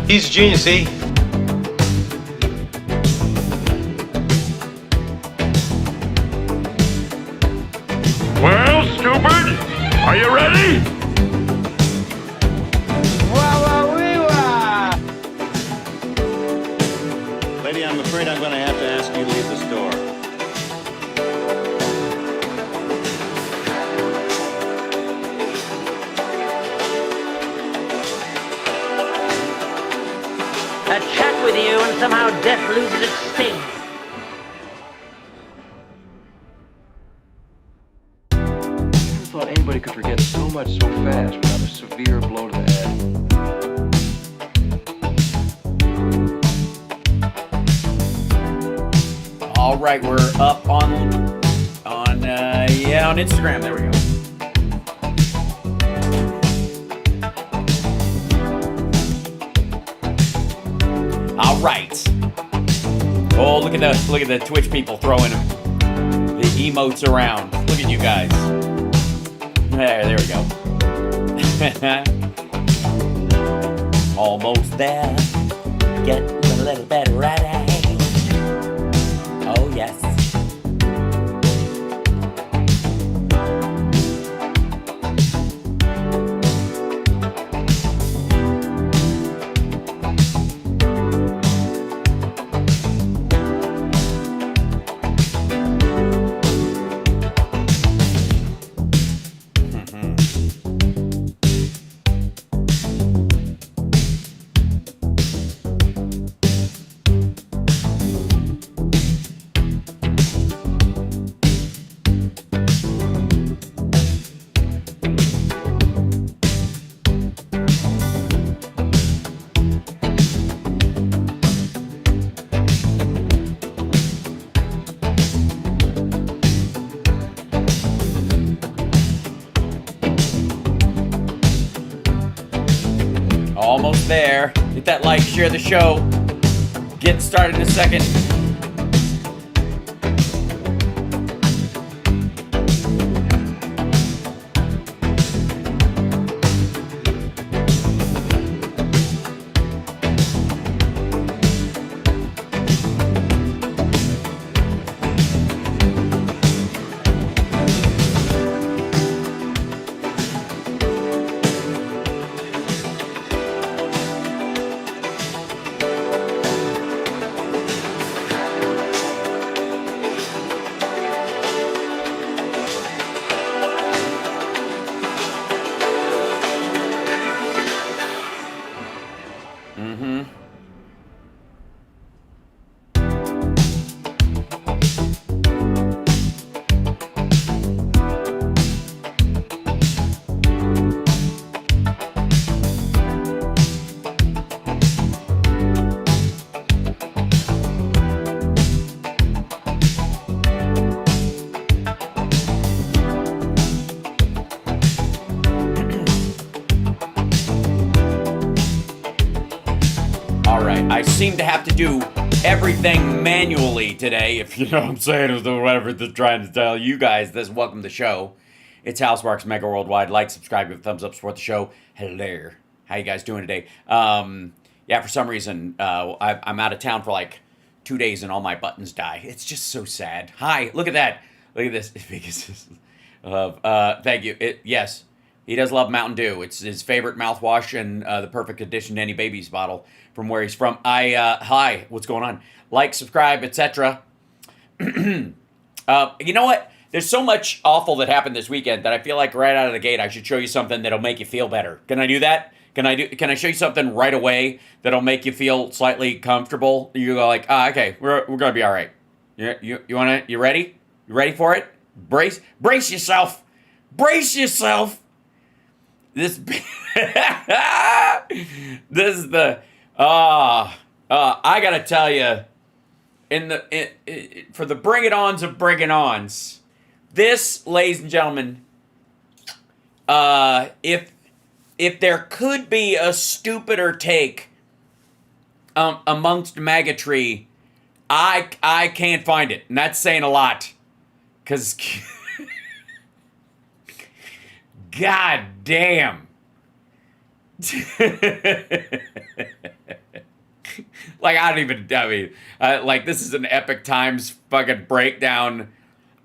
He's a genius, eh? Well, stupid, are you ready? Lady, I'm afraid I'm going to have to ask you to leave the store. A chat with you and somehow death loses its sting. Who thought anybody could forget so much so fast without a severe blow to the head? All right, we're up on Instagram. There we go. All right. Oh, look at the Twitch people throwing the emotes around. Look at you guys. There we go. Almost there. Getting a little bit ready. Oh yes. Almost there. Hit that like, share the show. Get started in a second. I seem to have to do everything manually today, if you know what I'm saying, or whatever they're trying to tell you guys. Welcome to the show. It's Housemarks Megaworldwide. Like, subscribe, give a thumbs up, support the show. Hello. How you guys doing today? Yeah, for some reason, I'm out of town for like 2 days and all my buttons die. It's just so sad. Hi, look at that. Look at this. Thank you. Yes, he does love Mountain Dew. It's his favorite mouthwash and the perfect addition to any baby's bottle from where he's from. Hi, what's going on? Like, subscribe, etc. You know what? There's so much awful that happened this weekend that I feel like right out of the gate I should show you something that'll make you feel better. Can I do that? Can I show you something right away that'll make you feel slightly comfortable? You go like, okay, we're gonna be all right. You ready? You ready for it? Brace yourself. Brace yourself. This is the I gotta tell you, for the bring it ons of bring it ons, this, ladies and gentlemen, if there could be a stupider take amongst Megatree, I can't find it, and that's saying a lot, because god damn. Like, I don't even, I mean, like, this is an Epic Times fucking breakdown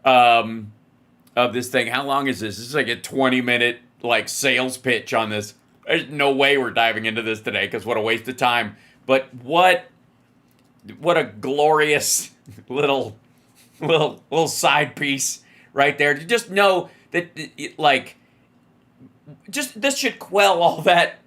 of this thing. How long is this? This is like a 20-minute, like, sales pitch on this. There's no way we're diving into this today, because what a waste of time. But what a glorious little side piece right there. To just know that, like, just, this should quell all that,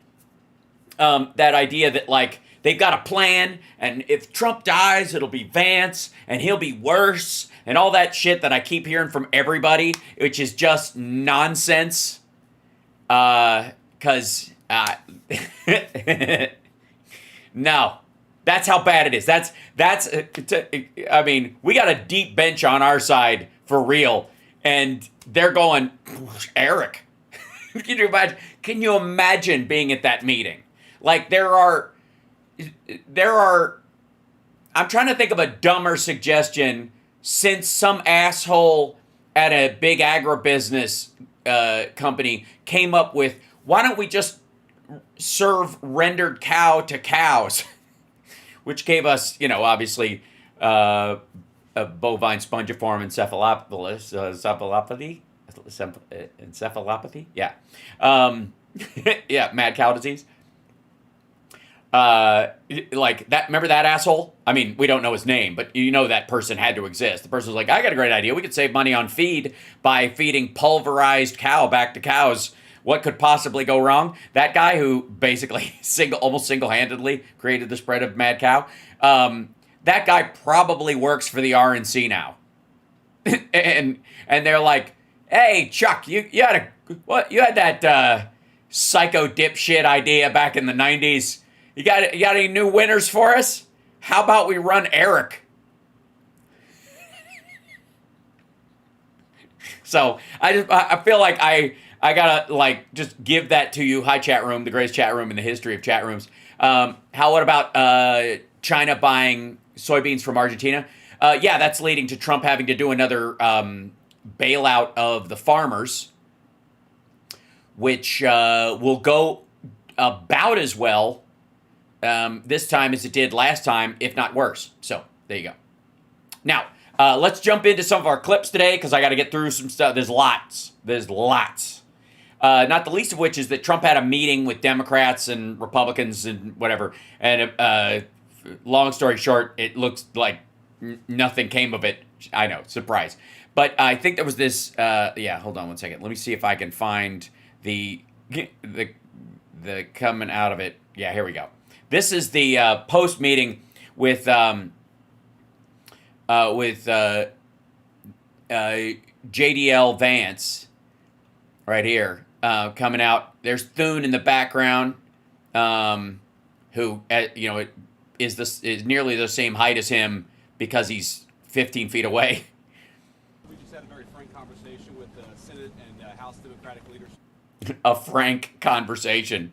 that idea that, like, they've got a plan, and if Trump dies, it'll be Vance, and he'll be worse, and all that shit that I keep hearing from everybody, which is just nonsense. Because, no, that's how bad it is. I mean, we got a deep bench on our side for real, and they're going, Eric, can you imagine being at that meeting? Like, there are, I'm trying to think of a dumber suggestion since some asshole at a big agribusiness company came up with, why don't we just serve rendered cow to cows? Which gave us, you know, obviously, a bovine spongiform encephalopathy? Yeah. Yeah, mad cow disease. Like that, remember that asshole? I mean, we don't know his name, but you know that person had to exist. The person was like, I got a great idea. We could save money on feed by feeding pulverized cow back to cows. What could possibly go wrong? That guy who basically almost single-handedly created the spread of mad cow, that guy probably works for the RNC now. and they're like, hey, Chuck, you had that psycho dipshit idea back in the 90s. You got any new winners for us? How about we run Eric? So I feel like I gotta, like, just give that to you. Hi, chat room, the greatest chat room in the history of chat rooms. What about China buying soybeans from Argentina? Yeah, that's leading to Trump having to do another bailout of the farmers, which will go about as well this time as it did last time, if not worse. So there you go. Now, let's jump into some of our clips today, because I got to get through some stuff. There's lots. Not the least of which is that Trump had a meeting with Democrats and Republicans and whatever. And long story short, it looks like nothing came of it. I know, surprise. But I think there was this. Yeah, hold on one second. Let me see if I can find the coming out of it. Yeah, here we go. This is the post meeting with JDL Vance right here coming out. There's Thune in the background, who is nearly the same height as him because he's 15 feet away. We just had a very frank conversation with the Senate and House Democratic leaders. A frank conversation.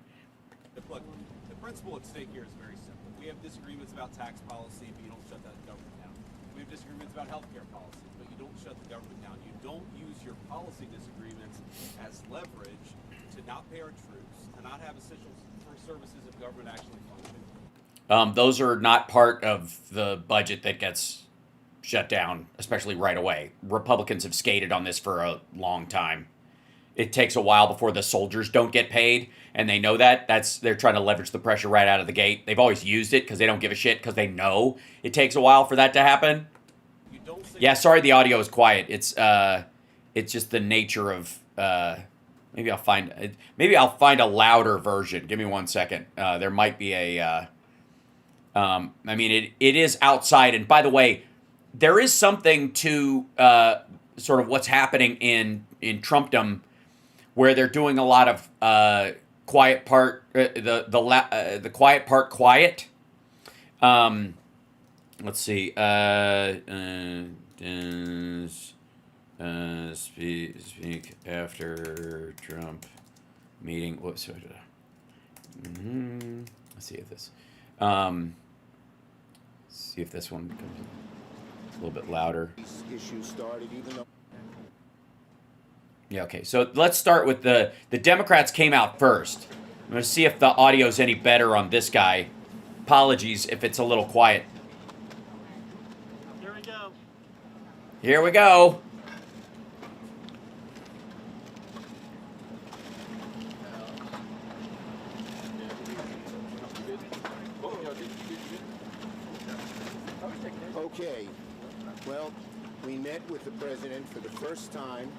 Look, the principle at stake here is very simple. We have disagreements about tax policy, but you don't shut that government down. We have disagreements about healthcare policy, but you don't shut the government down. You don't use your policy disagreements as leverage to not pay our troops, to not have essential services of government actually function. Those are not part of the budget that gets shut down, especially right away. Republicans have skated on this for a long time. It takes a while before the soldiers don't get paid, and they know that. They're trying to leverage the pressure right out of the gate. They've always used it because they don't give a shit, because they know it takes a while for that to happen. Yeah, sorry the audio is quiet. It's just the nature of maybe I'll find a louder version. Give me 1 second. There might be a I mean, it is outside, and by the way, there is something to sort of what's happening in Trumpdom, where they're doing a lot of quiet part, the quiet part quiet. Let's see. Speak after Trump meeting. Whoops. Let's see if this. See if this one comes a little bit louder. Yeah, okay. So let's start with the Democrats came out first. I'm going to see if the audio's any better on this guy Apologies if it's a little quiet. Here we go. Here we go. Okay. Well, we met with the president for the first time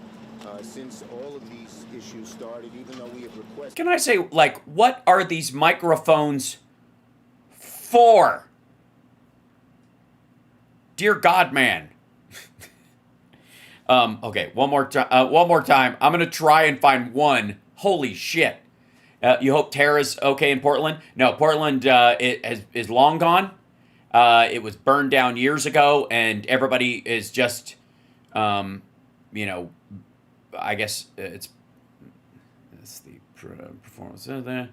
since all of these issues started, even though we have requested... Can I say, like, what are these microphones for? Dear God, man. Okay, one more time. I'm gonna try and find one. Holy shit. You hope Tara's okay in Portland? No, Portland is long gone. It was burned down years ago, and everybody is just, you know, I guess it's the performance of there.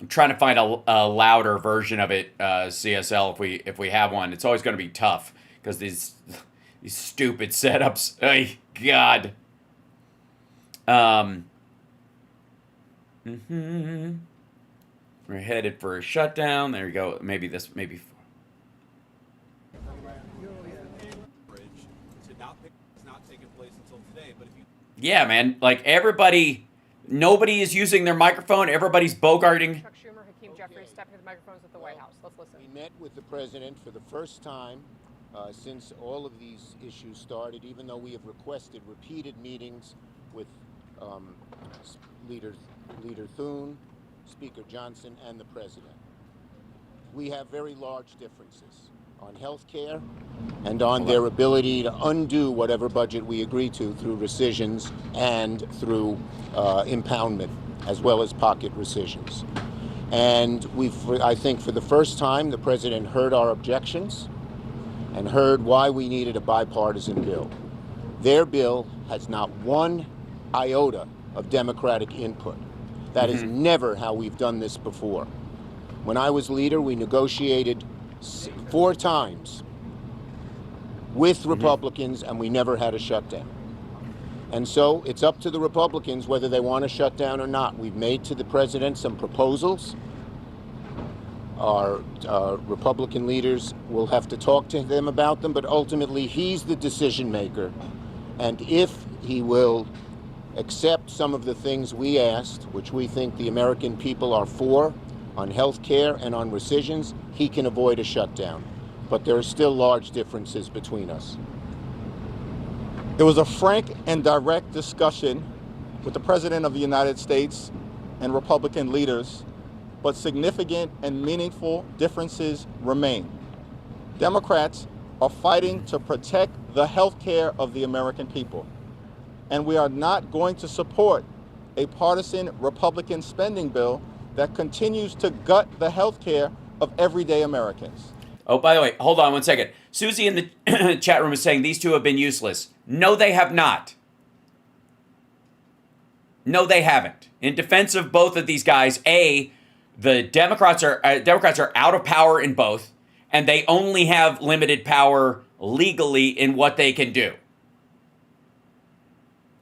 I'm trying to find a louder version of it, CSL, if we have one. It's always going to be tough because these stupid setups. Oh, God. We're headed for a shutdown. There you go. Maybe. It's not taking place until today. But if you Yeah, man. Like nobody is using their microphone. Everybody's bogarting. Chuck Schumer, Hakeem Jeffries stepping to the microphones at the White House. Let's listen. We met with the president for the first time since all of these issues started, even though we have requested repeated meetings with Leader Thune, Speaker Johnson, and the president. We have very large differences on health care and on their ability to undo whatever budget we agree to through rescissions and through impoundment, as well as pocket rescissions. And I think for the first time, the president heard our objections and heard why we needed a bipartisan bill. Their bill has not one iota of Democratic input. That is never how we've done this before. When I was leader, we negotiated 4 times with Republicans, and we never had a shutdown. And so it's up to the Republicans whether they want to shut down or not. We've made to the president some proposals. Our Republican leaders will have to talk to them about them, but ultimately he's the decision maker. And if he will accept some of the things we asked, which we think the American people are for, on health care and on rescissions, he can avoid a shutdown. But there are still large differences between us. It was a frank and direct discussion with the President of the United States and Republican leaders, but significant and meaningful differences remain. Democrats are fighting to protect the health care of the American people. And we are not going to support a partisan Republican spending bill that continues to gut the health care of everyday Americans. Oh, by the way, hold on one second. Susie in the chat room is saying these two have been useless. No, they have not. No, they haven't. In defense of both of these guys, the Democrats are out of power in both, and they only have limited power legally in what they can do.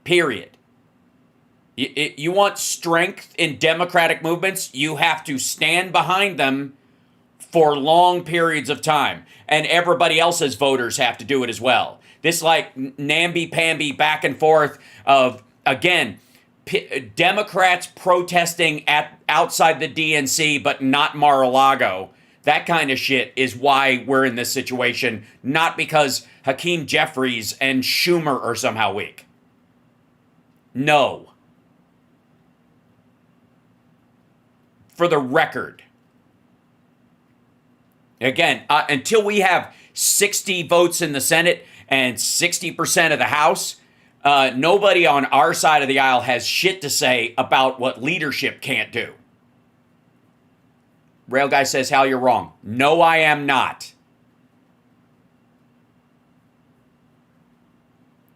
Period. You want strength in democratic movements, you have to stand behind them for long periods of time. And everybody else's voters have to do it as well. This like namby-pamby back and forth of, again, Democrats protesting outside the DNC but not Mar-a-Lago. That kind of shit is why we're in this situation, not because Hakeem Jeffries and Schumer are somehow weak. No. For the record. Again, until we have 60 votes in the Senate and 60% of the House, nobody on our side of the aisle has shit to say about what leadership can't do. Rail Guy says, Hal, you're wrong. No, I am not.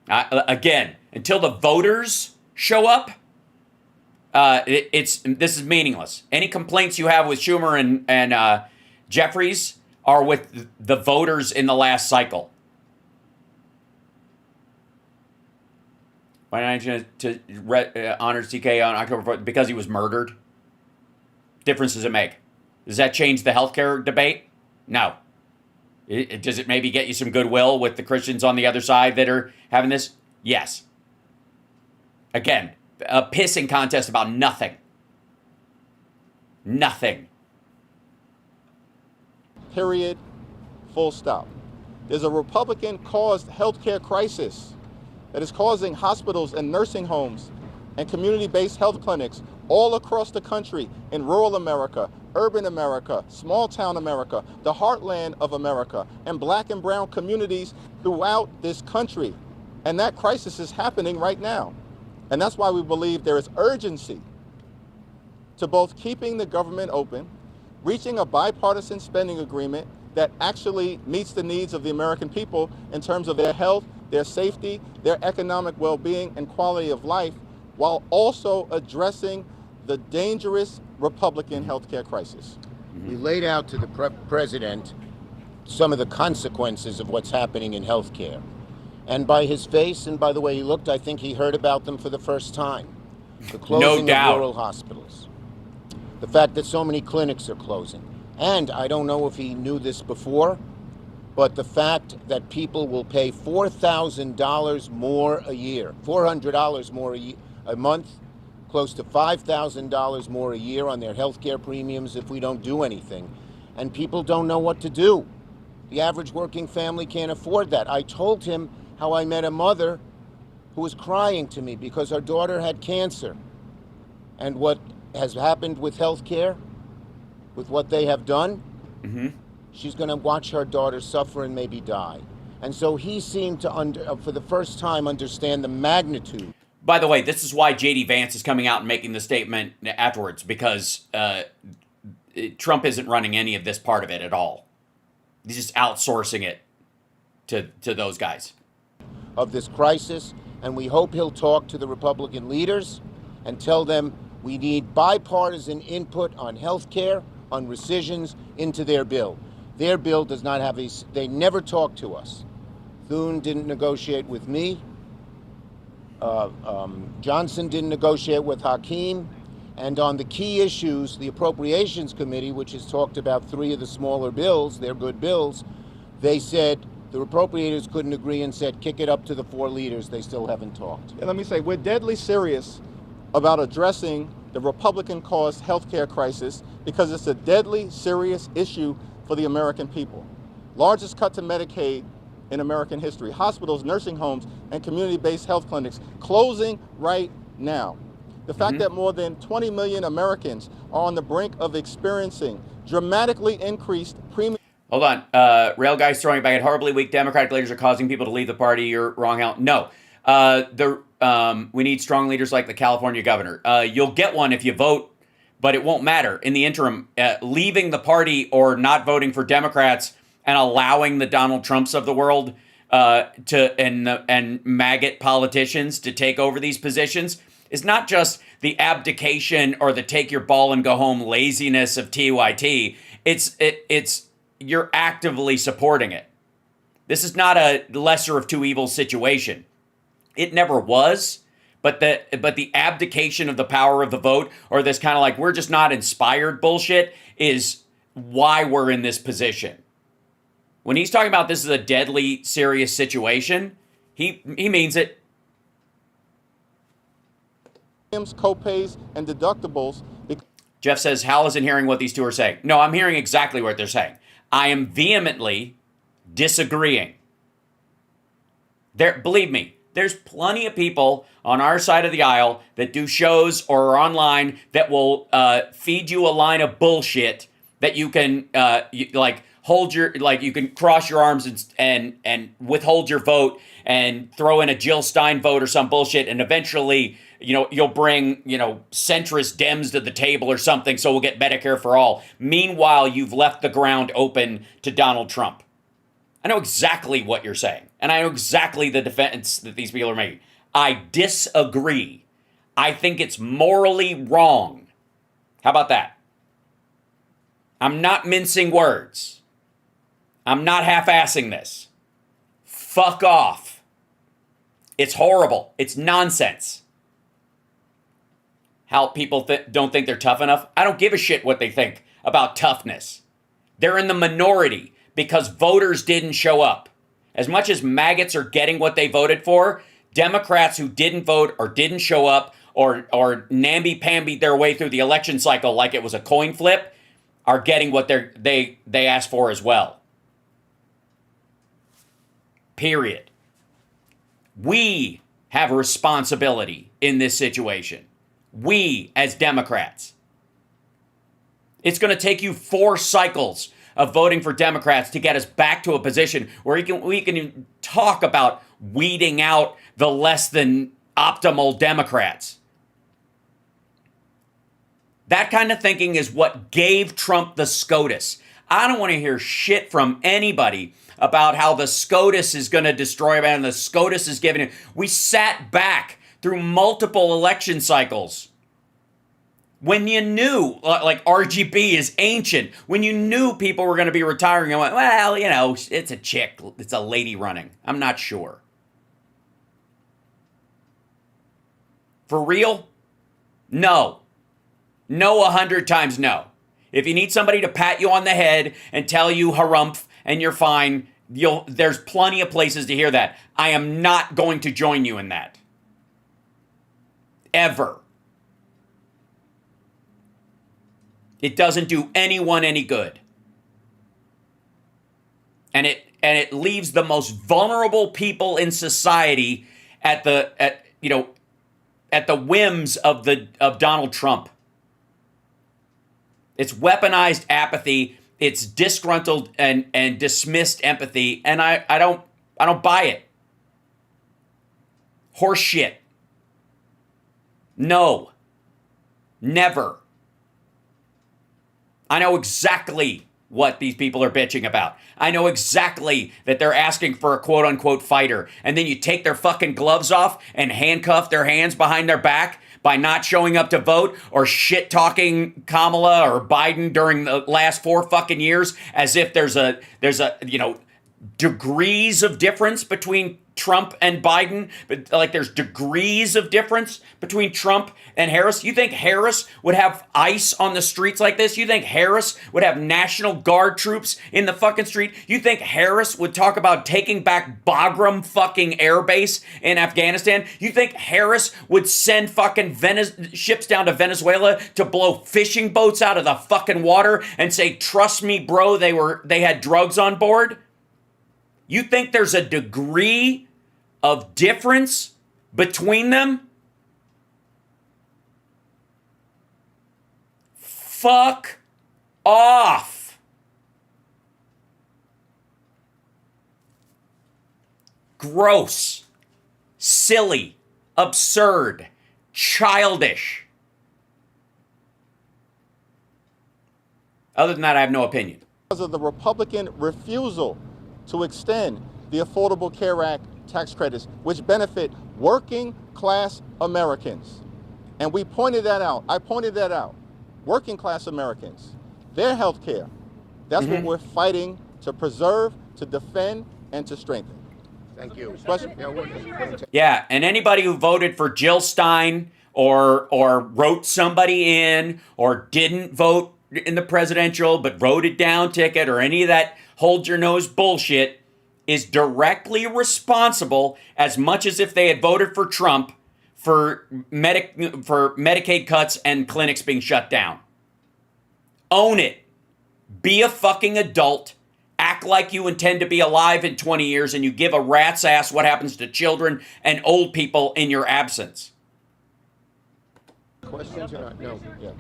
Again, until the voters show up, this is meaningless. Any complaints you have with Schumer and Jeffries are with the voters in the last cycle. Why did I to honor CK on October 4th? Because he was murdered. difference does it make? Does that change the healthcare debate? No. Does it maybe get you some goodwill with the Christians on the other side that are having this? Yes. Again, a pissing contest about nothing. Nothing. Period. Full stop. There's a Republican-caused healthcare crisis that is causing hospitals and nursing homes and community-based health clinics all across the country, in rural America, urban America, small-town America, the heartland of America, and black and brown communities throughout this country. And that crisis is happening right now. And that's why we believe there is urgency to both keeping the government open, reaching a bipartisan spending agreement that actually meets the needs of the American people in terms of their health, their safety, their economic well-being and quality of life, while also addressing the dangerous Republican healthcare crisis. We laid out to the president some of the consequences of what's happening in healthcare. And by his face and by the way he looked, I think he heard about them for the first time. The closing No doubt. of rural hospitals. The fact that so many clinics are closing. And I don't know if he knew this before, but the fact that people will pay $4,000 more a year, $400 more a month, close to $5,000 more a year on their health care premiums if we don't do anything. And people don't know what to do. The average working family can't afford that. I told him how I met a mother who was crying to me because her daughter had cancer. And what has happened with health care, with what they have done, she's going to watch her daughter suffer and maybe die. And so he seemed to, for the first time, understand the magnitude. By the way, this is why J.D. Vance is coming out and making the statement afterwards, because Trump isn't running any of this part of it at all. He's just outsourcing it to those guys. Of this crisis, and we hope he'll talk to the Republican leaders and tell them we need bipartisan input on health care, on rescissions, into their bill. Their bill does not have they never talk to us. Thune didn't negotiate with me. Johnson didn't negotiate with Hakeem. And on the key issues, the Appropriations Committee, which has talked about 3 of the smaller bills, they're good bills, they said the appropriators couldn't agree and said kick it up to the 4 leaders. They still haven't talked. And let me say, we're deadly serious about addressing the Republican-caused healthcare crisis because it's a deadly serious issue for the American people. Largest cut to Medicaid in American history. Hospitals, nursing homes, and community-based health clinics closing right now. The fact that more than 20 million Americans are on the brink of experiencing dramatically increased premium. Hold on. Rail guys throwing it back at horribly weak Democratic leaders are causing people to leave the party. You're wrong, Al. No. We need strong leaders like the California governor. You'll get one if you vote, but it won't matter. In the interim, leaving the party or not voting for Democrats and allowing the Donald Trumps of the world and maggot politicians to take over these positions is not just the abdication or the take your ball and go home laziness of TYT. It's you're actively supporting it. This is not a lesser of two evils situation. It never was, but the abdication of the power of the vote, or this kind of like we're just not inspired bullshit, is why we're in this position. When he's talking about this is a deadly serious situation, he means it. Copays and deductibles. Jeff says Hal isn't hearing what these two are saying. No, I'm hearing exactly what they're saying. I am vehemently disagreeing. Believe me, there's plenty of people on our side of the aisle that do shows or are online that will feed you a line of bullshit that you can you can cross your arms and withhold your vote and throw in a Jill Stein vote or some bullshit, and eventually you'll bring centrist Dems to the table or something, so we'll get Medicare for all. Meanwhile, you've left the ground open to Donald Trump. I know exactly what you're saying, and I know exactly the defense that these people are making. I disagree. I think it's morally wrong. How about that? I'm not mincing words. I'm not half-assing this. Fuck off. It's horrible. It's nonsense. how people don't think they're tough enough. I don't give a shit what they think about toughness. They're in the minority because voters didn't show up. As much as maggots are getting what they voted for, Democrats who didn't vote or didn't show up or namby-pambied their way through the election cycle like it was a coin flip are getting what they asked for as well. Period. We have a responsibility in this situation. We, as Democrats. It's going to take you 4 cycles of voting for Democrats to get us back to a position where we can talk about weeding out the less than optimal Democrats. That kind of thinking is what gave Trump the SCOTUS. I don't want to hear shit from anybody about how the SCOTUS is going to destroy him and the SCOTUS is giving it. We sat back through multiple election cycles when you knew, like RGB is ancient, when you knew people were going to be retiring and went, well, you know, it's a chick, it's a lady running. I'm not sure. For real? No. No, 100 times no. If you need somebody to pat you on the head and tell you harumph and you're fine, there's plenty of places to hear that. I am not going to join you in that. Ever. It doesn't do anyone any good. And it leaves the most vulnerable people in society at the whims of Donald Trump. It's weaponized apathy. It's disgruntled and dismissed empathy, and I don't buy it. Horse shit. No. Never. I know exactly what these people are bitching about. I know exactly that they're asking for a quote-unquote fighter, and then you take their fucking gloves off and handcuff their hands behind their back by not showing up to vote or shit-talking Kamala or Biden during the last 4 fucking years as if there's a degrees of difference between Trump and Biden, but like there's degrees of difference between Trump and Harris. You think Harris would have ICE on the streets like this? You think Harris would have National Guard troops in the fucking street? You think Harris would talk about taking back Bagram fucking air base in Afghanistan? You think Harris would send fucking ships down to Venezuela to blow fishing boats out of the fucking water and say, trust me, bro, they had drugs on board? You think there's a degree of difference between them? Fuck off. Gross, silly, absurd, childish. Other than that, I have no opinion. Because of the Republican refusal to extend the Affordable Care Act tax credits, which benefit working class Americans. And we pointed that out. I pointed that out. Working class Americans, their health care. That's what we're fighting to preserve, to defend, and to strengthen. Thank you. Question? Yeah, and anybody who voted for Jill Stein or wrote somebody in or didn't vote in the presidential but wrote it down ticket or any of that hold your nose bullshit is directly responsible as much as if they had voted for Trump for Medicaid cuts and clinics being shut down. Own it. Be a fucking adult. Act like you intend to be alive in 20 years and you give a rat's ass what happens to children and old people in your absence. Questions or not? No. Yeah.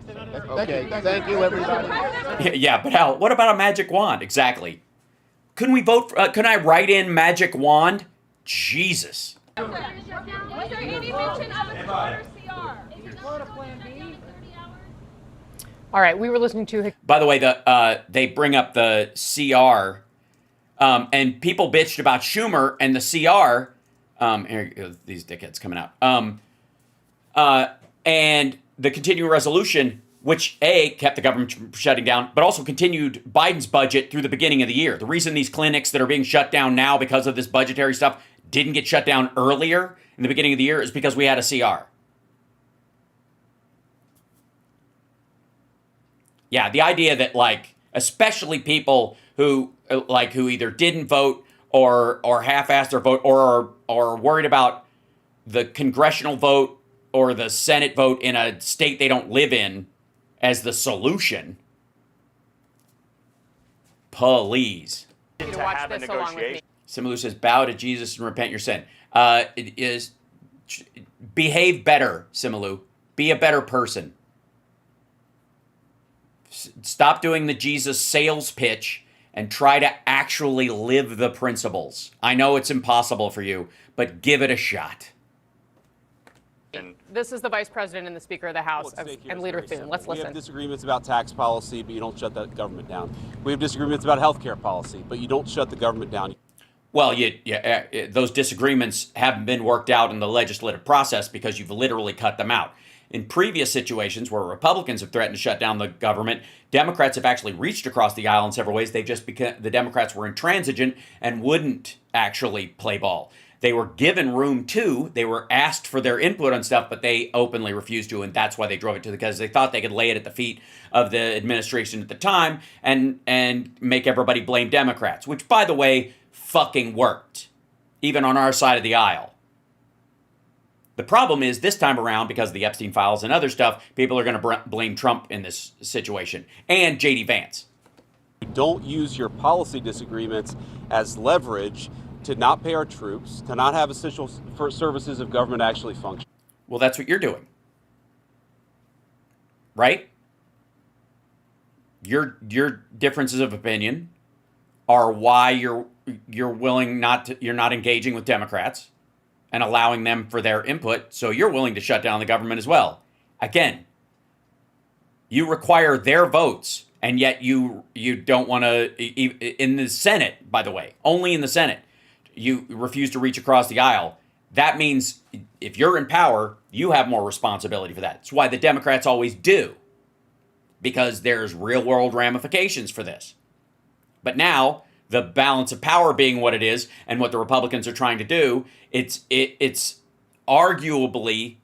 Okay. Thank you, everybody. Yeah, but Hal, what about a magic wand? Exactly. Couldn't we vote? Couldn't I write in magic wand? Jesus. Was there any mention of a voter CR? Is it not a plan B? All right, we were listening to. By the way, they bring up the CR, and people bitched about Schumer and the CR. Here, these dickheads coming out. And the continuing resolution, which kept the government from shutting down, but also continued Biden's budget through the beginning of the year. The reason these clinics that are being shut down now because of this budgetary stuff didn't get shut down earlier in the beginning of the year is because we had a CR. Yeah, the idea that, like, especially people who either didn't vote or half-assed their vote or are worried about the congressional vote or the Senate vote in a state they don't live in as the solution. Please. To watch this along with me. Simalu says, bow to Jesus and repent your sin. It is behave better, Simalu. Be a better person. Stop doing the Jesus sales pitch and try to actually live the principles. I know it's impossible for you, but give it a shot. This is the Vice President and the Speaker of the House and Leader Thune. Let's listen. We have disagreements about tax policy, but you don't shut the government down. We have disagreements about health care policy, but you don't shut the government down. Well, those disagreements haven't been worked out in the legislative process because you've literally cut them out. In previous situations where Republicans have threatened to shut down the government, Democrats have actually reached across the aisle in several ways. The Democrats were intransigent and wouldn't actually play ball. They were given room to, they were asked for their input on stuff, but they openly refused to, and that's why they drove it to because they thought they could lay it at the feet of the administration at the time and make everybody blame Democrats, which, by the way, fucking worked, even on our side of the aisle. The problem is this time around, because of the Epstein files and other stuff, people are going to blame Trump in this situation and J.D. Vance. Don't use your policy disagreements as leverage to not pay our troops, to not have essential services of government actually function. Well, that's what you're doing, right? Your differences of opinion are why you're willing not to, you're not engaging with Democrats and allowing them for their input, so you're willing to shut down the government as well. Again, you require their votes, and yet you don't want to, in the Senate, by the way, only in the Senate, you refuse to reach across the aisle. That means if you're in power, you have more responsibility for that. It's why the Democrats always do, because there's real-world ramifications for this. But now, the balance of power being what it is and what the Republicans are trying to do, it's arguably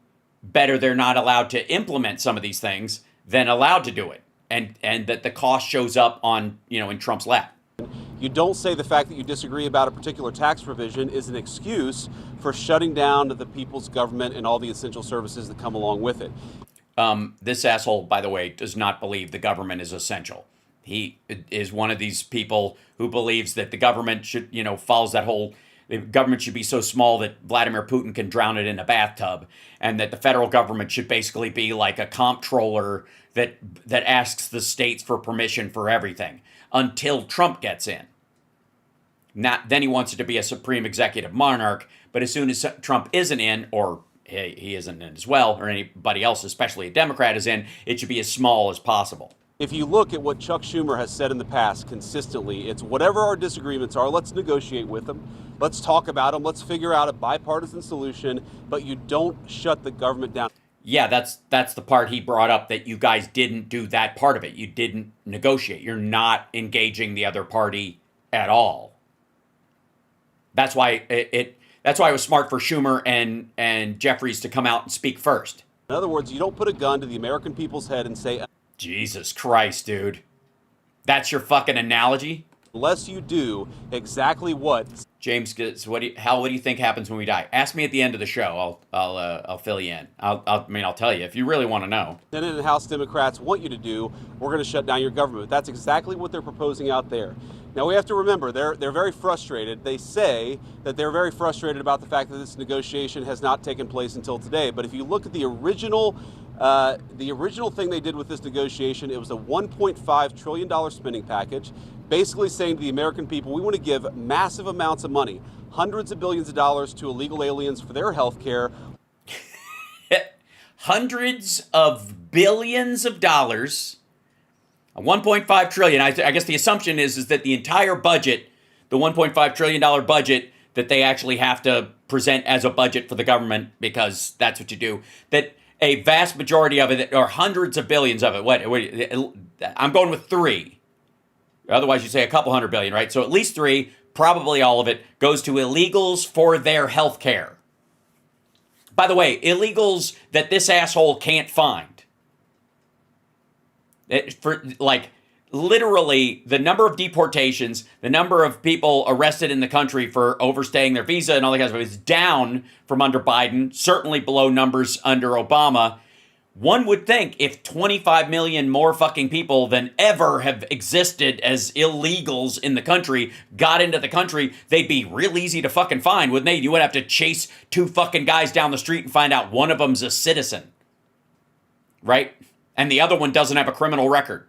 better they're not allowed to implement some of these things than allowed to do it. And that the cost shows up on, in Trump's lap. You don't say the fact that you disagree about a particular tax provision is an excuse for shutting down the people's government and all the essential services that come along with it. This asshole, by the way, does not believe the government is essential. He is one of these people who believes that the government should, follows that whole, the government should be so small that Vladimir Putin can drown it in a bathtub, and that the federal government should basically be like a comptroller that asks the states for permission for everything until Trump gets in. Then he wants it to be a supreme executive monarch, but as soon as Trump isn't in, or he isn't in as well, or anybody else, especially a Democrat, is in, it should be as small as possible. If you look at what Chuck Schumer has said in the past consistently, it's whatever our disagreements are, let's negotiate with them. Let's talk about them. Let's figure out a bipartisan solution, but you don't shut the government down. Yeah, that's the part he brought up, that you guys didn't do that part of it. You didn't negotiate. You're not engaging the other party at all. That's why that's why it was smart for Schumer and Jeffries to come out and speak first. In other words, you don't put a gun to the American people's head and say, Jesus Christ, dude. That's your fucking analogy? unless you do exactly what James, what do you think happens when we die? Ask me at the end of the show. I'll fill you in. I'll tell you if you really want to know. Senate and House Democrats want you to do. We're going to shut down your government. That's exactly what they're proposing out there. Now we have to remember they're very frustrated. They say that they're very frustrated about the fact that this negotiation has not taken place until today. But if you look at the original thing they did with this negotiation, it was a $1.5 trillion spending package, basically saying to the American people, we want to give massive amounts of money, hundreds of billions of dollars to illegal aliens for their health care. Hundreds of billions of dollars, 1.5 trillion. I guess the assumption is that the entire budget, the $1.5 trillion budget that they actually have to present as a budget for the government, because that's what you do, that a vast majority of it, or hundreds of billions of it, I'm going with 3. Otherwise, you say a couple hundred billion, right? So at least 3, probably all of it, goes to illegals for their health care. By the way, illegals that this asshole can't find. For like literally the number of deportations, the number of people arrested in the country for overstaying their visa and all that kind of stuff is down from under Biden, certainly below numbers under Obama. One would think if 25 million more fucking people than ever have existed as illegals in the country got into the country, they'd be real easy to fucking find, wouldn't they? You wouldn't have to chase two fucking guys down the street and find out one of them's a citizen. Right? And the other one doesn't have a criminal record.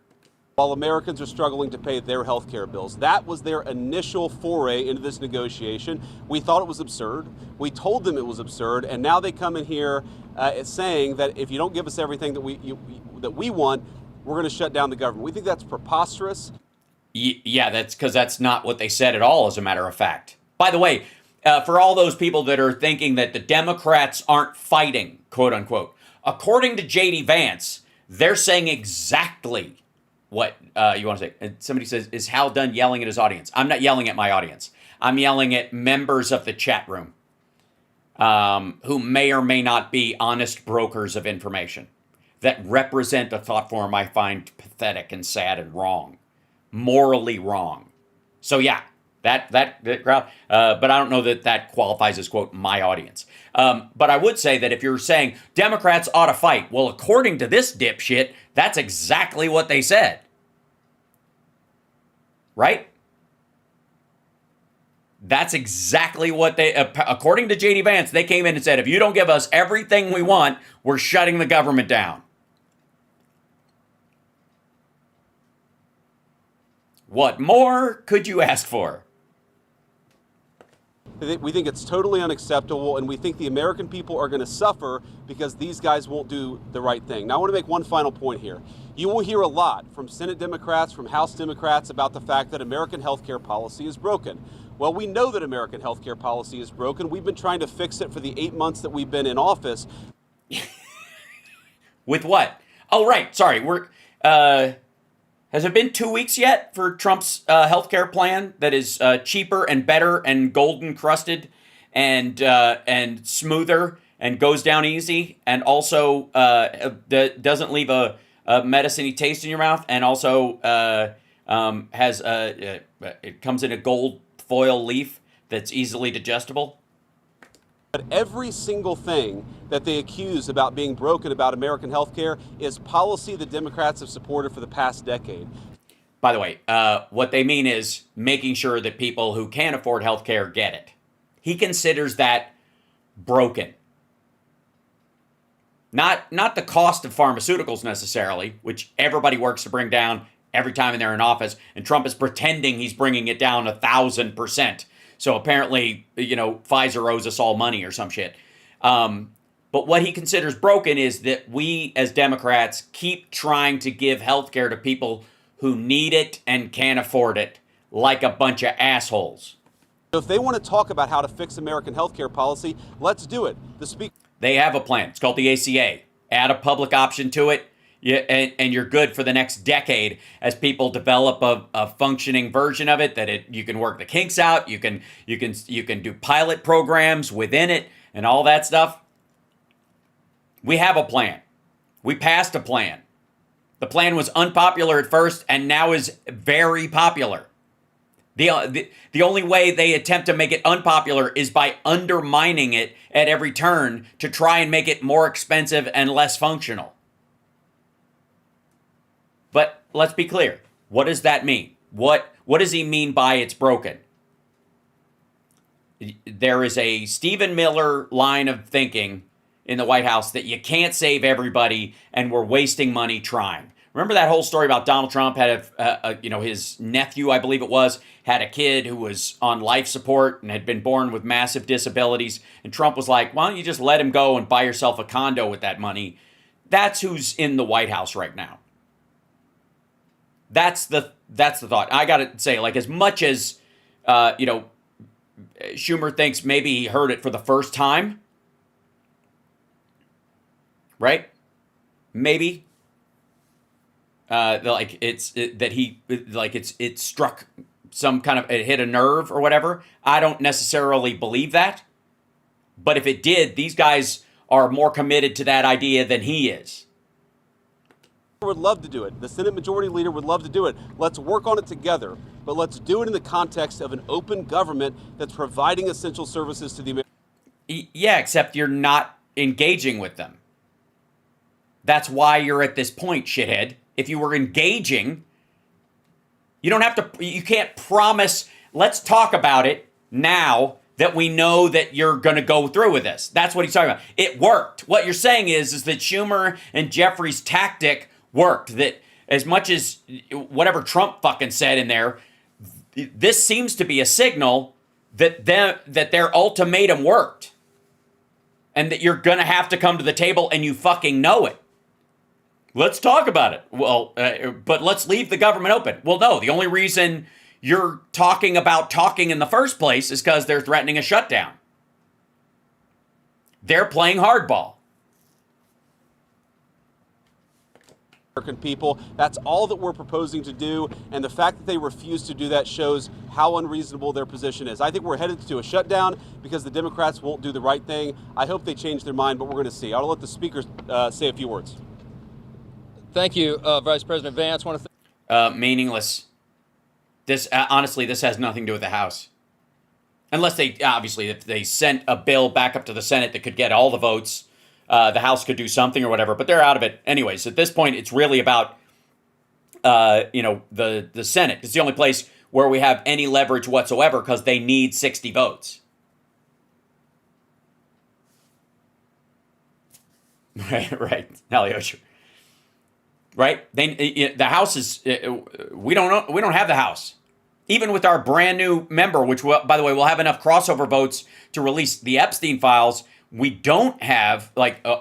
While Americans are struggling to pay their health care bills. That was their initial foray into this negotiation. We thought it was absurd. We told them it was absurd, and now they come in here saying that if you don't give us everything that we want, we're going to shut down the government. We think that's preposterous. Yeah, that's because that's not what they said at all, as a matter of fact. By the way, for all those people that are thinking that the Democrats aren't fighting, quote unquote, according to J.D. Vance, they're saying exactly what you want to say. And somebody says, is Hal done yelling at his audience? I'm not yelling at my audience. I'm yelling at members of the chat room who may or may not be honest brokers of information that represent a thought form I find pathetic and sad and wrong, morally wrong. So yeah, that crowd, but I don't know that that qualifies as, quote, my audience. But I would say that if you're saying Democrats ought to fight, well, according to this dipshit, that's exactly what they said. Right? That's exactly what they, according to J.D. Vance, they came in and said, if you don't give us everything we want, we're shutting the government down. What more could you ask for? We think it's totally unacceptable, and we think the American people are going to suffer because these guys won't do the right thing. Now, I want to make one final point here. You will hear a lot from Senate Democrats, from House Democrats about the fact that American healthcare policy is broken. Well, we know that American healthcare policy is broken. We've been trying to fix it for the 8 months that we've been in office. With what? Oh, right. Sorry. Has it been 2 weeks yet for Trump's healthcare plan that is cheaper and better and golden crusted and smoother and goes down easy and also doesn't leave a medicine-y taste in your mouth and also has it comes in a gold foil leaf that's easily digestible? But every single thing that they accuse about being broken about American health care is policy the Democrats have supported for the past decade. By the way, what they mean is making sure that people who can't afford health care get it. He considers that broken. Not the cost of pharmaceuticals necessarily, which everybody works to bring down every time they're in office, and Trump is pretending he's bringing it down 1,000%. So apparently, Pfizer owes us all money or some shit. But what he considers broken is that we as Democrats keep trying to give healthcare to people who need it and can't afford it, like a bunch of assholes. If they want to talk about how to fix American healthcare policy, let's do it. They have a plan. It's called the ACA. Add a public option to it. Yeah, and you're good for the next decade as people develop a functioning version of it that you can work the kinks out, you can do pilot programs within it and all that stuff. We have a plan. We passed a plan. The plan was unpopular at first and now is very popular. The only way they attempt to make it unpopular is by undermining it at every turn to try and make it more expensive and less functional. But let's be clear. What does that mean? What does he mean by it's broken? There is a Stephen Miller line of thinking in the White House that you can't save everybody and we're wasting money trying. Remember that whole story about Donald Trump had his nephew, I believe it was, had a kid who was on life support and had been born with massive disabilities. And Trump was like, why don't you just let him go and buy yourself a condo with that money? That's who's in the White House right now. That's the thought. I got to say, as much as, Schumer thinks maybe he heard it for the first time, right? Maybe. It struck some kind of, it hit a nerve or whatever. I don't necessarily believe that. But if it did, these guys are more committed to that idea than he is. would love to do it. The Senate Majority Leader would love to do it. Let's work on it together, but let's do it in the context of an open government that's providing essential services to the American. Yeah, except you're not engaging with them. That's why you're at this point, shithead. If you were engaging, you don't have to, you can't promise, let's talk about it now that we know that you're going to go through with this. That's what he's talking about. It worked. What you're saying is that Schumer and Jeffries' tactic worked. That as much as whatever Trump fucking said in there, this seems to be a signal that their ultimatum worked. And that you're going to have to come to the table and you fucking know it. Let's talk about it. Well, but let's leave the government open. Well, no, the only reason you're talking about talking in the first place is because they're threatening a shutdown. They're playing hardball. American people. That's all that we're proposing to do, and the fact that they refuse to do that shows how unreasonable their position is. I think we're headed to a shutdown because the Democrats won't do the right thing. I hope they change their mind, but we're going to see. I'll let the speaker say a few words. Thank you, Vice President Vance. Meaningless. This honestly, this has nothing to do with the House. Unless they, obviously, if they sent a bill back up to the Senate that could get all the votes, the House could do something or whatever, but they're out of it. Anyways, at this point, it's really about, the Senate. It's the only place where we have any leverage whatsoever because they need 60 votes. Right. Alyosha. Right? The House is, we don't have the House. Even with our brand new member, which, by the way, will have enough crossover votes to release the Epstein files, we don't have,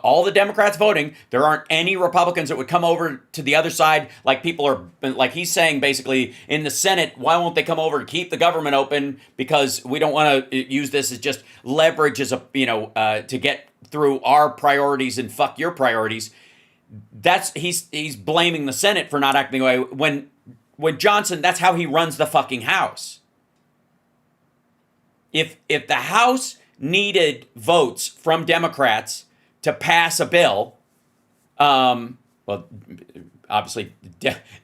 all the Democrats voting. There aren't any Republicans that would come over to the other side. Like people are, like he's saying basically in the Senate, why won't they come over and keep the government open? Because we don't want to use this as just leverage as to get through our priorities and fuck your priorities. He's blaming the Senate for not acting away when Johnson, that's how he runs the fucking House. If the House needed votes from Democrats to pass a bill, obviously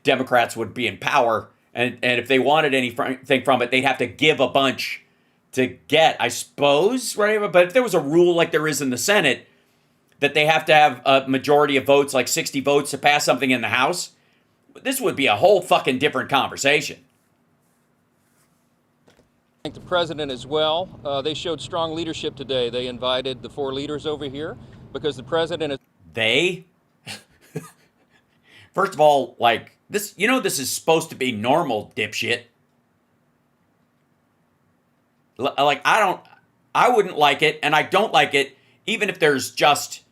Democrats would be in power, and if they wanted anything from it, they'd have to give a bunch to get, I suppose, right? But if there was a rule like there is in the Senate, that they have to have a majority of votes, like 60 votes to pass something in the House, this would be a whole fucking different conversation. Thank the president as well. They showed strong leadership today. They invited the 4 leaders over here because the president is... They? First of all, this, this is supposed to be normal, dipshit. I wouldn't like it, and I don't like it, even if there's just,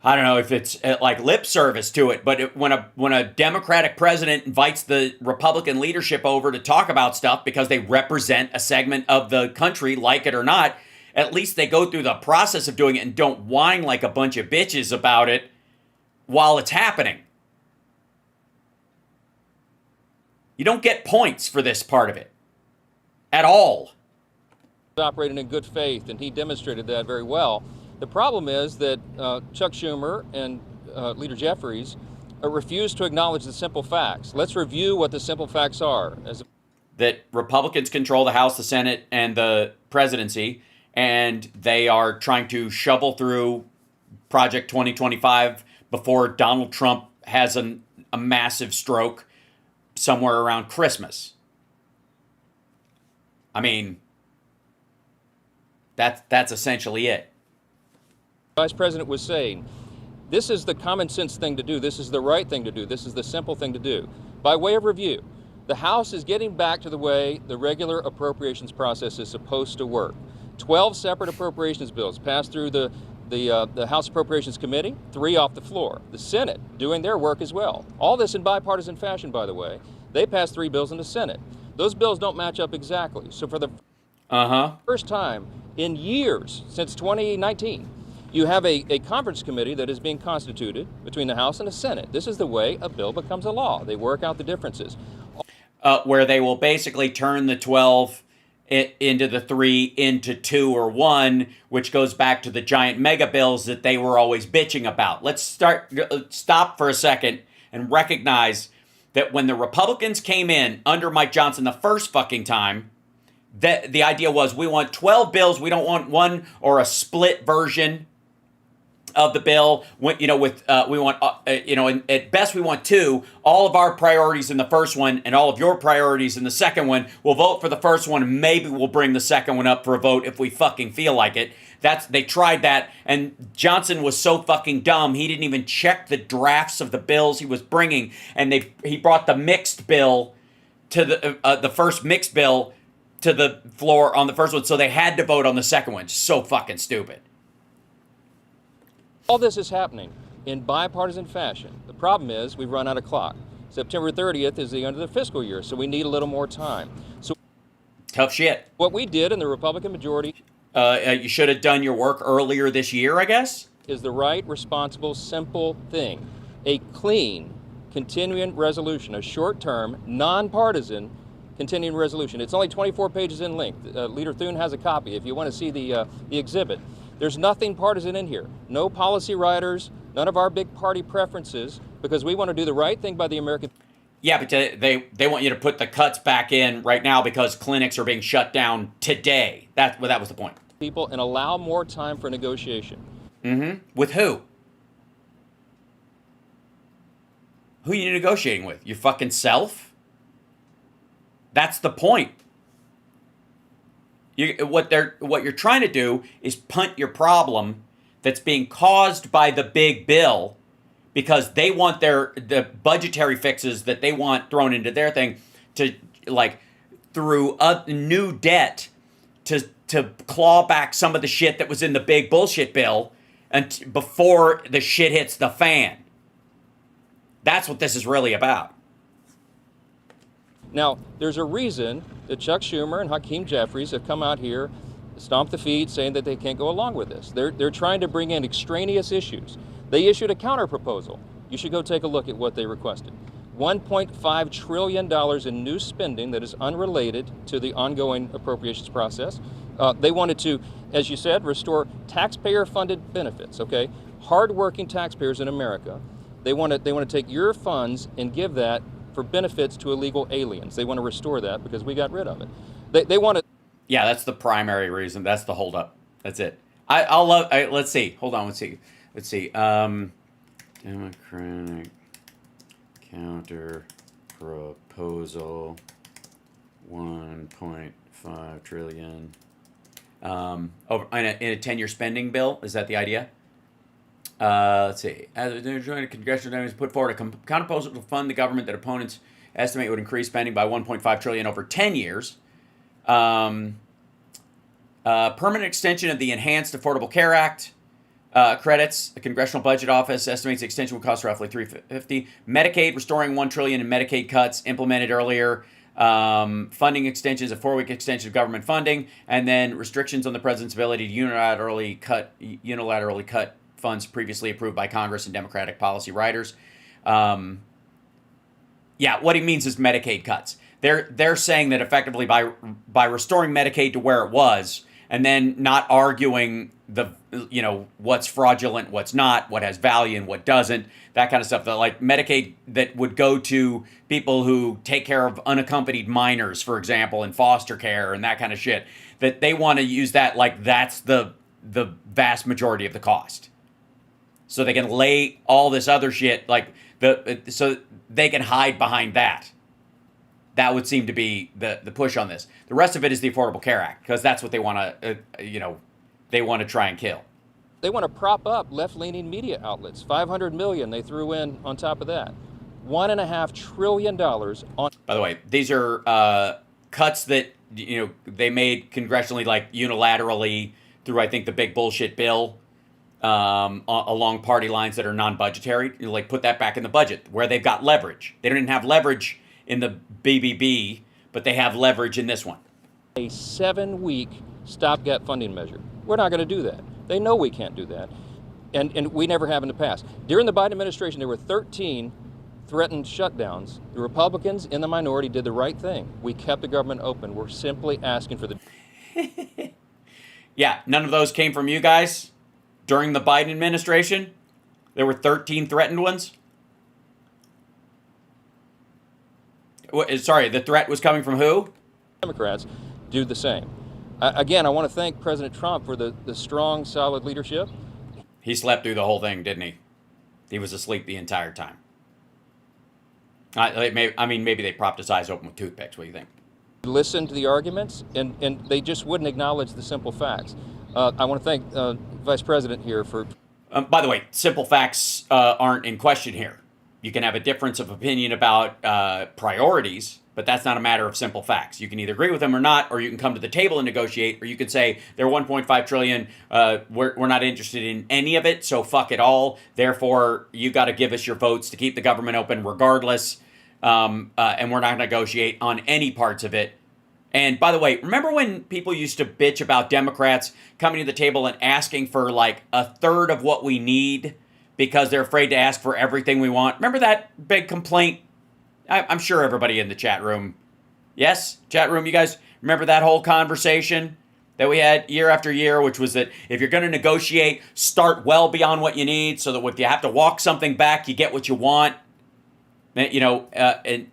I don't know if it's like lip service to it, but when a Democratic president invites the Republican leadership over to talk about stuff because they represent a segment of the country, like it or not, at least they go through the process of doing it and don't whine like a bunch of bitches about it while it's happening. You don't get points for this part of it at all. Operating in good faith, and he demonstrated that very well. The problem is that Chuck Schumer and Leader Jeffries refuse to acknowledge the simple facts. Let's review what the simple facts are. That Republicans control the House, the Senate, and the presidency, and they are trying to shovel through Project 2025 before Donald Trump has a massive stroke somewhere around Christmas. I mean, that's essentially it. Vice President was saying, this is the common sense thing to do. This is the right thing to do. This is the simple thing to do. By way of review, the House is getting back to the way the regular appropriations process is supposed to work. 12 separate appropriations bills passed through the House Appropriations Committee, 3 off the floor. The Senate doing their work as well. All this in bipartisan fashion, by the way. They passed 3 bills in the Senate. Those bills don't match up exactly. So for the first time in years, since 2019, you have a conference committee that is being constituted between the House and the Senate. This is the way a bill becomes a law. They work out the differences. Where they will basically turn the 12 into the 3 into 2 or 1, which goes back to the giant mega bills that they were always bitching about. Let's stop for a second and recognize that when the Republicans came in under Mike Johnson the first fucking time, that the idea was we want 12 bills. We don't want one or a split version of the bill. We want, and at best we want two. All of our priorities in the first one and all of your priorities in the second one. We'll vote for the first one and maybe we'll bring the second one up for a vote if we fucking feel like it. They tried that, and Johnson was so fucking dumb, he didn't even check the drafts of the bills he was bringing, and he brought the mixed bill to the first mixed bill to the floor on the first one, so they had to vote on the second one. So fucking stupid. All this is happening in bipartisan fashion. The problem is we've run out of clock. September 30th is the end of the fiscal year, so we need a little more time. So tough shit. What we did in the Republican majority... you should have done your work earlier this year, I guess? ...is the right, responsible, simple thing. A clean, continuing resolution, a short-term, nonpartisan continuing resolution. It's only 24 pages in length. Leader Thune has a copy if you want to see the exhibit. There's nothing partisan in here. No policy writers, none of our big party preferences, because we want to do the right thing by the American... Yeah, but they want you to put the cuts back in right now because clinics are being shut down today. That was the point. People and allow more time for negotiation. Mm-hmm. With who? Who are you negotiating with? Your fucking self? That's the point. What you're trying to do is punt your problem that's being caused by the big bill because they want the budgetary fixes that they want thrown into their thing to, like, through new debt to claw back some of the shit that was in the big bullshit bill and before the shit hits the fan. That's what this is really about. Now, there's a reason that Chuck Schumer and Hakeem Jeffries have come out here, stomped the feet, saying that they can't go along with this. They're trying to bring in extraneous issues. They issued a counterproposal. You should go take a look at what they requested. $1.5 trillion in new spending that is unrelated to the ongoing appropriations process. They wanted to, as you said, restore taxpayer-funded benefits, okay? Hard-working taxpayers in America. They want to take your funds and give that for benefits to illegal aliens. They want to restore that because we got rid of it. They want to... Yeah, that's the primary reason. That's the holdup. That's it. Let's see. Hold on. Let's see. Democratic counter proposal, 1.5 trillion. In a 10-year spending bill. Is that the idea? Let's see. As the joint congressional Democrats put forward a counterproposal to fund the government that opponents estimate would increase spending by 1.5 trillion over 10 years. Permanent extension of the Enhanced Affordable Care Act credits. The Congressional Budget Office estimates the extension will cost roughly $350. Medicaid, restoring $1 trillion in Medicaid cuts implemented earlier. Funding extensions, a 4-week extension of government funding, and then restrictions on the president's ability to unilaterally cut funds previously approved by Congress and Democratic policy writers. What he means is Medicaid cuts. They're saying that effectively by restoring Medicaid to where it was, and then not arguing what's fraudulent, what's not, what has value and what doesn't, that kind of stuff. That, like, Medicaid that would go to people who take care of unaccompanied minors, for example, in foster care and that kind of shit. That they want to use that like that's the vast majority of the cost, so they can lay all this other shit so they can hide behind that. That would seem to be the push on this. The rest of it is the Affordable Care Act, because that's what they want to, they want to try and kill. They want to prop up left-leaning media outlets. $500 million they threw in on top of that. $1.5 trillion on... By the way, these are cuts that, they made congressionally, like, unilaterally through, I think, the big bullshit bill along party lines that are non-budgetary. Like, put that back in the budget, where they've got leverage. They don't even have leverage in the BBB, but they have leverage in this one. A 7-week stopgap funding measure. We're not going to do that. They know we can't do that, and we never have in the past. During the Biden administration, there were 13 threatened shutdowns. The Republicans in the minority did the right thing. We kept the government open. We're simply asking for the... Yeah, none of those came from you guys during the Biden administration. There were 13 threatened ones. Sorry, the threat was coming from who? Democrats do the same. Again, I want to thank President Trump for the strong, solid leadership. He slept through the whole thing, didn't he? He was asleep the entire time. Maybe they propped his eyes open with toothpicks. What do you think? Listen to the arguments, and they just wouldn't acknowledge the simple facts. I want to thank Vice President here for... By the way, simple facts aren't in question here. You can have a difference of opinion about priorities, but that's not a matter of simple facts. You can either agree with them or not, or you can come to the table and negotiate, or you could say they're 1.5 trillion. We're not interested in any of it, so fuck it all. Therefore, you got to give us your votes to keep the government open regardless, and we're not going to negotiate on any parts of it. And by the way, remember when people used to bitch about Democrats coming to the table and asking for like a third of what we need because they're afraid to ask for everything we want? Remember that big complaint? I'm sure everybody in the chat room, yes, chat room, you guys remember that whole conversation that we had year after year, which was that if you're going to negotiate, start well beyond what you need so that if you have to walk something back, you get what you want. You know,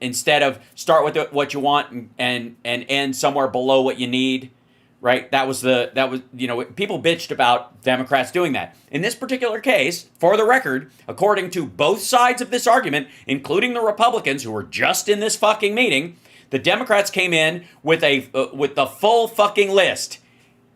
instead of start with what you want and end somewhere below what you need, right? That was people bitched about Democrats doing that. In this particular case, for the record, according to both sides of this argument, including the Republicans who were just in this fucking meeting, the Democrats came in with the full fucking list.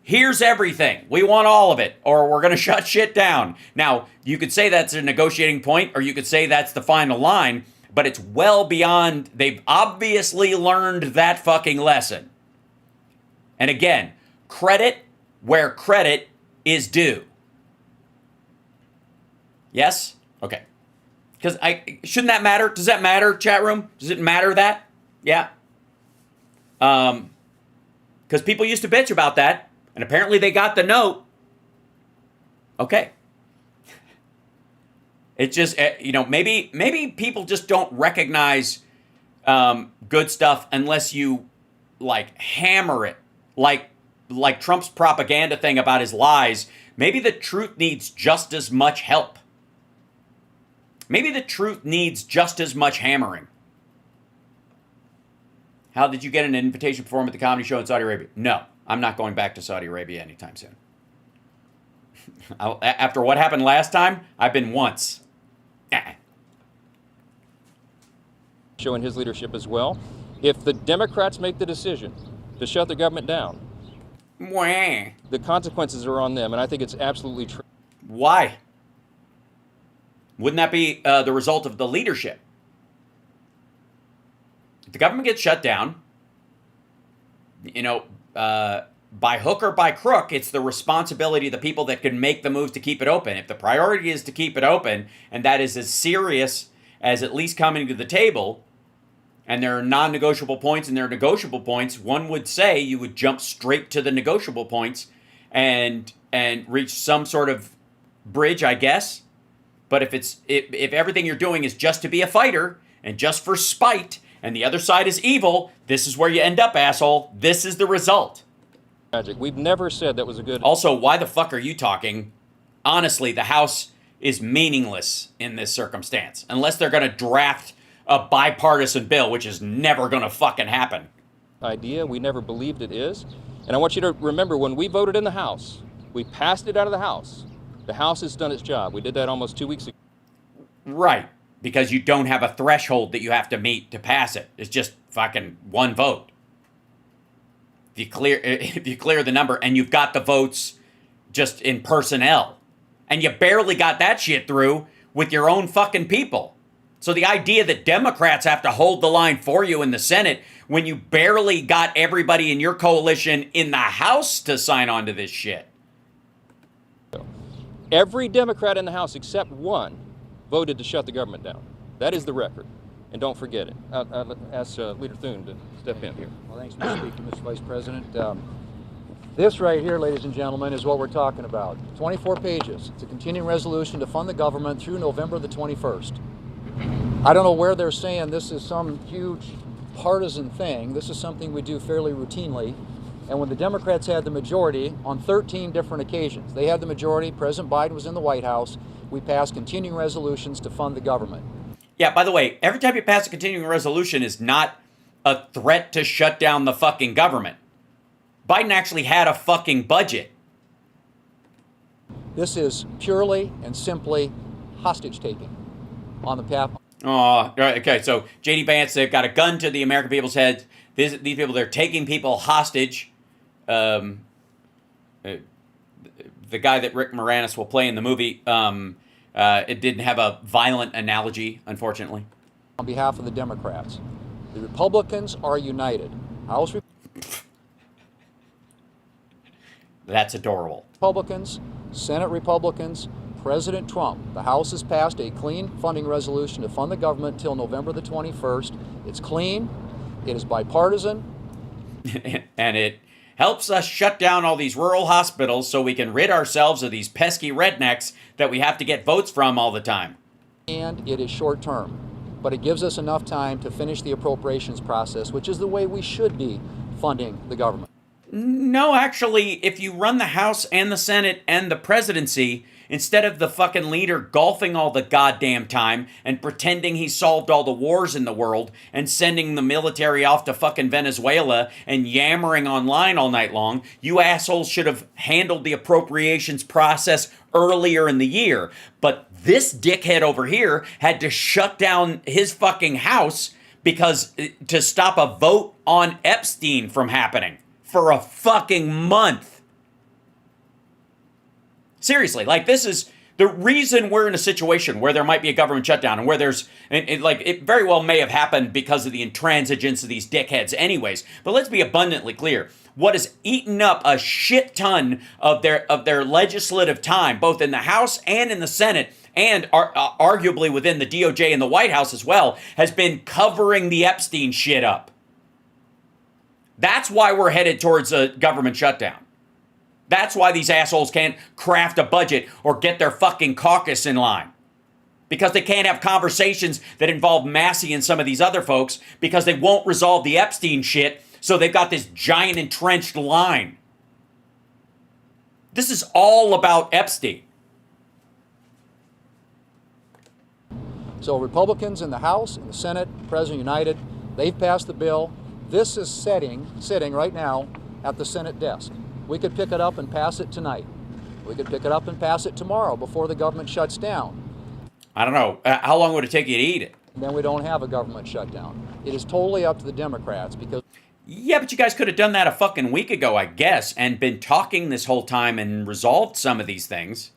Here's everything. We want all of it, or we're going to shut shit down. Now, you could say that's a negotiating point, or you could say that's the final line. But it's well beyond, they've obviously learned that fucking lesson. And again, credit where credit is due. Yes? Okay. Because shouldn't that matter? Does that matter, chat room? Does it matter that? Yeah. Because people used to bitch about that, and apparently they got the note. Okay. It's just, maybe people just don't recognize good stuff unless you, like, hammer it. Like Trump's propaganda thing about his lies. Maybe the truth needs just as much help. Maybe the truth needs just as much hammering. How did you get an invitation to perform at the comedy show in Saudi Arabia? No, I'm not going back to Saudi Arabia anytime soon. After what happened last time, I've been once. Showing his leadership as well. If the Democrats make the decision to shut the government down, the consequences are on them, and I think it's absolutely true. Why? Wouldn't that be the result of the leadership? If the government gets shut down, by hook or by crook, it's the responsibility of the people that can make the moves to keep it open. If the priority is to keep it open, and that is as serious as at least coming to the table, and there are non-negotiable points and there are negotiable points, one would say you would jump straight to the negotiable points and reach some sort of bridge, I guess. But if everything you're doing is just to be a fighter and just for spite, and the other side is evil, this is where you end up, asshole. This is the result. We've never said that was a good... Also, why the fuck are you talking? Honestly, the House is meaningless in this circumstance. Unless they're going to draft a bipartisan bill, which is never going to fucking happen. Idea, we never believed it is. And I want you to remember, when we voted in the House, we passed it out of the House. The House has done its job. We did that almost 2 weeks ago. Right. Because you don't have a threshold that you have to meet to pass it. It's just fucking one vote. If you clear the number and you've got the votes just in personnel, and you barely got that shit through with your own fucking people. So the idea that Democrats have to hold the line for you in the Senate when you barely got everybody in your coalition in the House to sign on to this shit. Every Democrat in the House except one voted to shut the government down. That is the record. And don't forget it. I'll ask Leader Thune to step in here. Well, thanks, Mr. Speaker, Mr. Vice President. This right here, ladies and gentlemen, is what we're talking about. 24 pages. It's a continuing resolution to fund the government through November the 21st. I don't know where they're saying this is some huge partisan thing. This is something we do fairly routinely. And when the Democrats had the majority on 13 different occasions, they had the majority, President Biden was in the White House, we passed continuing resolutions to fund the government. Yeah, by the way, every time you pass a continuing resolution is not a threat to shut down the fucking government. Biden actually had a fucking budget. This is purely and simply hostage taking on the path. Oh, okay. So J.D. Vance, they've got a gun to the American people's heads. These people, they're taking people hostage. The guy that Rick Moranis will play in the movie, it didn't have a violent analogy, unfortunately. On behalf of the Democrats, the Republicans are united. House That's adorable. Republicans, Senate Republicans, President Trump. The House has passed a clean funding resolution to fund the government until November the 21st. It's clean. It is bipartisan. And it helps us shut down all these rural hospitals so we can rid ourselves of these pesky rednecks that we have to get votes from all the time. And it is short term. But it gives us enough time to finish the appropriations process, which is the way we should be funding the government. No, actually, if you run the House and the Senate and the presidency, instead of the fucking leader golfing all the goddamn time and pretending he solved all the wars in the world and sending the military off to fucking Venezuela and yammering online all night long, you assholes should have handled the appropriations process earlier in the year. But this dickhead over here had to shut down his fucking House because to stop a vote on Epstein from happening for a fucking month. Seriously, like, this is the reason we're in a situation where there might be a government shutdown and where there's, it very well may have happened because of the intransigence of these dickheads anyways. But let's be abundantly clear. What has eaten up a shit ton of their legislative time, both in the House and in the Senate, and arguably within the DOJ and the White House as well, has been covering the Epstein shit up. That's why we're headed towards a government shutdown. That's why these assholes can't craft a budget or get their fucking caucus in line. Because they can't have conversations that involve Massey and some of these other folks because they won't resolve the Epstein shit, so they've got this giant entrenched line. This is all about Epstein. So Republicans in the House, in the Senate, President United, they've passed the bill. This is sitting right now at the Senate desk. We could pick it up and pass it tonight. We could pick it up and pass it tomorrow before the government shuts down. I don't know. How long would it take you to eat it? And then we don't have a government shutdown. It is totally up to the Democrats because... Yeah, but you guys could have done that a fucking week ago, I guess, and been talking this whole time and resolved some of these things.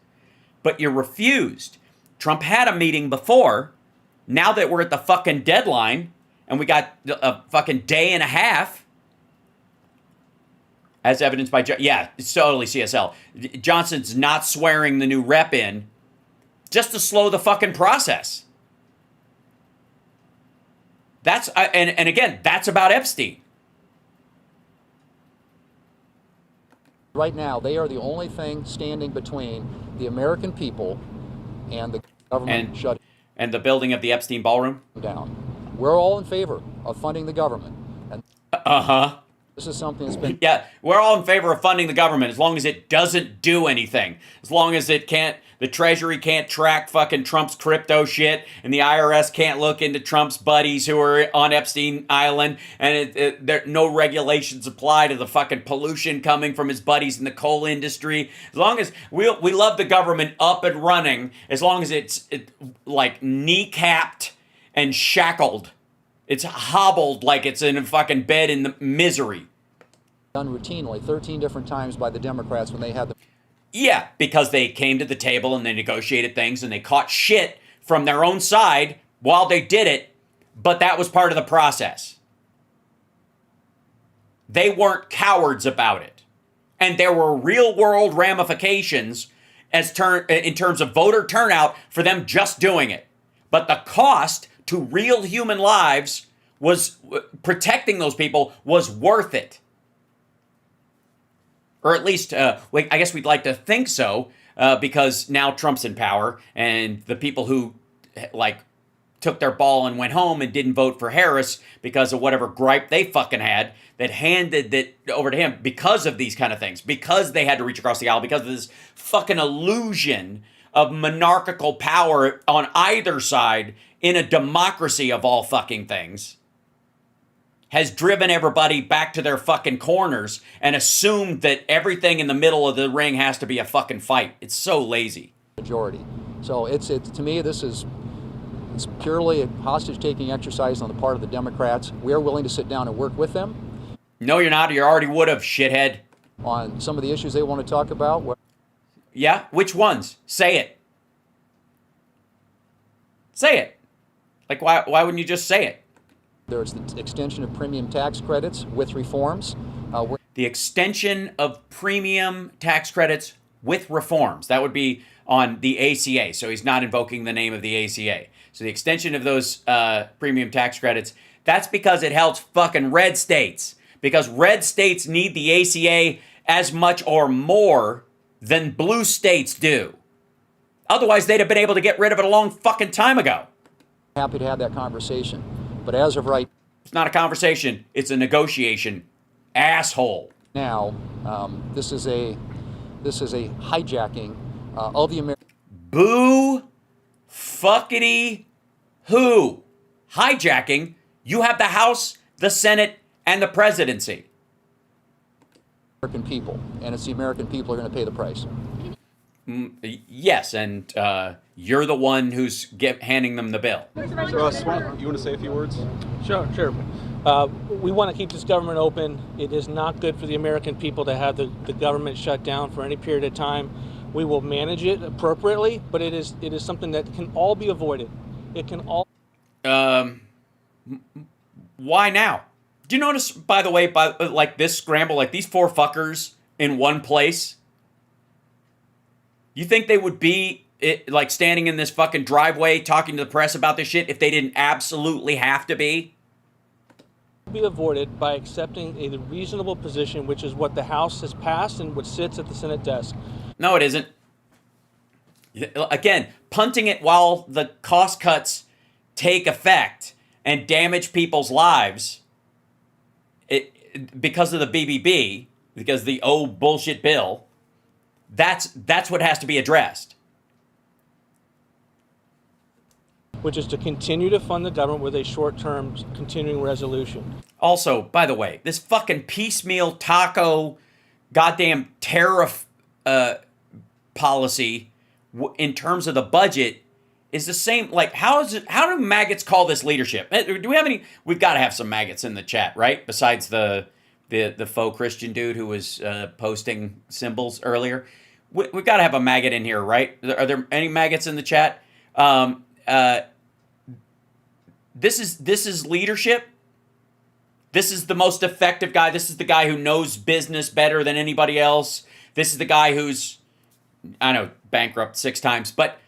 But you refused. Trump had a meeting before. Now that we're at the fucking deadline, and we got a fucking day and a half, as evidenced by, yeah, it's totally CSL. Johnson's not swearing the new rep in just to slow the fucking process. That's, and again, that's about Epstein. Right now, they are the only thing standing between the American people and the government shutting and the building of the Epstein ballroom down. We're all in favor of funding the government. And this is something that's been... Yeah, we're all in favor of funding the government as long as it doesn't do anything. As long as it can't, the Treasury can't track fucking Trump's crypto shit, and the IRS can't look into Trump's buddies who are on Epstein Island, and there no regulations apply to the fucking pollution coming from his buddies in the coal industry. As long as we love the government up and running, as long as it's like kneecapped and shackled. It's hobbled like it's in a fucking bed in the misery. Done routinely 13 different times by the Democrats when they had the... Yeah, because they came to the table and they negotiated things and they caught shit from their own side while they did it, but that was part of the process. They weren't cowards about it. And there were real world ramifications in terms of voter turnout for them just doing it. But the cost to real human lives was protecting those people was worth it. Or at least, I guess we'd like to think so, because now Trump's in power, and the people who, took their ball and went home and didn't vote for Harris because of whatever gripe they fucking had, that handed it over to him because of these kind of things, because they had to reach across the aisle, because of this fucking illusion of monarchical power on either side in a democracy of all fucking things. has driven everybody back to their fucking corners and assumed that everything in the middle of the ring has to be a fucking fight. It's so lazy. Majority. So it's to me, it's purely a hostage-taking exercise on the part of the Democrats. We are willing to sit down and work with them. No, you're not. You already would have, shithead. On some of the issues they want to talk about. Yeah? Which ones? Say it. Say it. Like, why wouldn't you just say it? There's the extension of premium tax credits with reforms. The extension of premium tax credits with reforms. That would be on the ACA. So he's not invoking the name of the ACA. So the extension of those premium tax credits, that's because it helps fucking red states. Because red states need the ACA as much or more than blue states do. Otherwise, they'd have been able to get rid of it a long fucking time ago. Happy to have that conversation. But as of right... It's not a conversation. It's a negotiation. Asshole. Now, this is a hijacking of the American... Boo fuckity who? Hijacking? You have the House, the Senate, and the presidency. American people, and it's the American people who are going to pay the price. Yes, and you're the one who's handing them the bill. Russ, you want to say a few words? Sure. We want to keep this government open. It is not good for the American people to have the government shut down for any period of time. We will manage it appropriately, but it is something that can all be avoided. It can all... Why now? Do you notice, by the way, like this scramble, like these four fuckers in one place? You think they would be like standing in this fucking driveway talking to the press about this shit if they didn't absolutely have to be? Be avoided by accepting a reasonable position, which is what the House has passed and what sits at the Senate desk. No, it isn't. Again, punting it while the cost cuts take effect and damage people's lives because of the BBB, because the old bullshit bill, that's what has to be addressed. Which is to continue to fund the government with a short-term continuing resolution. Also, by the way, this fucking piecemeal taco goddamn tariff policy in terms of the budget is the same. Like, how do maggots call this leadership? Do we have any? We've got to have some maggots in the chat, right? Besides the faux Christian dude who was posting symbols earlier. We've got to have a maggot in here, right? Are there any maggots in the chat? This is leadership. This is the most effective guy. This is the guy who knows business better than anybody else. This is the guy who's, I know, bankrupt 6 times, but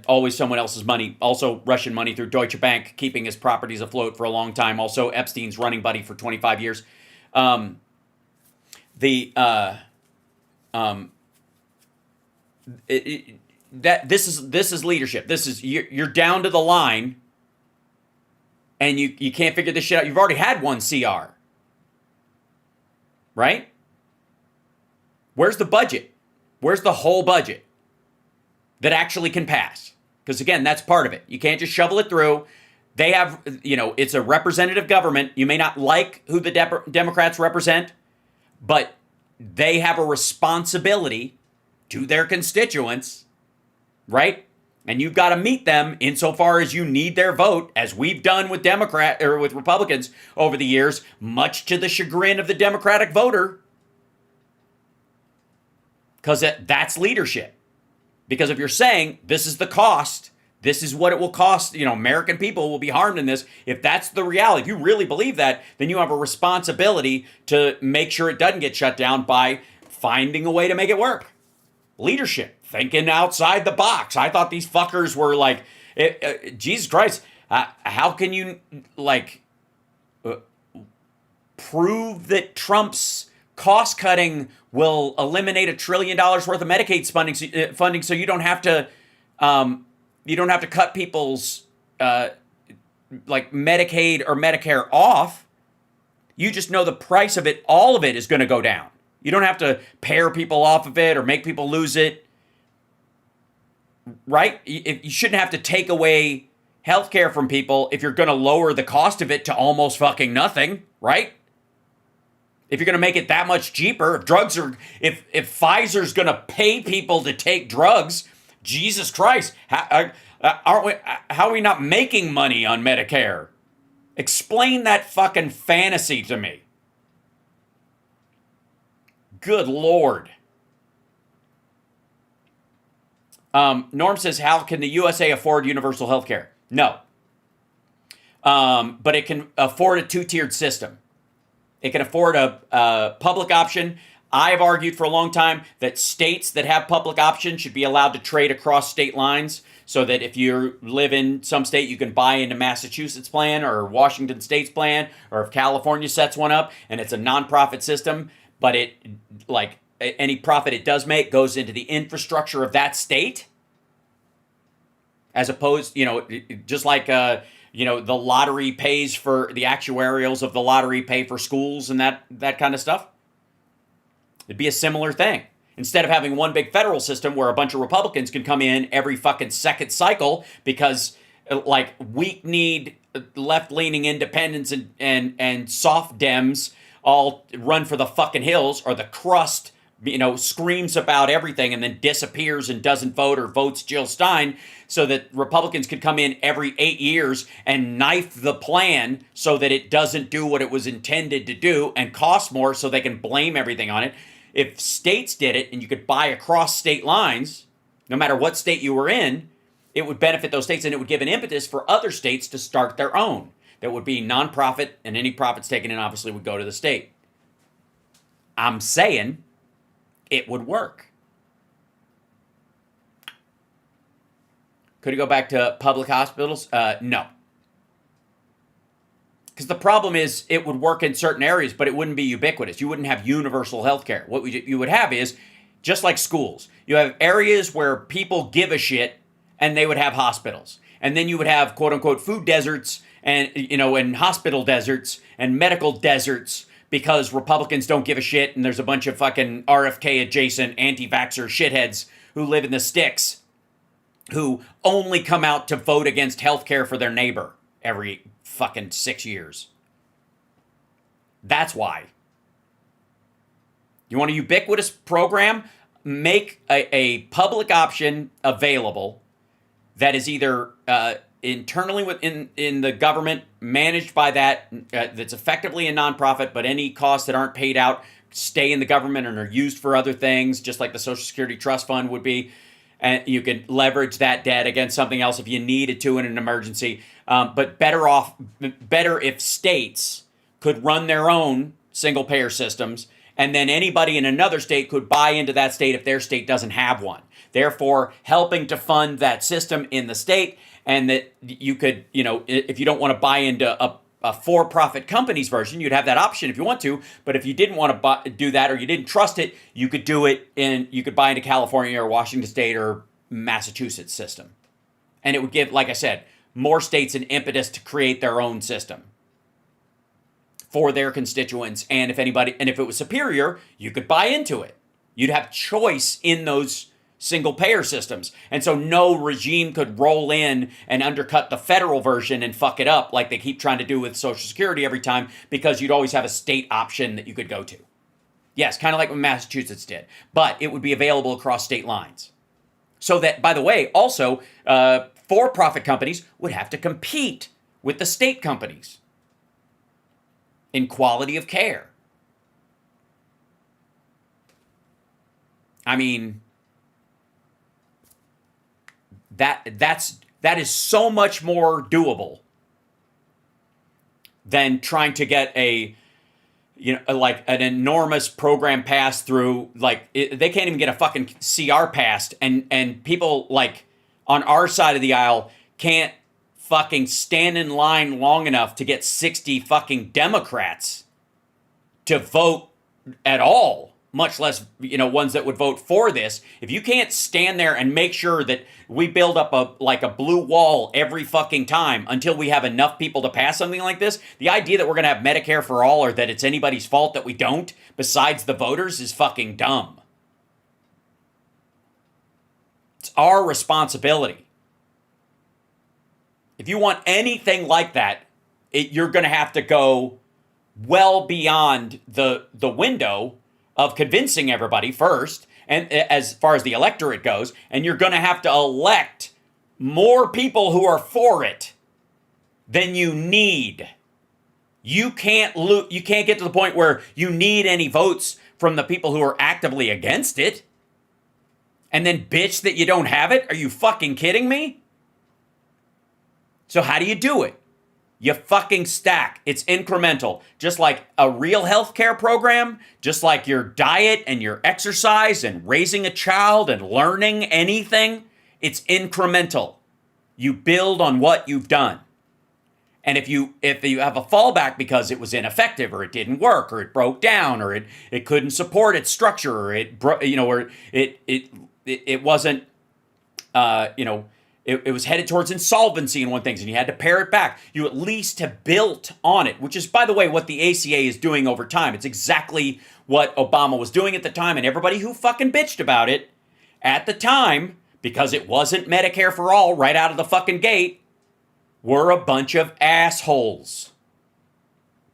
always someone else's money. Also Russian money through Deutsche Bank, keeping his properties afloat for a long time. Also Epstein's running buddy for 25 years. This is leadership. This is you're down to the line, and you can't figure this shit out. You've already had one CR, right? Where's the budget? Where's the whole budget that actually can pass? Because again, that's part of it. You can't just shovel it through. They have, it's a representative government. You may not like who the Democrats represent, but they have a responsibility to their constituents, right? And you've got to meet them insofar as you need their vote, as we've done with with Republicans over the years, much to the chagrin of the Democratic voter. Because that's leadership. Because if you're saying this is the cost, this is what it will cost, American people will be harmed in this. If that's the reality, if you really believe that, then you have a responsibility to make sure it doesn't get shut down by finding a way to make it work. Leadership, thinking outside the box. I thought these fuckers were like, Jesus Christ, how can you prove that Trump's cost cutting will eliminate $1 trillion worth of Medicaid funding, so you don't have to cut people's Medicaid or Medicare off. You just know the price of it, all of it is going to go down. You don't have to pair people off of it or make people lose it, right? You shouldn't have to take away healthcare from people if you're going to lower the cost of it to almost fucking nothing, right? If you're going to make it that much cheaper, if Pfizer's going to pay people to take drugs, Jesus Christ, how are we not making money on Medicare? Explain that fucking fantasy to me. Good Lord. Norm says, how can the USA afford universal health care? No. But it can afford a two-tiered system. It can afford a public option. I've argued for a long time that states that have public option should be allowed to trade across state lines, so that if you live in some state, you can buy into Massachusetts plan or Washington State's plan, or if California sets one up and it's a nonprofit system, but it, like, any profit it does make goes into the infrastructure of that state, as opposed, just like, the lottery pays for the actuarials of the lottery pay for schools and that kind of stuff. It'd be a similar thing. Instead of having one big federal system where a bunch of Republicans can come in every fucking second cycle because, like, weak-kneed, left-leaning independents and soft Dems all run for the fucking hills, or the crust, screams about everything and then disappears and doesn't vote or votes Jill Stein, so that Republicans could come in every 8 years and knife the plan so that it doesn't do what it was intended to do and cost more, so they can blame everything on it. If states did it and you could buy across state lines, no matter what state you were in, it would benefit those states, and it would give an impetus for other states to start their own. That would be nonprofit, and any profits taken in obviously would go to the state. I'm saying it would work. Could it go back to public hospitals? No. Because the problem is it would work in certain areas, but it wouldn't be ubiquitous. You wouldn't have universal health care. What you would have is, just like schools, you have areas where people give a shit and they would have hospitals. And then you would have, quote unquote, food deserts and, and hospital deserts and medical deserts, because Republicans don't give a shit and there's a bunch of fucking RFK adjacent anti-vaxxer shitheads who live in the sticks who only come out to vote against health care for their neighbor every fucking 6 years. That's why. You want a ubiquitous program? Make a public option available that is either internally within the government, managed by that's effectively a nonprofit, but any costs that aren't paid out stay in the government and are used for other things, just like the Social Security Trust Fund would be. And you could leverage that debt against something else if you needed to in an emergency. But better if states could run their own single-payer systems, and then anybody in another state could buy into that state if their state doesn't have one. Therefore, helping to fund that system in the state, and that you could, if you don't want to buy into a for-profit company's version, you'd have that option if you want to. But if you didn't want to do that, or you didn't trust it, you could do it you could buy into California or Washington State or Massachusetts system. And it would give, like I said, more states an impetus to create their own system for their constituents. And if it was superior, you could buy into it. You'd have choice in those single-payer systems. And so no regime could roll in and undercut the federal version and fuck it up like they keep trying to do with Social Security every time, because you'd always have a state option that you could go to. Yes, kind of like what Massachusetts did. But it would be available across state lines. So that, by the way, also, for-profit companies would have to compete with the state companies in quality of care. I mean, that is so much more doable than trying to get like an enormous program passed through. Like, they can't even get a fucking CR passed, and people like on our side of the aisle can't fucking stand in line long enough to get 60 fucking Democrats to vote at all, much less, ones that would vote for this. If you can't stand there and make sure that we build up a blue wall every fucking time until we have enough people to pass something like this, the idea that we're going to have Medicare for all, or that it's anybody's fault that we don't, besides the voters, is fucking dumb. It's our responsibility. If you want anything like that, you're going to have to go well beyond the window of convincing everybody first, and as far as the electorate goes, and you're going to have to elect more people who are for it than you need. You can't get to the point where you need any votes from the people who are actively against it and then bitch that you don't have it. Are you fucking kidding me? So how do you do it? You fucking stack. It's incremental. Just like a real healthcare program, just like your diet and your exercise and raising a child and learning anything, it's incremental. You build on what you've done. And if you have a fallback because it was ineffective or it didn't work or it broke down or it couldn't support its structure or it wasn't it was headed towards insolvency and one thing, and you had to pare it back. You at least have built on it, which is, by the way, what the ACA is doing over time. It's exactly what Obama was doing at the time, and everybody who fucking bitched about it at the time, because it wasn't Medicare for all right out of the fucking gate, were a bunch of assholes.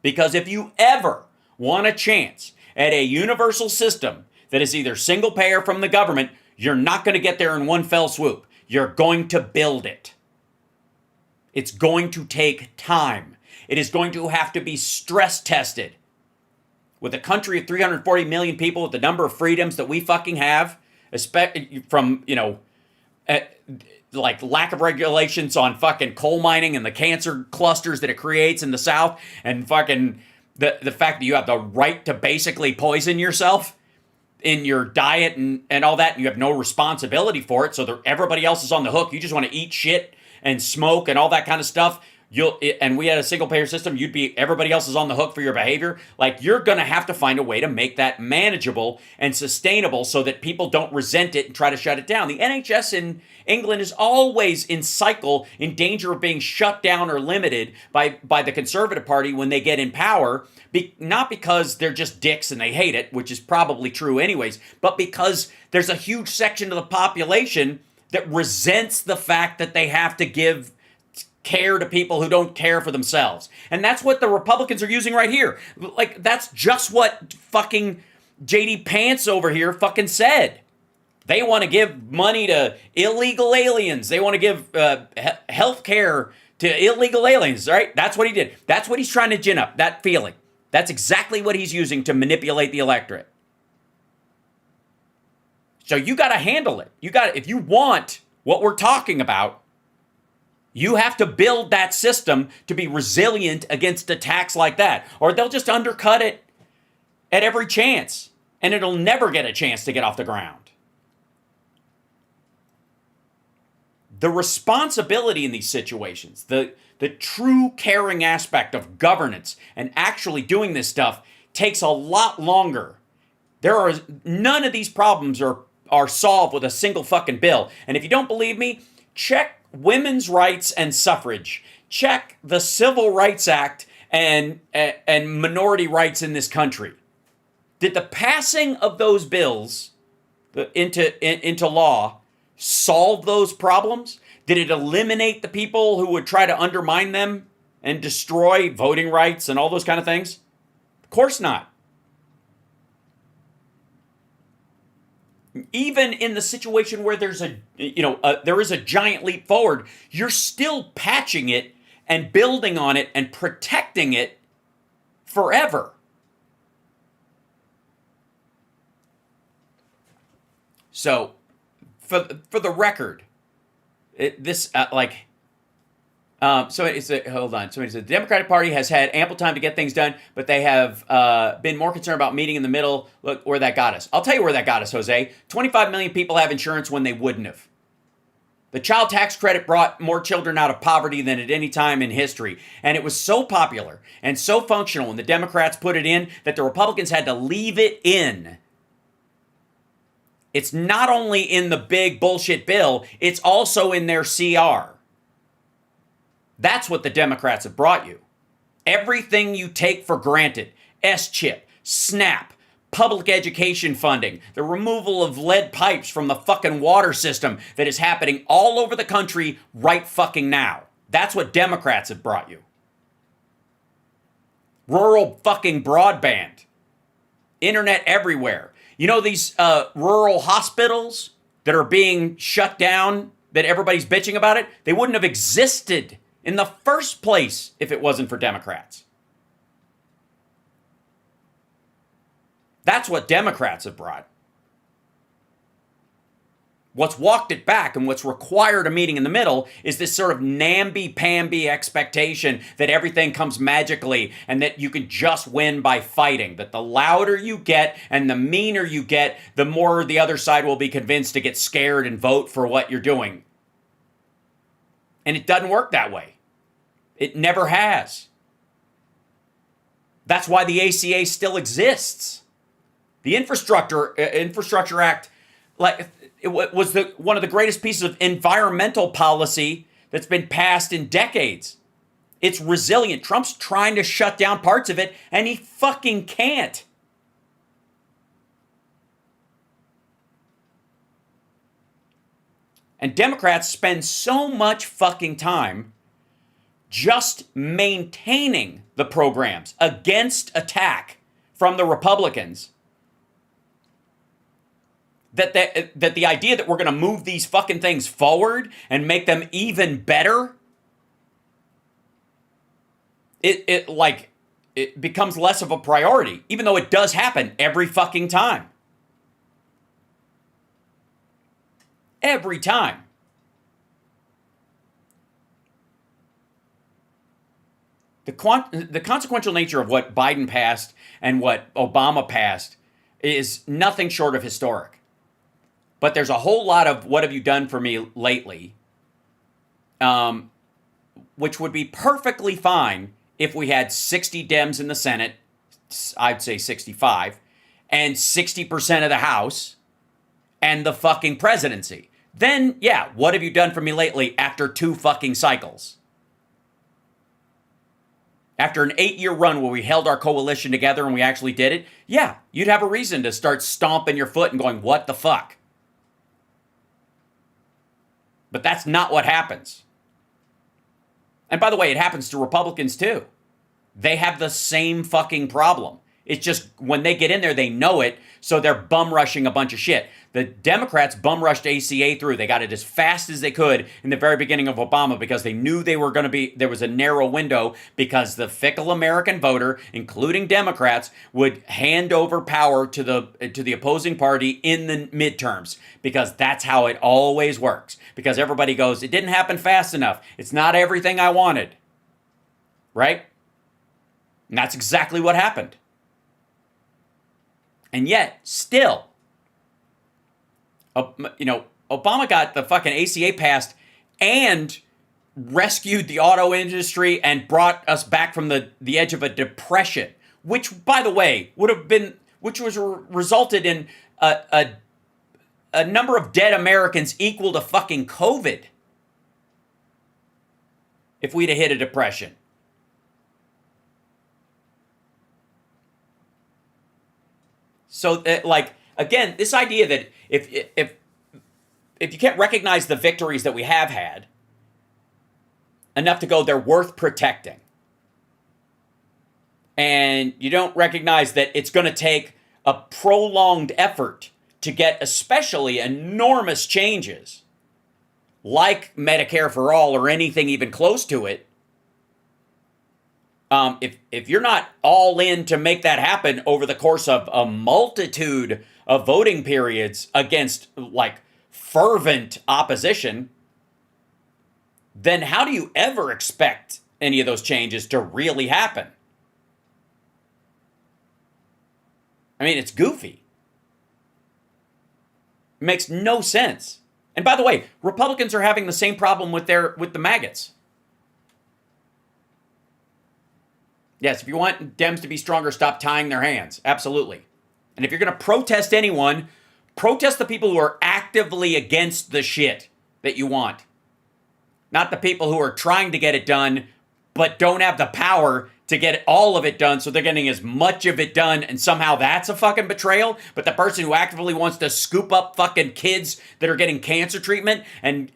Because if you ever want a chance at a universal system that is either single payer from the government, you're not going to get there in one fell swoop. You're going to build it. It's going to take time. It is going to have to be stress tested. With a country of 340 million people, with the number of freedoms that we fucking have, from, like lack of regulations on fucking coal mining and the cancer clusters that it creates in the South, and fucking the fact that you have the right to basically poison yourself in your diet and all that, and you have no responsibility for it, so everybody else is on the hook. You just want to eat shit and smoke and all that kind of stuff. And we had a single payer system, everybody else is on the hook for your behavior. Like, you're going to have to find a way to make that manageable and sustainable so that people don't resent it and try to shut it down. The NHS in England is always in danger of being shut down or limited by the Conservative Party when they get in power, not because they're just dicks and they hate it, which is probably true anyways, but because there's a huge section of the population that resents the fact that they have to give care to people who don't care for themselves. And that's what the Republicans are using right here. Like, that's just what fucking JD Pants over here fucking said. They want to give money to illegal aliens. They want to give health care to illegal aliens, right? That's what he did. That's what he's trying to gin up, that feeling. That's exactly what he's using to manipulate the electorate. So you got to handle it. If you want what we're talking about, you have to build that system to be resilient against attacks like that, or they'll just undercut it at every chance, and it'll never get a chance to get off the ground. The responsibility in these situations, the true caring aspect of governance and actually doing this stuff takes a lot longer. None of these problems are solved with a single fucking bill. And if you don't believe me, check women's rights and suffrage. Check the Civil Rights Act and minority rights in this country. Did the passing of those bills into law solve those problems? Did it eliminate the people who would try to undermine them and destroy voting rights and all those kind of things? Of course not. Even in the situation where there is a giant leap forward, you're still patching it and building on it and protecting it forever. So, for the record, somebody said the Democratic Party has had ample time to get things done, but they have been more concerned about meeting in the middle. Look where that got us. I'll tell you where that got us, Jose. 25 million people have insurance when they wouldn't have. The child tax credit brought more children out of poverty than at any time in history. And it was so popular and so functional when the Democrats put it in that the Republicans had to leave it in. It's not only in the big bullshit bill, it's also in their CR. That's what the Democrats have brought you. Everything you take for granted, S-chip, SNAP, public education funding, the removal of lead pipes from the fucking water system that is happening all over the country right fucking now. That's what Democrats have brought you. Rural fucking broadband. Internet everywhere. You know these rural hospitals that are being shut down, that everybody's bitching about it? They wouldn't have existed in the first place if it wasn't for Democrats. That's what Democrats have brought. What's walked it back and what's required a meeting in the middle is this sort of namby-pamby expectation that everything comes magically and that you can just win by fighting. That the louder you get and the meaner you get, the more the other side will be convinced to get scared and vote for what you're doing. And it doesn't work that way. It never has. That's why the ACA still exists. The Infrastructure Act, like, it was one of the greatest pieces of environmental policy that's been passed in decades. It's resilient. Trump's trying to shut down parts of it, and he fucking can't. And Democrats spend so much fucking time just maintaining the programs against attack from the Republicans that the idea that we're going to move these fucking things forward and make them even better, it becomes less of a priority, even though it does happen every fucking time. Every time. The consequential nature of what Biden passed and what Obama passed is nothing short of historic. But there's a whole lot of what have you done for me lately, which would be perfectly fine if we had 60 Dems in the Senate, I'd say 65, and 60% of the House, and the fucking presidency. Then, yeah, what have you done for me lately after 2 fucking cycles? After an 8-year run where we held our coalition together and we actually did it, yeah, you'd have a reason to start stomping your foot and going, what the fuck? But that's not what happens. And by the way, it happens to Republicans too. They have the same fucking problem. It's just when they get in there, they know it, so they're bum rushing a bunch of shit. The Democrats bum rushed ACA through. They got it as fast as they could in the very beginning of Obama because they knew they were going to be, there was a narrow window because the fickle American voter, including Democrats, would hand over power to the opposing party in the midterms because that's how it always works. Because everybody goes, it didn't happen fast enough. It's not everything I wanted. Right? And that's exactly what happened. And yet, still, Obama got the fucking ACA passed and rescued the auto industry and brought us back from the edge of a depression, which, by the way, resulted in a number of dead Americans equal to fucking COVID if we'd have hit a depression. So, again, this idea that if you can't recognize the victories that we have had enough to go, they're worth protecting, and you don't recognize that it's going to take a prolonged effort to get especially enormous changes like Medicare for all or anything even close to it, if you're not all in to make that happen over the course of a multitude of voting periods against fervent opposition, then how do you ever expect any of those changes to really happen? I mean, it's goofy. It makes no sense. And by the way, Republicans are having the same problem with the maggots. Yes, if you want Dems to be stronger, stop tying their hands. Absolutely. And if you're going to protest anyone, protest the people who are actively against the shit that you want. Not the people who are trying to get it done, but don't have the power to get all of it done, so they're getting as much of it done, and somehow that's a fucking betrayal. But the person who actively wants to scoop up fucking kids that are getting cancer treatment and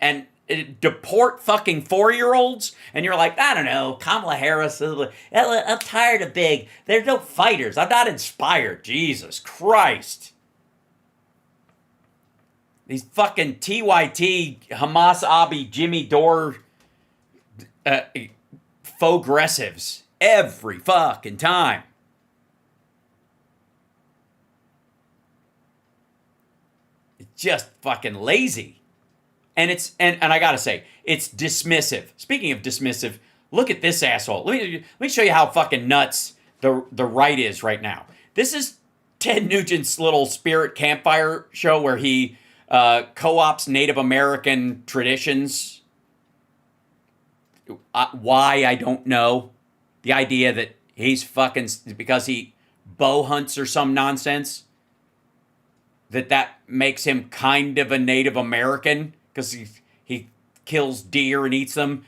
deport fucking 4-year-olds, and you're like, I don't know, Kamala Harris, I'm tired of big. There's no fighters. I'm not inspired. Jesus Christ. These fucking TYT, Hamas Abi, Jimmy Dore, faux-gressives every fucking time. It's just fucking lazy. And and I gotta say, it's dismissive. Speaking of dismissive, look at this asshole. Let me show you how fucking nuts the right is right now. This is Ted Nugent's little spirit campfire show where he co-ops Native American traditions. Why, I don't know. The idea that he's fucking, because he bow hunts or some nonsense, that makes him kind of a Native American, because he kills deer and eats them,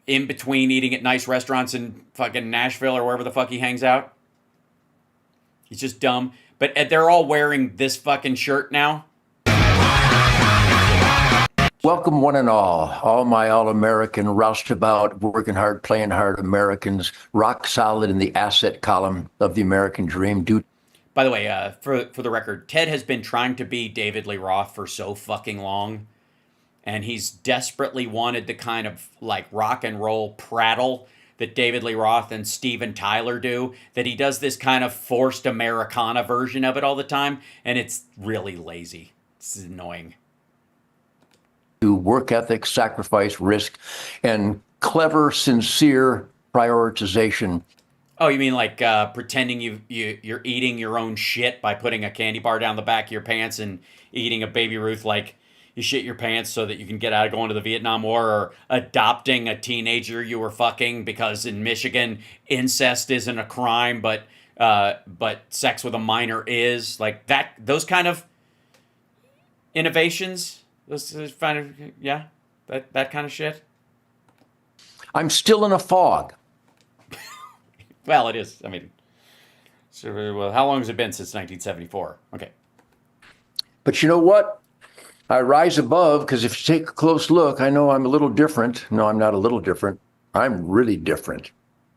in between eating at nice restaurants in fucking Nashville or wherever the fuck he hangs out. He's just dumb. But they're all wearing this fucking shirt now. Welcome, one and all my all-American, roustabout, working hard, playing hard Americans, rock solid in the asset column of the American dream. By the way, for the record, Ted has been trying to be David Lee Roth for so fucking long, and he's desperately wanted the kind of like rock and roll prattle that David Lee Roth and Steven Tyler do, that he does this kind of forced Americana version of it all the time, and it's really lazy. It's annoying. To work ethic, sacrifice, risk, and clever, sincere prioritization. Oh, you mean like pretending you're eating your own shit by putting a candy bar down the back of your pants and eating a Baby Ruth like you shit your pants so that you can get out of going to the Vietnam War, or adopting a teenager you were fucking because in Michigan incest isn't a crime, but sex with a minor is, like that. Those kind of innovations. Those kind of, yeah, that kind of shit. I'm still in a fog. Well, it is. I mean, so, well, how long has it been since 1974? Okay. But you know what? I rise above, because if you take a close look, I know I'm a little different. No, I'm not a little different. I'm really different.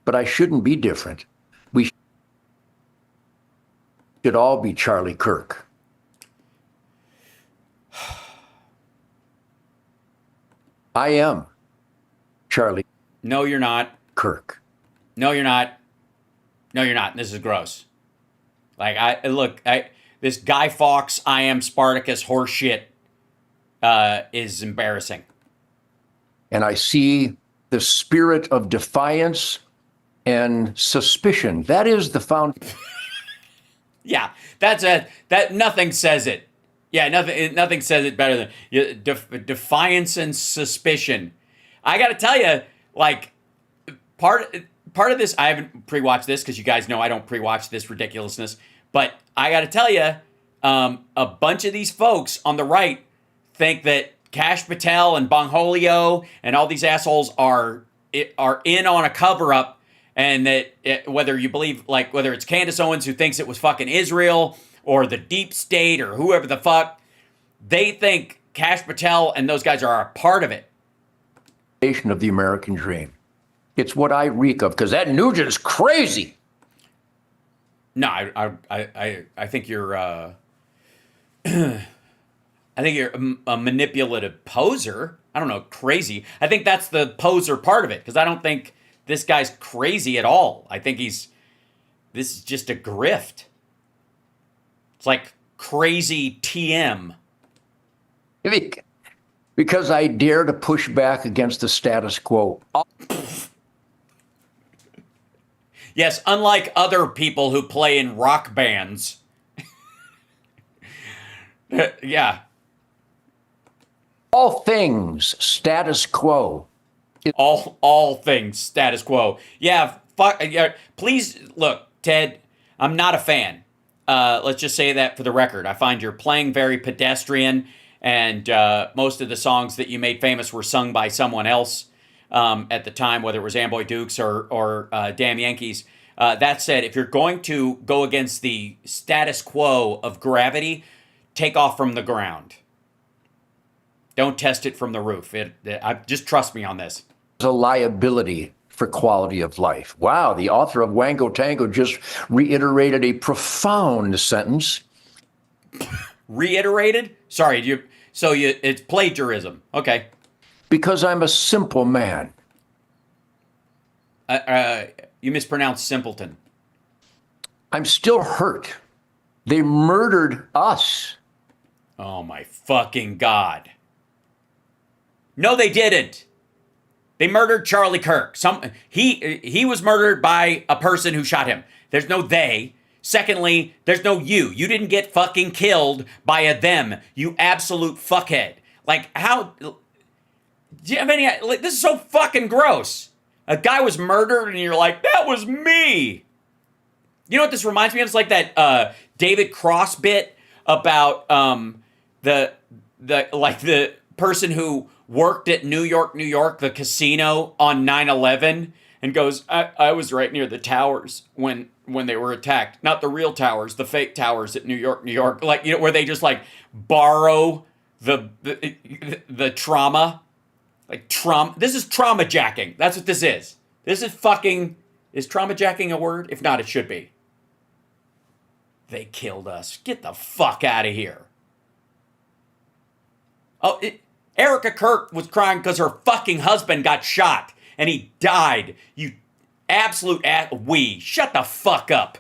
But I shouldn't be different. We should all be Charlie Kirk. I am Charlie. No, you're not. Kirk. No, you're not. No, you're not. This is gross. Like, this Guy Fawkes, I am Spartacus horse shit is embarrassing. And I see the spirit of defiance and suspicion. That is the Yeah, that nothing says it. Yeah, nothing says it better than defiance and suspicion. I got to tell you, like, part of this, I haven't pre-watched this because you guys know I don't pre-watch this ridiculousness. But I got to tell you, a bunch of these folks on the right think that Kash Patel and Bongholio and all these assholes are in on a cover-up, and that whether you believe, like, whether it's Candace Owens who thinks it was fucking Israel or the deep state or whoever the fuck, they think Kash Patel and those guys are a part of it. Of the American dream. It's what I reek of, because that Nugent is crazy. No, I think you're I think you're a manipulative poser. I don't know, crazy. I think that's the poser part of it, because I don't think this guy's crazy at all. I think this is just a grift. It's like crazy TM. Because I dare to push back against the status quo. Yes, unlike other people who play in rock bands. Yeah. All things status quo. All things status quo. Yeah, fuck. Yeah, please, look, Ted, I'm not a fan. Let's just say that for the record. I find you're playing very pedestrian, and most of the songs that you made famous were sung by someone else at the time, whether it was Amboy Dukes or Damn Yankees. That said, if you're going to go against the status quo of gravity, take off from the ground. Don't test it from the roof. Just trust me on this. A liability for quality of life. Wow, the author of Wango Tango just reiterated a profound sentence. Reiterated? Sorry, it's plagiarism. Okay. Because I'm a simple man. You mispronounced simpleton. I'm still hurt. They murdered us. Oh my fucking God. No, they didn't. They murdered Charlie Kirk. He was murdered by a person who shot him. There's no they. Secondly, there's no you. You didn't get fucking killed by a them, you absolute fuckhead. Like, how... Do you have any... Like, this is so fucking gross. A guy was murdered and you're like, that was me. You know what this reminds me of? It's like that David Cross bit about the person who worked at New York, the casino on 9/11, and goes, I was right near the towers when they were attacked. Not the real towers, the fake towers at New York. Like, you know, where they just like borrow the trauma. Like trauma. This is trauma jacking. That's what this is. This is fucking... Is trauma jacking a word? If not, it should be. They killed us. Get the fuck out of here. Oh, Erica Kirk was crying because her fucking husband got shot and he died. You absolute shut the fuck up.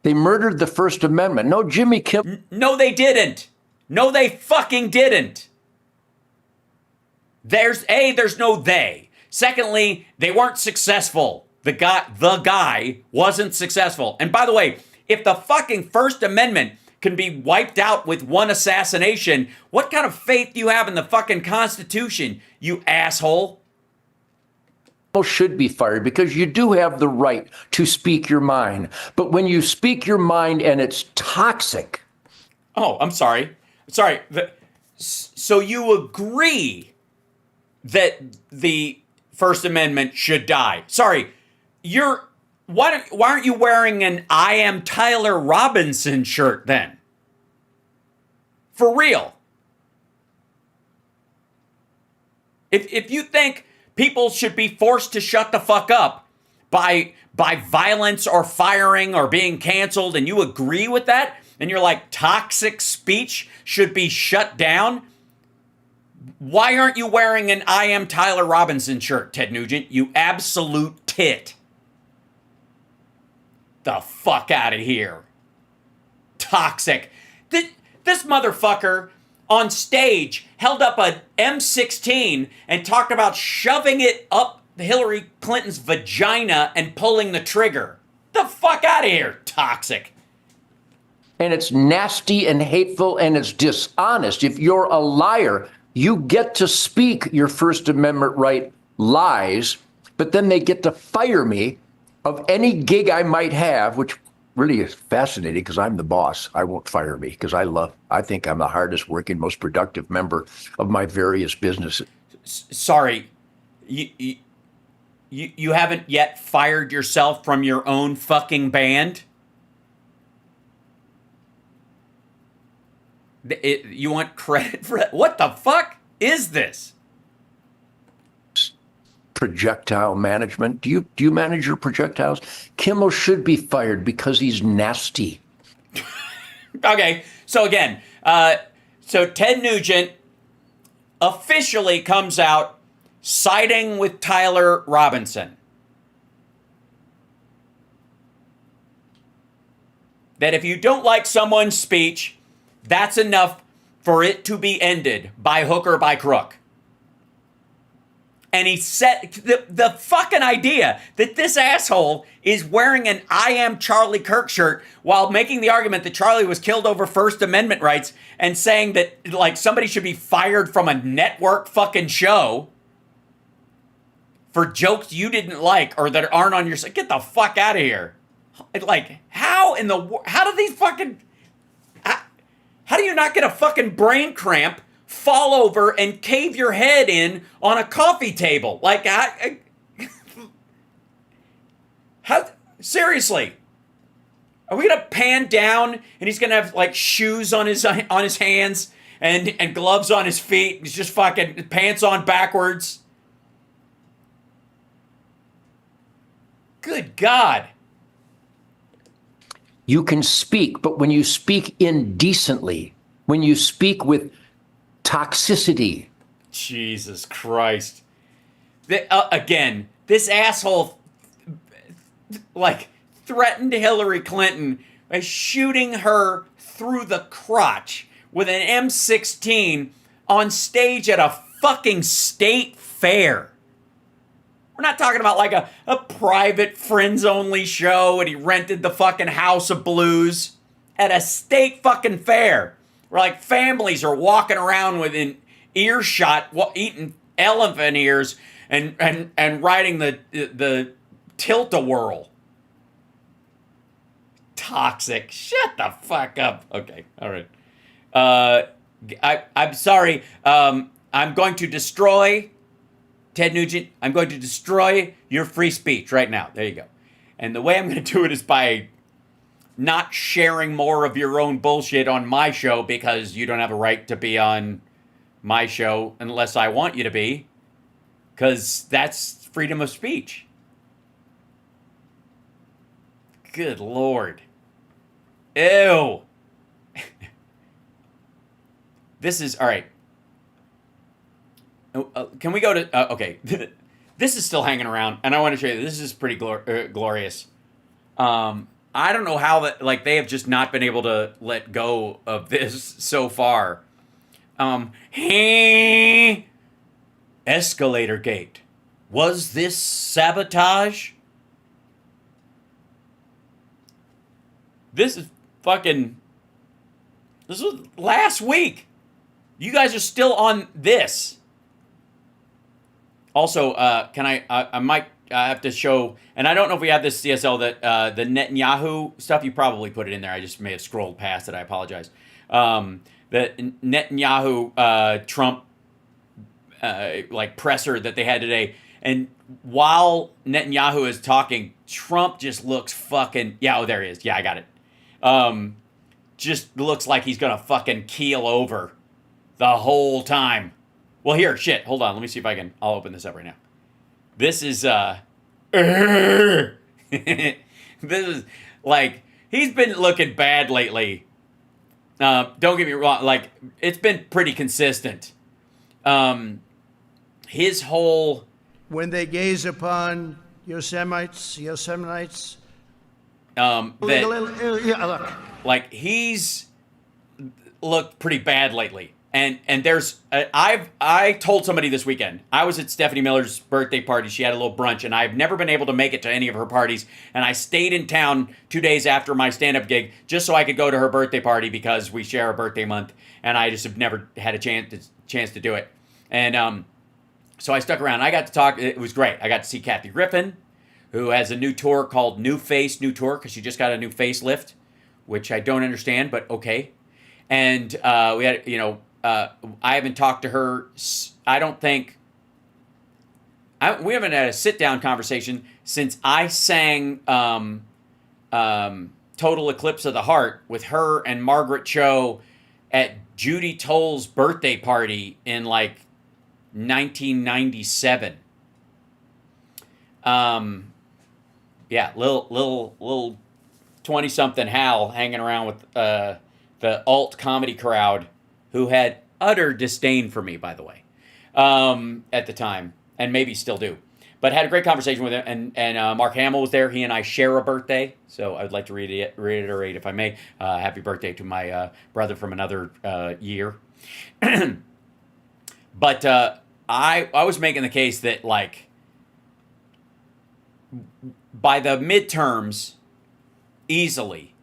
They murdered the First Amendment. No, Jimmy Kimmel. No, they didn't. No, they fucking didn't. There's no they. Secondly, they weren't successful. The guy wasn't successful. And by the way, if the fucking First Amendment can be wiped out with one assassination, what kind of faith do you have in the fucking Constitution, you asshole? Should be fired because you do have the right to speak your mind. But when you speak your mind and it's toxic. Oh, I'm sorry. So you agree that the First Amendment should die? Sorry, why aren't you wearing an I Am Tyler Robinson shirt then? For real. If you think people should be forced to shut the fuck up by violence or firing or being canceled, and you agree with that, and you're like, toxic speech should be shut down, why aren't you wearing an I Am Tyler Robinson shirt, Ted Nugent? You absolute tit. The fuck out of here. Toxic. This motherfucker on stage held up an M16 and talked about shoving it up Hillary Clinton's vagina and pulling the trigger. The fuck out of here, toxic. And it's nasty and hateful and it's dishonest. If you're a liar, you get to speak your First Amendment right lies, but then they get to fire me of any gig I might have, which really is fascinating because I'm the boss. I won't fire me because I think I'm the hardest working, most productive member of my various businesses. Sorry, you haven't yet fired yourself from your own fucking band? You want credit for that? What the fuck is this? Projectile management. Do you manage your projectiles? Kimmel should be fired because he's nasty. Okay, so again, so Ted Nugent officially comes out siding with Tyler Robinson. That if you don't like someone's speech, that's enough for it to be ended by hook or by crook. And he said the fucking idea that this asshole is wearing an I Am Charlie Kirk shirt while making the argument that Charlie was killed over First Amendment rights and saying that like somebody should be fired from a network fucking show for jokes you didn't like or that aren't on your side. Get the fuck out of here. Like, how do these fucking... How do you not get a fucking brain cramp, fall over, and cave your head in on a coffee table? Like, how? Seriously, are we gonna pan down and he's gonna have like shoes on his hands and gloves on his feet. He's just fucking pants on backwards. Good God. You can speak, but when you speak indecently, when you speak with toxicity. Jesus Christ. Again, this asshole like threatened Hillary Clinton by shooting her through the crotch with an M16 on stage at a fucking state fair. We're not talking about like a private friends-only show and he rented the fucking House of Blues at a state fucking fair where like families are walking around within earshot eating elephant ears and riding the tilt-a-whirl. Toxic. Shut the fuck up. Okay, all right. I'm sorry. I'm going to destroy, Ted Nugent, I'm going to destroy your free speech right now. There you go. And the way I'm going to do it is by not sharing more of your own bullshit on my show because you don't have a right to be on my show unless I want you to be. Because that's freedom of speech. Good Lord. Ew. This is, all right. Can we go to, okay. This is still hanging around, and I want to show you, this is pretty glorious. I don't know how that, like, they have just not been able to let go of this so far. Escalator gate. Was this sabotage? This is fucking... This was last week. You guys are still on this. Also, can I might have to show... And I don't know if we have this CSL that the Netanyahu stuff. You probably put it in there. I just may have scrolled past it. I apologize. The Netanyahu Trump like presser that they had today. And while Netanyahu is talking, Trump just looks fucking... Yeah, oh, there he is. Yeah, I got it. Just looks like he's gonna fucking keel over the whole time. Well, here, shit. Hold on. Let me see if I can... I'll open this up right now. This is, this is, like, he's been looking bad lately. Don't get me wrong. Like, it's been pretty consistent. His whole... When they gaze upon Yosemites, that, like, he's looked pretty bad lately. And there's, I told somebody this weekend, I was at Stephanie Miller's birthday party. She had a little brunch, and I've never been able to make it to any of her parties. And I stayed in town 2 days after my stand-up gig just so I could go to her birthday party because we share a birthday month, and I just have never had a chance to do it. And so I stuck around. I got to talk. It was great. I got to see Kathy Griffin, who has a new tour called New Face, New Tour, because she just got a new facelift, which I don't understand, but okay. And we had, you know, I haven't talked to her. I don't think we haven't had a sit-down conversation since I sang Total Eclipse of the Heart with her and Margaret Cho at Judy Toll's birthday party in like 1997. Yeah, little 20-something Hal hanging around with the alt comedy crowd, who had utter disdain for me, by the way, at the time, and maybe still do. But had a great conversation with him, and Mark Hamill was there. He and I share a birthday, so I would like to reiterate, if I may, happy birthday to my brother from another year. But I was making the case that, like, by the midterms, easily,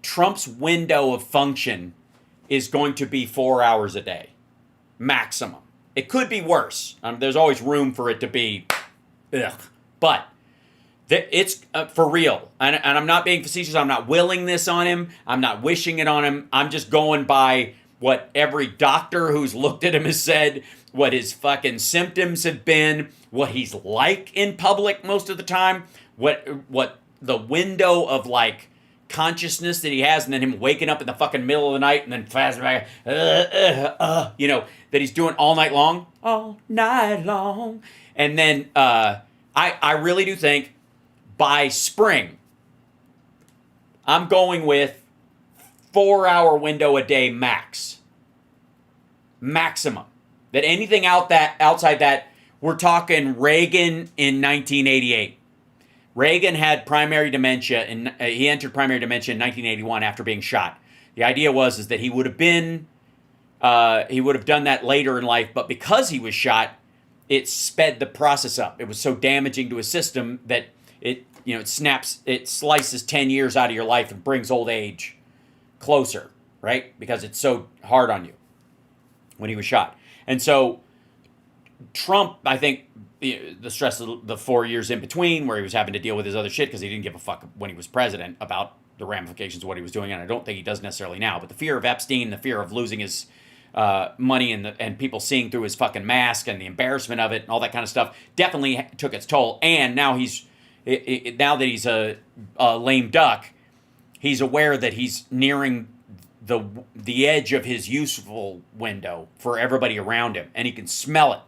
Trump's window of function is going to be 4 hours a day, maximum. It could be worse. There's always room for it to be, but it's for real. And I'm not being facetious. I'm not willing this on him. I'm not wishing it on him. I'm just going by what every doctor who's looked at him has said, what his fucking symptoms have been, what he's like in public most of the time, what the window of, like, consciousness that he has, and then him waking up in the fucking middle of the night and then fast back, you know, that he's doing all night long. And then I really do think by spring, I'm going with 4-hour window a day max. Maximum. That anything outside that, we're talking Reagan in 1988. Reagan had primary dementia, and he entered primary dementia in 1981 after being shot. The idea was that he would have done that later in life, but because he was shot, it sped the process up. It was so damaging to his system that it slices 10 years out of your life and brings old age closer, right? Because it's so hard on you when he was shot. And so Trump, I think, the stress of the 4 years in between where he was having to deal with his other shit because he didn't give a fuck when he was president about the ramifications of what he was doing, and I don't think he does necessarily now. But the fear of Epstein, the fear of losing his money and people seeing through his fucking mask and the embarrassment of it and all that kind of stuff definitely took its toll. And now now that he's a lame duck, he's aware that he's nearing the edge of his useful window for everybody around him, and he can smell it.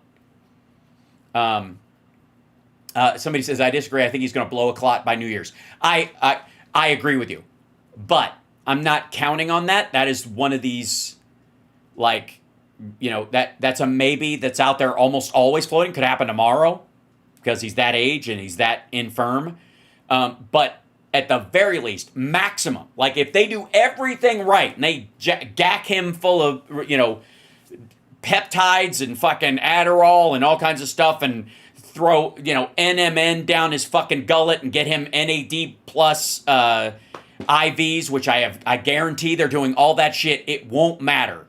Somebody says, I disagree. I think he's going to blow a clot by New Year's. I agree with you, but I'm not counting on that. That is one of these, like, you know, that's a maybe that's out there almost always floating. Could happen tomorrow because he's that age and he's that infirm. But at the very least, maximum. Like, if they do everything right and they gack him full of, you know, peptides and fucking Adderall and all kinds of stuff and throw, you know, NMN down his fucking gullet and get him NAD plus IVs, which I guarantee they're doing all that shit, it won't matter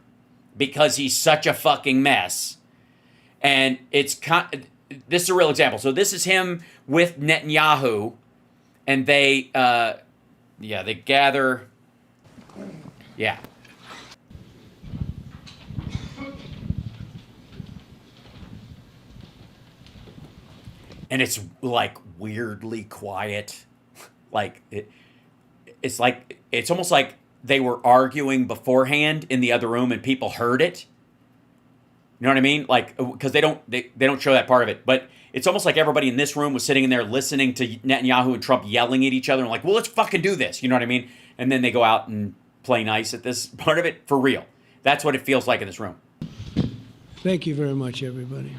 because he's such a fucking mess. And this is a real example. So this is him with Netanyahu, and they gather, yeah. And it's like weirdly quiet. Like it's almost like they were arguing beforehand in the other room and people heard it. You know what I mean? Like, because they don't show that part of it, but it's almost like everybody in this room was sitting in there listening to Netanyahu and Trump yelling at each other and like, well, let's fucking do this. You know what I mean? And then they go out and play nice at this part of it for real. That's what it feels like in this room. Thank you very much, everybody.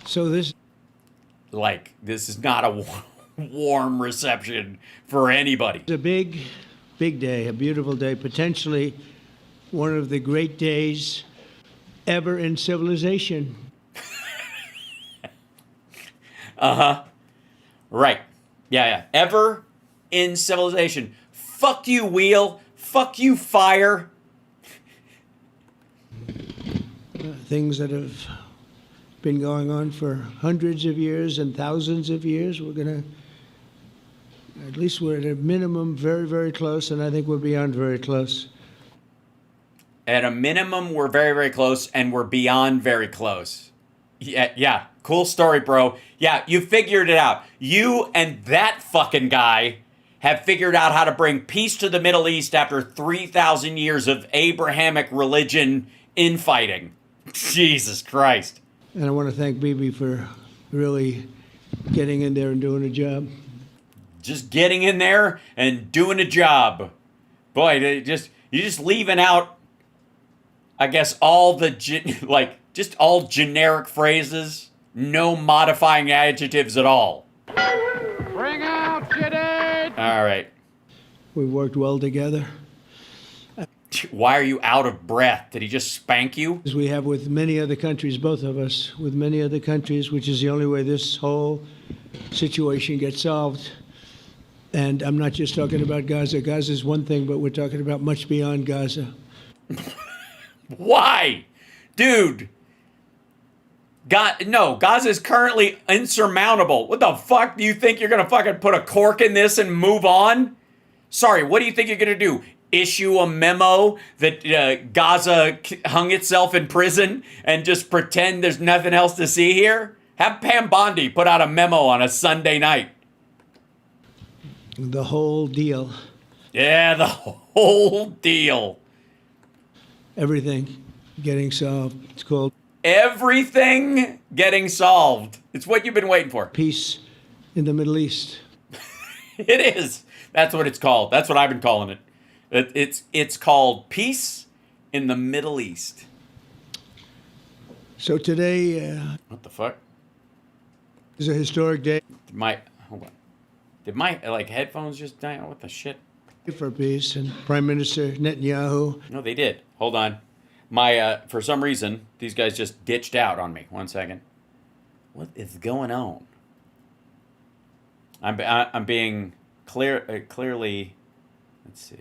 So this is not a warm reception for anybody. It's a big day, a beautiful day, potentially one of the great days ever in civilization. Right. Yeah. Ever in civilization. Fuck you, wheel. Fuck you, fire. Things that have been going on for hundreds of years and thousands of years. We're at a minimum very, very close, and I think we're beyond very close. At a minimum, we're very, very close, and we're beyond very close. Yeah. Cool story, bro. Yeah, you figured it out. You and that fucking guy have figured out how to bring peace to the Middle East after 3,000 years of Abrahamic religion infighting. Jesus Christ. And I want to thank Bibi for really getting in there and doing a job. Just getting in there and doing a job. Boy, you're just leaving out, I guess, all all generic phrases, no modifying adjectives at all. Bring out Jadid! All right. We've worked well together. Why are you out of breath? Did he just spank you? As we have with many other countries, both of us, with many other countries, which is the only way this whole situation gets solved. And I'm not just talking about Gaza. Gaza is one thing, but we're talking about much beyond Gaza. Why? Dude. Gaza is currently insurmountable. What the fuck do you think you're going to fucking put a cork in this and move on? Sorry, what do you think you're going to do? Issue a memo that Gaza hung itself in prison and just pretend there's nothing else to see here? Have Pam Bondi put out a memo on a Sunday night. The whole deal. Yeah, the whole deal. Everything getting solved. It's called everything getting solved. It's what you've been waiting for. Peace in the Middle East. It is. That's what it's called. That's what I've been calling it. It's called Peace in the Middle East. So today, what the fuck? Is a historic day. Hold on. Did my headphones just die? What the shit? For peace, and Prime Minister Netanyahu. No, they did. Hold on. My for some reason these guys just ditched out on me. 1 second. What is going on? I'm being clearly. Let's see.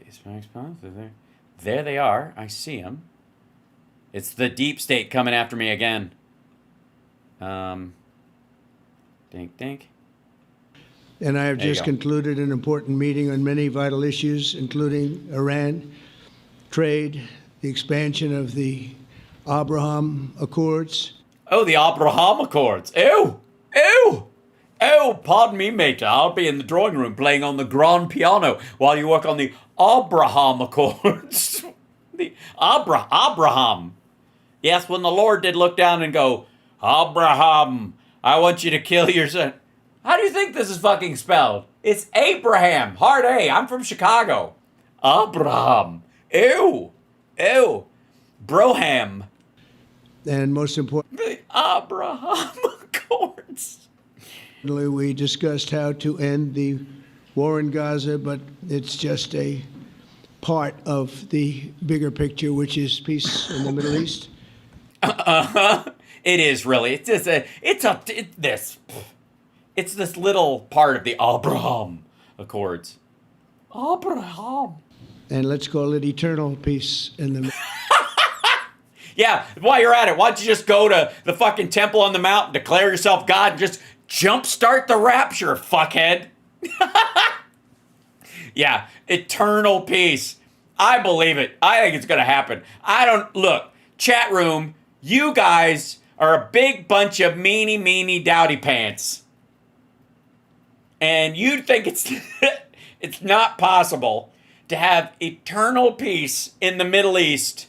There they are. I see them. It's the deep state coming after me again. Dink, dink. And I have just concluded an important meeting on many vital issues, including Iran, trade, the expansion of the Abraham Accords. Oh, the Abraham Accords. Ew! Ew! Oh, pardon me, mate. I'll be in the drawing room playing on the grand piano while you work on the Abraham Accords. The Abraham. Yes, when the Lord did look down and go, Abraham, I want you to kill your son. How do you think this is fucking spelled? It's Abraham. Hard A. I'm from Chicago. Abraham. Ew. Ew. Broham. And most important, the Abraham Accords. We discussed how to end the war in Gaza, but it's just a part of the bigger picture, which is peace in the Middle East. It is really. It's this little part of the Abraham Accords. Abraham. And let's call it eternal peace in the Yeah, while you're at it, why don't you just go to the fucking temple on the mountain, declare yourself God, and just jumpstart the rapture, fuckhead. Yeah, eternal peace. I believe it. I think it's going to happen. Look, chat room, you guys are a big bunch of meanie dowdy pants. And you think it's not possible to have eternal peace in the Middle East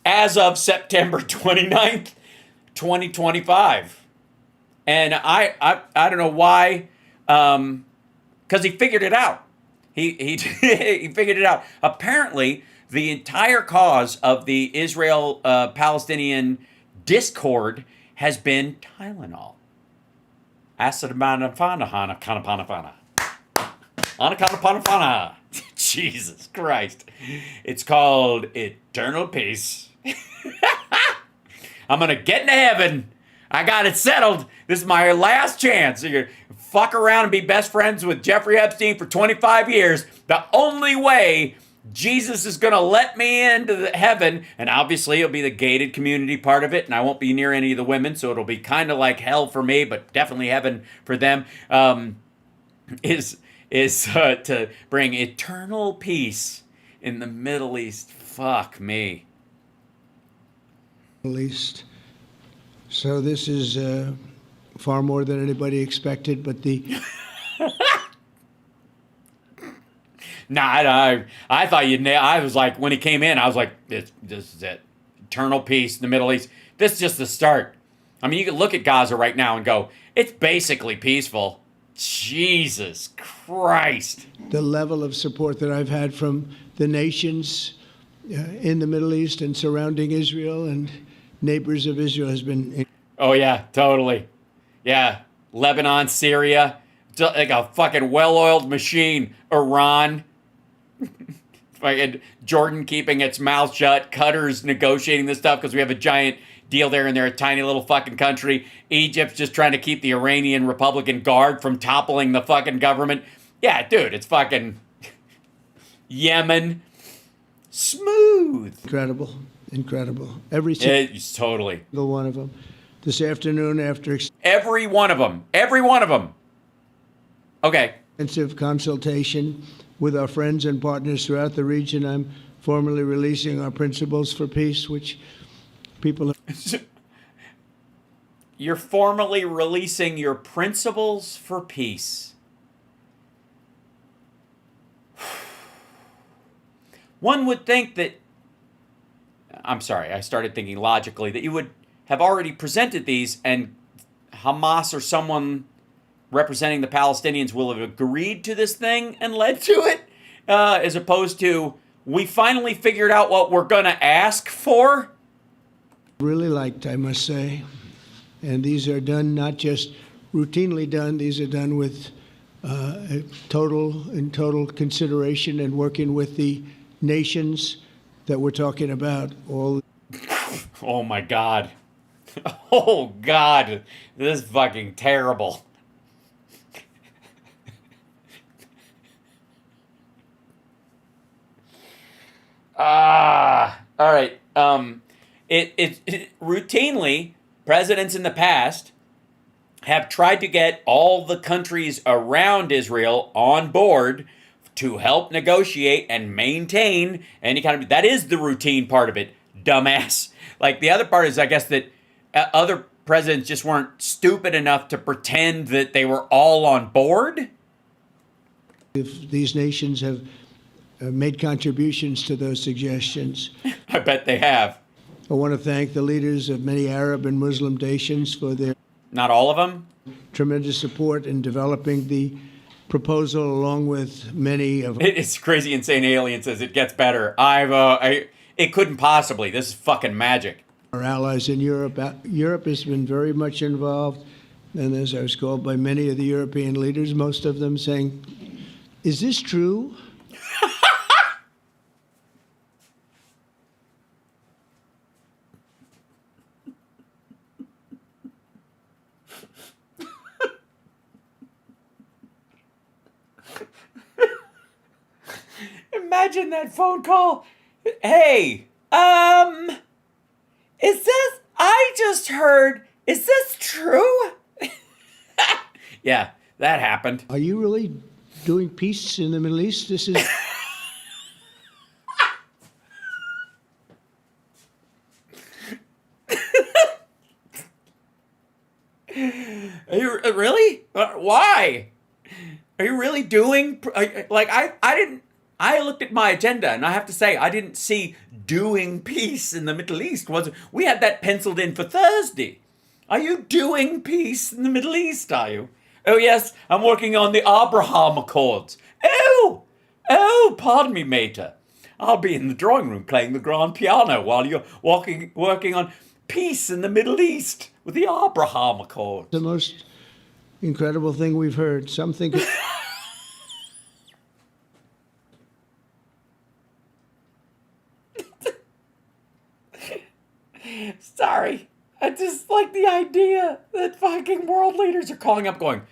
as of September 29th, 2025. And I don't know why, because he figured it out. He figured it out. Apparently, the entire cause of the Israel-Palestinian discord has been Tylenol. Jesus Christ. It's called eternal peace. I'm going to get into heaven. I got it settled. This is my last chance. You're going to fuck around and be best friends with Jeffrey Epstein for 25 years. The only way Jesus is going to let me into heaven, and obviously it'll be the gated community part of it, and I won't be near any of the women, so it'll be kind of like hell for me, but definitely heaven for them, is to bring eternal peace in the Middle East. Fuck me. Middle East. So this is far more than anybody expected, but the... Nah, I thought you'd nail. I was like, when he came in, I was like, this is it. Eternal peace in the Middle East. This is just the start. I mean, you can look at Gaza right now and go, it's basically peaceful. Jesus Christ. The level of support that I've had from the nations in the Middle East and surrounding Israel and neighbors of Israel has been... Oh, yeah, totally. Yeah, Lebanon, Syria, like a fucking well-oiled machine. Iran. Fucking Jordan keeping its mouth shut. Qatar's negotiating this stuff because we have a giant deal there and they're a tiny little fucking country. Egypt's just trying to keep the Iranian Republican Guard from toppling the fucking government. Yeah, dude, it's fucking Yemen. Smooth. Incredible. Every totally. single one of them. This afternoon after... Every one of them. Okay. Extensive consultation with our friends and partners throughout the region, I'm formally releasing our principles for peace, which people have... You're formally releasing your principles for peace. one would think that, I'm sorry, I started thinking logically, that you would have already presented these and Hamas or someone representing the Palestinians will have agreed to this thing and led to it, as opposed to, we finally figured out what we're going to ask for. Really liked, I must say. And these are done, not just routinely done, these are done with total consideration and working with the nations that we're talking about. All. Oh my God. Oh God. This is fucking terrible. All right. It routinely, presidents in the past have tried to get all the countries around Israel on board to help negotiate and maintain any kind of, that is the routine part of it, dumbass. Like, the other part is, I guess, that other presidents just weren't stupid enough to pretend that they were all on board. If these nations have made contributions to those suggestions. I bet they have. I want to thank the leaders of many Arab and Muslim nations for their... Not all of them? Tremendous support in developing the proposal, along with many of... It's Crazy Insane Alien says it gets better. It couldn't possibly. This is fucking magic. Our allies in Europe. Europe has been very much involved, and as I was called by many of the European leaders, most of them saying, is this true? Imagine that phone call. Hey, is this, I just heard, is this true? Yeah, that happened. Are you really doing peace in the Middle East? This is... Are you really? Why? Are you really doing, like, I looked at my agenda, and I have to say, I didn't see doing peace in the Middle East. We had that penciled in for Thursday. Are you doing peace in the Middle East, are you? Oh, yes, I'm working on the Abraham Accords. Oh, pardon me, mater. I'll be in the drawing room playing the grand piano while you're working on peace in the Middle East with the Abraham Accords. The most incredible thing we've heard. Something... Sorry. I just like the idea that fucking world leaders are calling up going,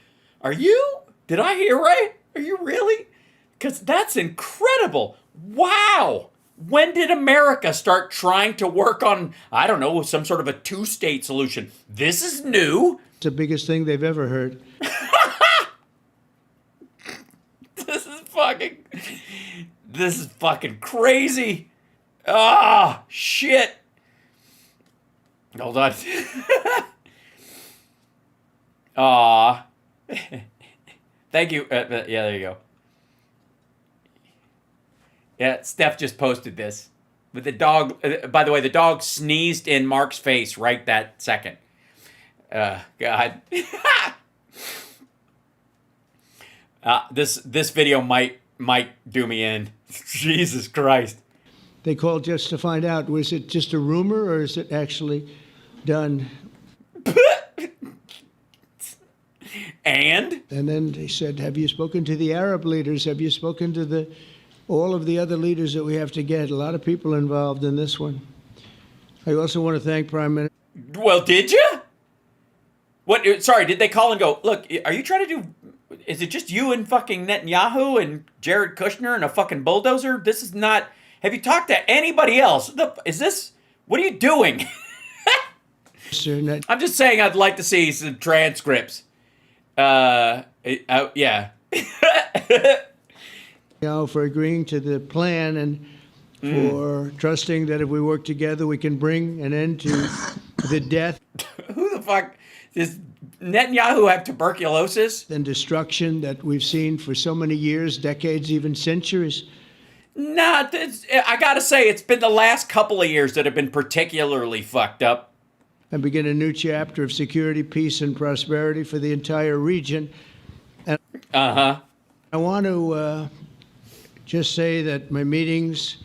are you? Did I hear right? Are you really? Because that's incredible. Wow. When did America start trying to work on, I don't know, some sort of a two-state solution? This is new. It's the biggest thing they've ever heard. This is fucking crazy. Ah, shit. Hold on. Aw. Thank you. Yeah, there you go. Yeah, Steph just posted this. With the dog, by the way, the dog sneezed in Mark's face right that second. God. This video might do me in. Jesus Christ. They called just to find out, was it just a rumor or is it actually done? And then they said, have you spoken to the Arab leaders? Have you spoken to all of the other leaders that we have to get? A lot of people involved in this one. I also want to thank Prime Minister. Well, did you? What? Sorry, did they call and go, look, are you trying to do, is it just you and fucking Netanyahu and Jared Kushner and a fucking bulldozer? This is not, have you talked to anybody else? Is this, what are you doing? I'm just saying I'd like to see some transcripts. Yeah. For agreeing to the plan and for trusting that if we work together, we can bring an end to the death. Who the fuck? Does Netanyahu have tuberculosis? And destruction that we've seen for so many years, decades, even centuries. Nah, I gotta say, it's been the last couple of years that have been particularly fucked up. And begin a new chapter of security, peace, and prosperity for the entire region. And I want to just say that my meetings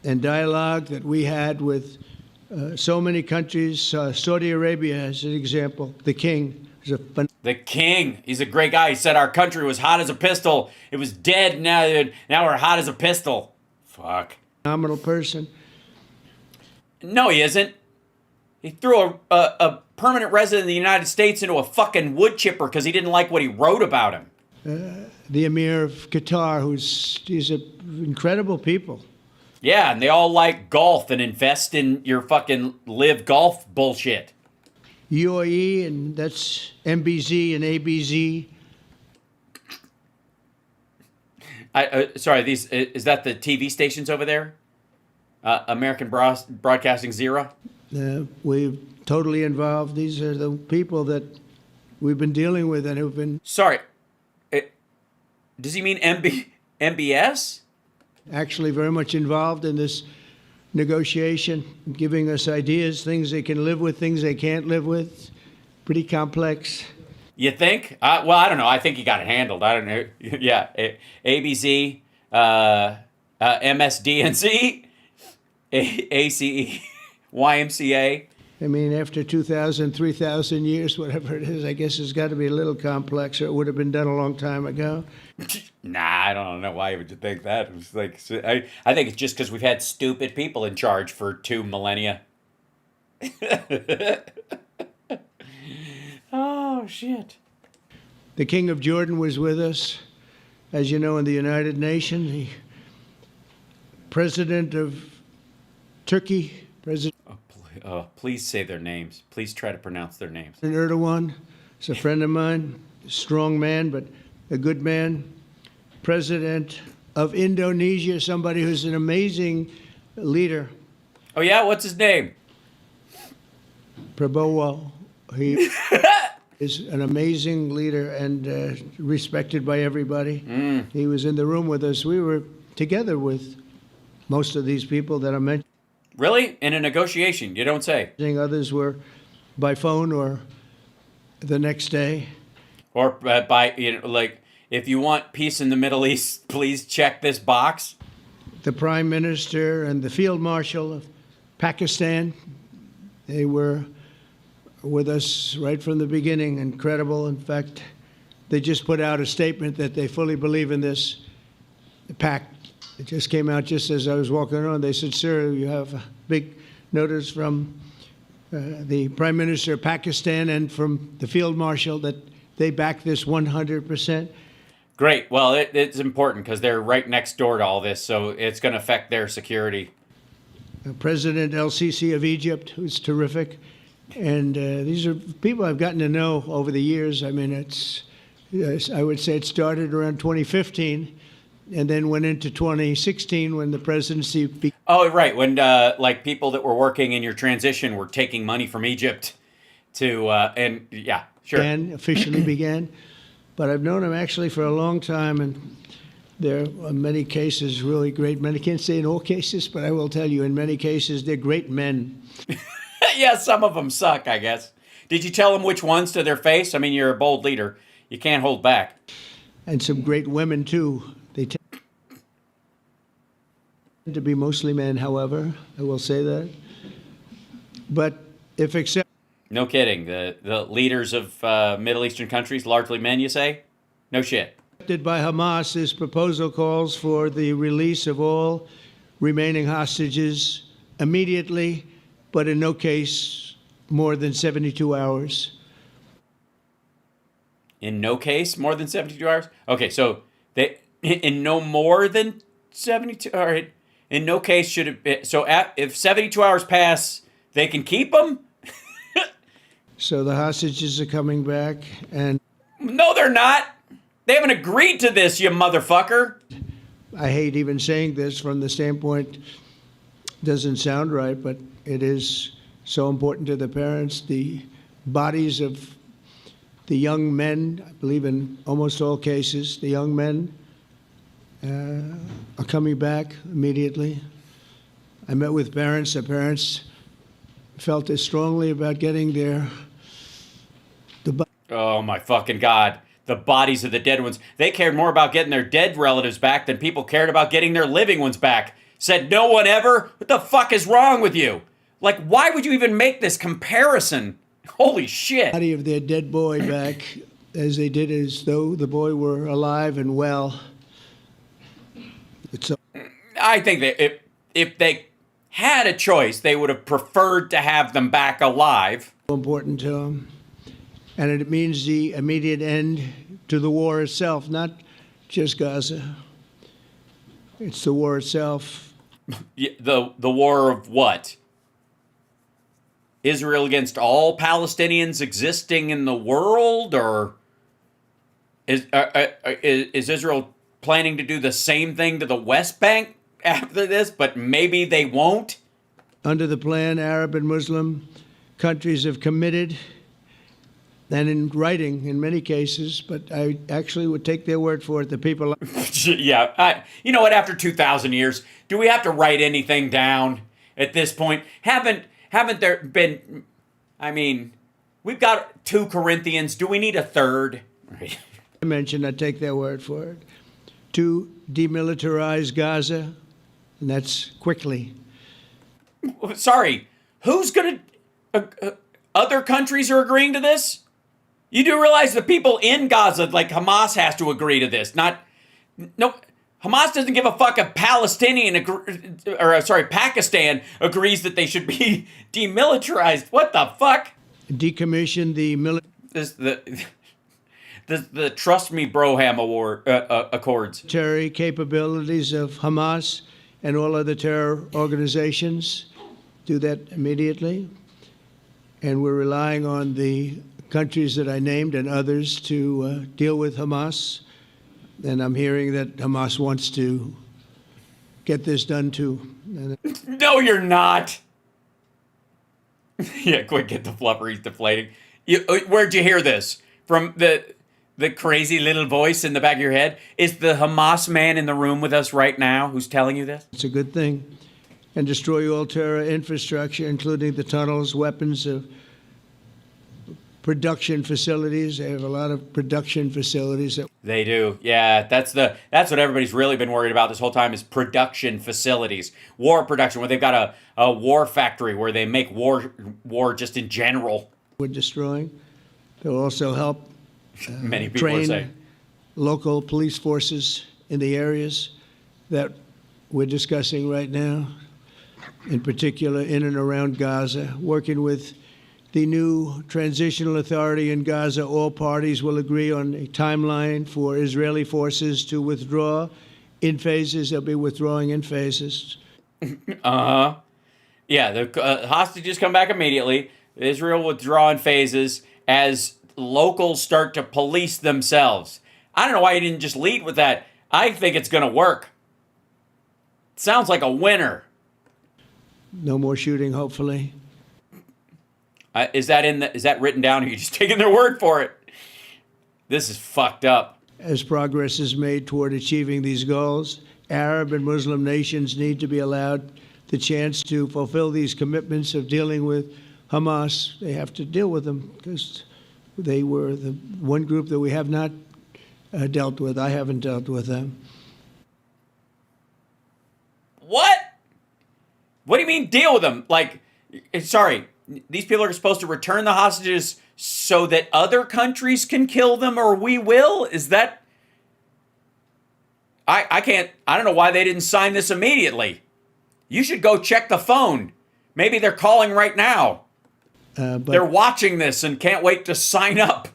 and dialogue that we had with so many countries, Saudi Arabia as an example, the king. The king, he's a great guy. He said our country was hot as a pistol. It was dead. Now we're hot as a pistol. Fuck. Phenomenal person. No, he isn't. He threw a permanent resident of the United States into a fucking wood chipper because he didn't like what he wrote about him. The Emir of Qatar, he's incredible people. Yeah, and they all like golf and invest in your fucking live golf bullshit. UAE, and that's MBZ and ABZ. Sorry, is that the TV stations over there? American Broadcasting Zero? We're totally involved. These are the people that we've been dealing with and who've been... Sorry. Does he mean MBS? Actually very much involved in this negotiation, giving us ideas, things they can live with, things they can't live with. Pretty complex. You think? Well, I don't know. I think he got it handled. I don't know. Yeah. ABZ, MSDNC, ACE, YMCA. I mean, after 2,000, 3,000 years, whatever it is, I guess it's got to be a little complex, or it would have been done a long time ago. Nah, I don't know. Why would you think that? It was like, I think it's just because we've had stupid people in charge for 2 millennia. Oh, shit. The King of Jordan was with us, as you know, in the United Nations. The President of Turkey, President... Please say their names. Please try to pronounce their names. Erdogan is a friend of mine, a strong man, but a good man. President of Indonesia, somebody who's an amazing leader. Oh, yeah? What's his name? Prabowo. He is an amazing leader and respected by everybody. He was in the room with us. We were together with most of these people that I mentioned. Really? In a negotiation? You don't say. Others were by phone or the next day. Or by, like, if you want peace in the Middle East, please check this box. The Prime Minister and the Field Marshal of Pakistan, they were with us right from the beginning. Incredible. In fact, they just put out a statement that they fully believe in this pact. It just came out just as I was walking around. They said, sir, you have a big notice from the Prime Minister of Pakistan and from the Field Marshal that they back this 100%. Great. Well, it's important because they're right next door to all this, so it's going to affect their security. President El-Sisi of Egypt, who's terrific. And these are people I've gotten to know over the years. I mean, I would say it started around 2015. And then went into 2016 when the presidency... Oh, right. When, like, people that were working in your transition were taking money from Egypt to... and, yeah, sure. Officially began. But I've known him actually for a long time, and there are many cases really great men. I can't say in all cases, but I will tell you, in many cases, they're great men. Yeah, some of them suck, I guess. Did you tell them which ones to their face? I mean, you're a bold leader. You can't hold back. And some great women, too. They tend to be mostly men, however, I will say that. But if accepted... No kidding. The leaders of Middle Eastern countries, largely men, you say? No shit. By Hamas, this proposal calls for the release of all remaining hostages immediately, but in no case more than 72 hours. In no case more than 72 hours? Okay, so they in no more than 72. All right. In no case should it be. So if 72 hours pass, they can keep them? So the hostages are coming back, and... No, they're not. They haven't agreed to this, you motherfucker. I hate even saying this from the standpoint, doesn't sound right, but it is so important to the parents. The bodies of the young men, I believe in almost all cases, the young men are coming back immediately. I met with parents. The parents felt as strongly about getting Oh my fucking God. The bodies of the dead ones. They cared more about getting their dead relatives back than people cared about getting their living ones back. Said no one ever? What the fuck is wrong with you? Like, why would you even make this comparison? Holy shit. Body of their dead boy back as they did as though the boy were alive and well. I think that if they had a choice, they would have preferred to have them back alive. Important to them. And it means the immediate end to the war itself, not just Gaza. It's the war itself. The war of what? Israel against all Palestinians existing in the world? Or is Israel planning to do the same thing to the West Bank after this, but maybe they won't? Under the plan, Arab and Muslim countries have committed, and in writing in many cases, but I actually would take their word for it, the people... Yeah, you know what, after 2,000 years, do we have to write anything down at this point? Haven't there been... I mean, we've got 2 Corinthians. Do we need a third? Right. I mentioned, I take their word for it. To demilitarize Gaza, and that's quickly. Sorry, who's going to... other countries are agreeing to this? You do realize the people in Gaza, like Hamas, has to agree to this. No, Hamas doesn't give a fuck if Pakistan agrees that they should be demilitarized. What the fuck? Decommission the the Trust Me Broham Accords. Military capabilities of Hamas and all other terror organizations. Do that immediately. And we're relying on the countries that I named and others to deal with Hamas. And I'm hearing that Hamas wants to get this done too. No, you're not. Yeah, quick, get the fluffer. He's deflating. Where'd you hear this? From the crazy little voice in the back of your head? Is the Hamas man in the room with us right now who's telling you this? It's a good thing. And destroy all terror infrastructure, including the tunnels, weapons of production facilities. They have a lot of production facilities. They do. Yeah, that's what everybody's really been worried about this whole time is production facilities. War production, where they've got a war factory where they make war just in general. We're destroying. They'll also help many people are saying. Train local police forces in the areas that we're discussing right now, in particular in and around Gaza, working with the new transitional authority in Gaza. All parties will agree on a timeline for Israeli forces to withdraw in phases. They'll be withdrawing in phases. Uh-huh. Yeah, the hostages come back immediately. Israel withdraw in phases as locals start to police themselves. I don't know why you didn't just lead with that. I think it's going to work. Sounds like a winner. No more shooting, hopefully. Is that written down, or are you just taking their word for it? This is fucked up. As progress is made toward achieving these goals, Arab and Muslim nations need to be allowed the chance to fulfill these commitments of dealing with Hamas. They have to deal with them because they were the one group that we have not dealt with. I haven't dealt with them. What? What do you mean deal with them? Like, sorry, these people are supposed to return the hostages so that other countries can kill them, or we will? Is that... I don't know why they didn't sign this immediately. You should go check the phone. Maybe they're calling right now. They're watching this and can't wait to sign up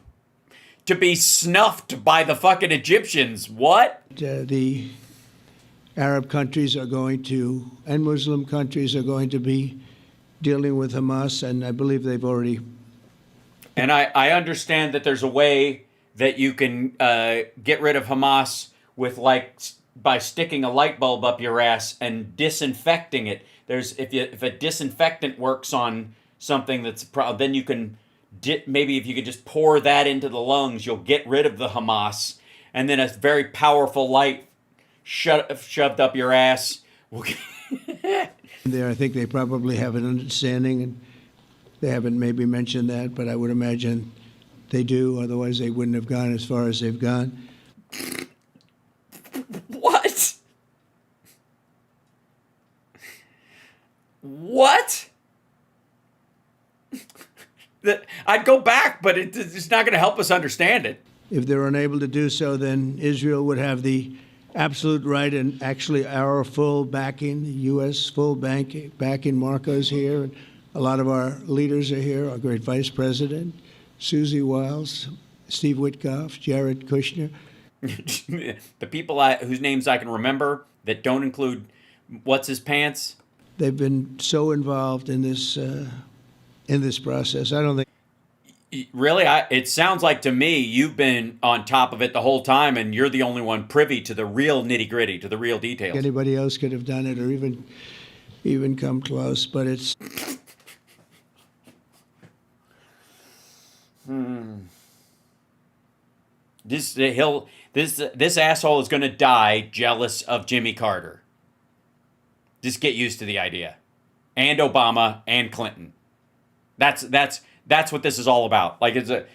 to be snuffed by the fucking Egyptians. What? The Arab countries are going to, and Muslim countries are going to be dealing with Hamas, and I believe they've already. And I understand that there's a way that you can get rid of Hamas with, like, by sticking a light bulb up your ass and disinfecting it. There's if a disinfectant works on something that's then you can maybe if you could just pour that into the lungs, you'll get rid of the Hamas, and then a very powerful light shoved up your ass. There, I think they probably have an understanding, and they haven't maybe mentioned that, but I would imagine they do. Otherwise, they wouldn't have gone as far as they've gone. What? What? I'd go back, but it's not going to help us understand it. If they're unable to do so, then Israel would have the absolute right and actually our full backing, the U.S. full backing. Marco's here, and a lot of our leaders are here, our great Vice President, Susie Wiles, Steve Witkoff, Jared Kushner. The people whose names I can remember that don't include what's his pants. They've been so involved in this process. I don't think. Really, it sounds like to me you've been on top of it the whole time, and you're the only one privy to the real nitty gritty, to the real details. Anybody else could have done it, or even come close, but it's. This asshole is going to die jealous of Jimmy Carter. Just get used to the idea, and Obama and Clinton. That's what this is all about. Like and Biden.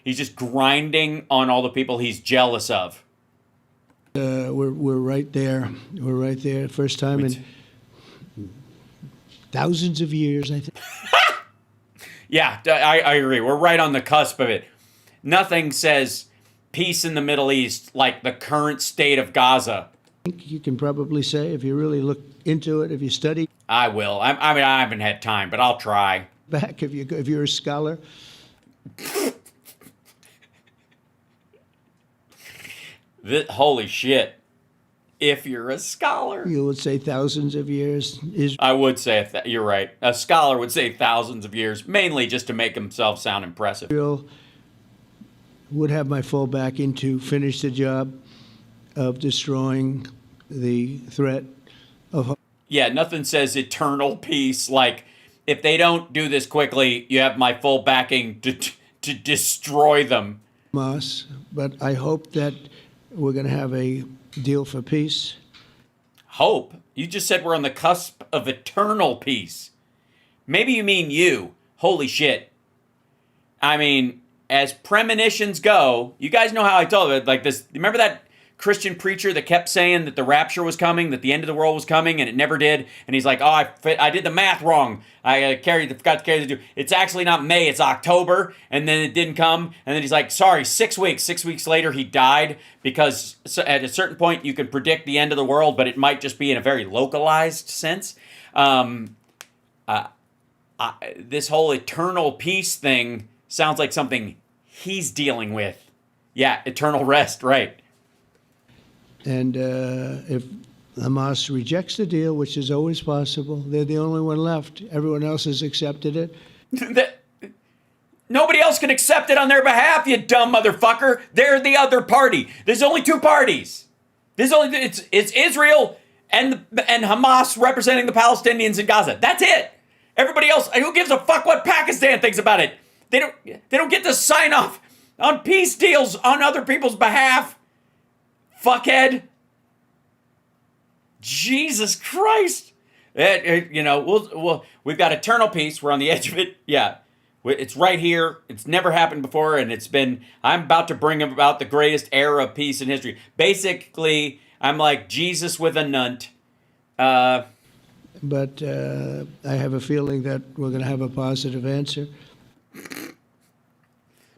He's just grinding on all the people he's jealous of. We're right there. We're right there. First time in thousands of years, I think. Yeah, I agree. We're right on the cusp of it. Nothing says peace in the Middle East like the current state of Gaza. I think you can probably say, if you really look into it, if you study. I will. I mean, I haven't had time, but I'll try. Back, if you're a scholar. Holy shit. If you're a scholar. You would say thousands of years. I would say, you're right. A scholar would say thousands of years, mainly just to make himself sound impressive. Israel would have my full backing to finish the job of destroying the threat of. Yeah, nothing says eternal peace like, if they don't do this quickly, you have my full backing to destroy them. Hamas, but I hope that we're going to have a deal for peace. Hope? You just said we're on the cusp of eternal peace. Maybe you mean you. Holy shit. I mean, as premonitions go, you guys know how I told it. Like this, remember that Christian preacher that kept saying that the rapture was coming, that the end of the world was coming, and it never did. And he's like, oh, I did the math wrong. I forgot to carry the. It's actually not May, it's October. And then it didn't come. And then he's like, sorry, 6 weeks. 6 weeks later, he died because at a certain point, you can predict the end of the world, but it might just be in a very localized sense. This whole eternal peace thing sounds like something he's dealing with. Yeah, eternal rest, right. And if Hamas rejects the deal, which is always possible, they're the only one left. Everyone else has accepted it. Nobody else can accept it on their behalf, you dumb motherfucker. They're the other party. There's only two parties. It's Israel and Hamas representing the Palestinians in Gaza. That's it. Everybody else, who gives a fuck what Pakistan thinks about it? They don't get to sign off on peace deals on other people's behalf. Fuckhead. Jesus Christ. We've got eternal peace. We're on the edge of it. Yeah. It's right here. It's never happened before, and I'm about to bring about the greatest era of peace in history. Basically, I'm like Jesus with a nunt. But I have a feeling that we're going to have a positive answer.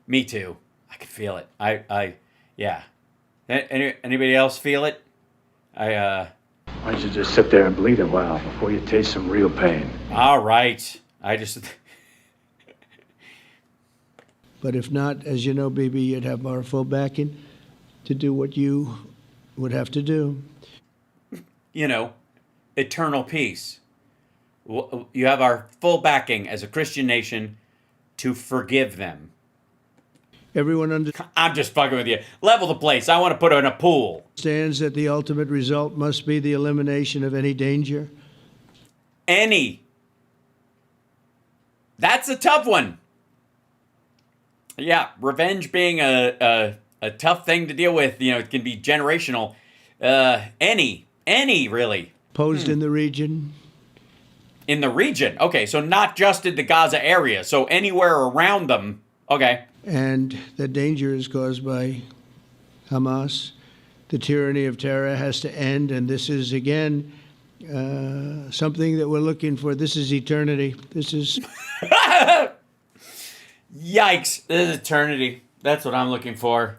Me too. I can feel it. Yeah. Anybody else feel it? Why don't you just sit there and bleed a while before you taste some real pain? All right. But if not, as you know, BB, you'd have our full backing to do what you would have to do. Eternal peace. You have our full backing as a Christian nation to forgive them. I'm just fucking with you. Level the place. I want to put her in a pool. Understands that the ultimate result must be the elimination of any danger. That's a tough one. Yeah, revenge being a tough thing to deal with. It can be generational. Any really. Posed in the region. In the region. Okay, so not just in the Gaza area. So anywhere around them. Okay. And the danger is caused by Hamas. The tyranny of terror has to end. And this is, again, something that we're looking for. This is eternity. This is... Yikes. This is eternity. That's what I'm looking for.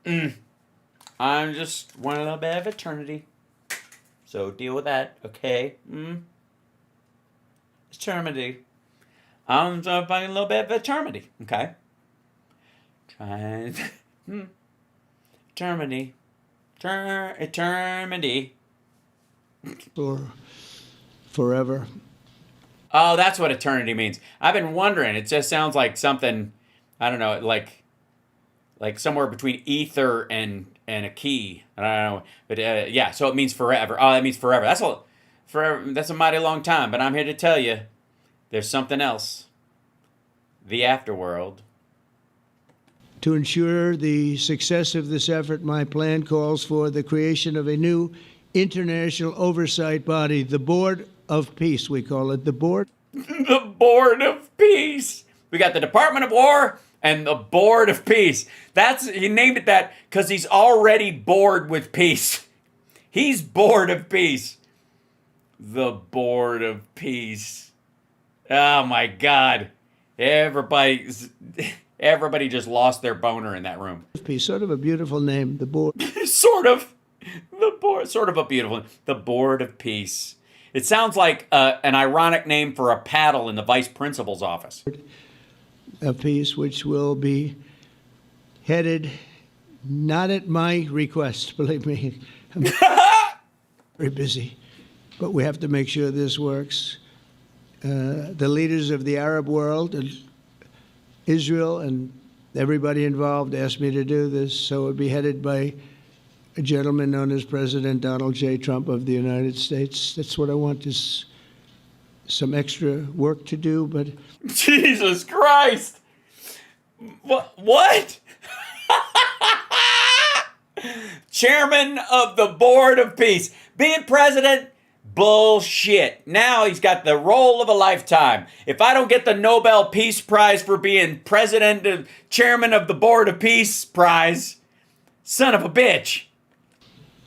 I'm just one little bit of eternity. So deal with that, okay? Eternity. I'm just a little bit of eternity, okay? Trying. Eternity. Eternity. Or forever. Oh, that's what eternity means. I've been wondering. It just sounds like something, I don't know, like somewhere between ether and a key. I don't know. But yeah, so it means forever. Oh, that means forever. Forever. That's a mighty long time. But I'm here to tell you, there's something else. The afterworld. To ensure the success of this effort, my plan calls for the creation of a new international oversight body, the Board of Peace, we call it. The Board? The Board of Peace. We got the Department of War and the Board of Peace. He named it that because he's already bored with peace. He's bored of peace. The Board of Peace. Oh my God. Everybody just lost their boner in that room. Peace, sort of a beautiful name, the Board. Sort of. The Board, sort of a beautiful, the Board of Peace. It sounds like an ironic name for a paddle in the vice principal's office. Of Peace, which will be headed not at my request, believe me. I'm very busy, but we have to make sure this works. The leaders of the Arab world and Israel and everybody involved asked me to do this, so it would be headed by a gentleman known as President Donald J. Trump of the United States. That's what I want, is some extra work to do, but... Jesus Christ! What? Chairman of the Board of Peace. Being president? Bullshit. Now he's got the role of a lifetime. If I don't get the Nobel Peace Prize for being president and chairman of the Board of Peace Prize, son of a bitch.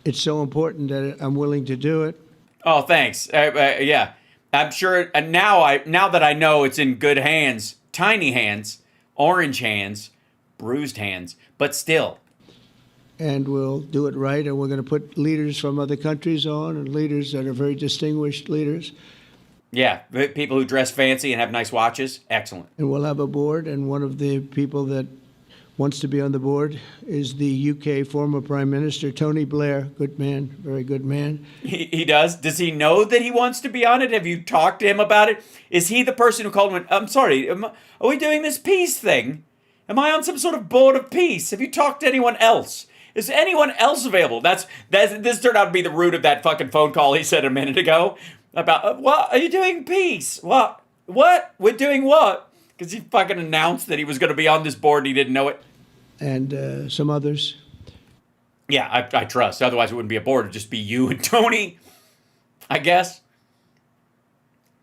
It's so important that I'm willing to do it. Oh, thanks. Yeah, I'm sure. And now that I know it's in good hands, tiny hands, orange hands, bruised hands, but still. And we'll do it right. And we're going to put leaders from other countries on, and leaders that are very distinguished leaders. Yeah, people who dress fancy and have nice watches. Excellent. And we'll have a board. And one of the people that wants to be on the board is the UK former Prime Minister, Tony Blair. Good man, very good man. He does? Does he know that he wants to be on it? Have you talked to him about it? Is he the person who called and went, I'm sorry, are we doing this peace thing? Am I on some sort of board of peace? Have you talked to anyone else? Is anyone else available? This turned out to be the root of that fucking phone call he said a minute ago about, what, are you doing peace? What? We're doing what? Because he fucking announced that he was going to be on this board and he didn't know it. And some others. Yeah, I trust. Otherwise, it wouldn't be a board. It'd just be you and Tony, I guess.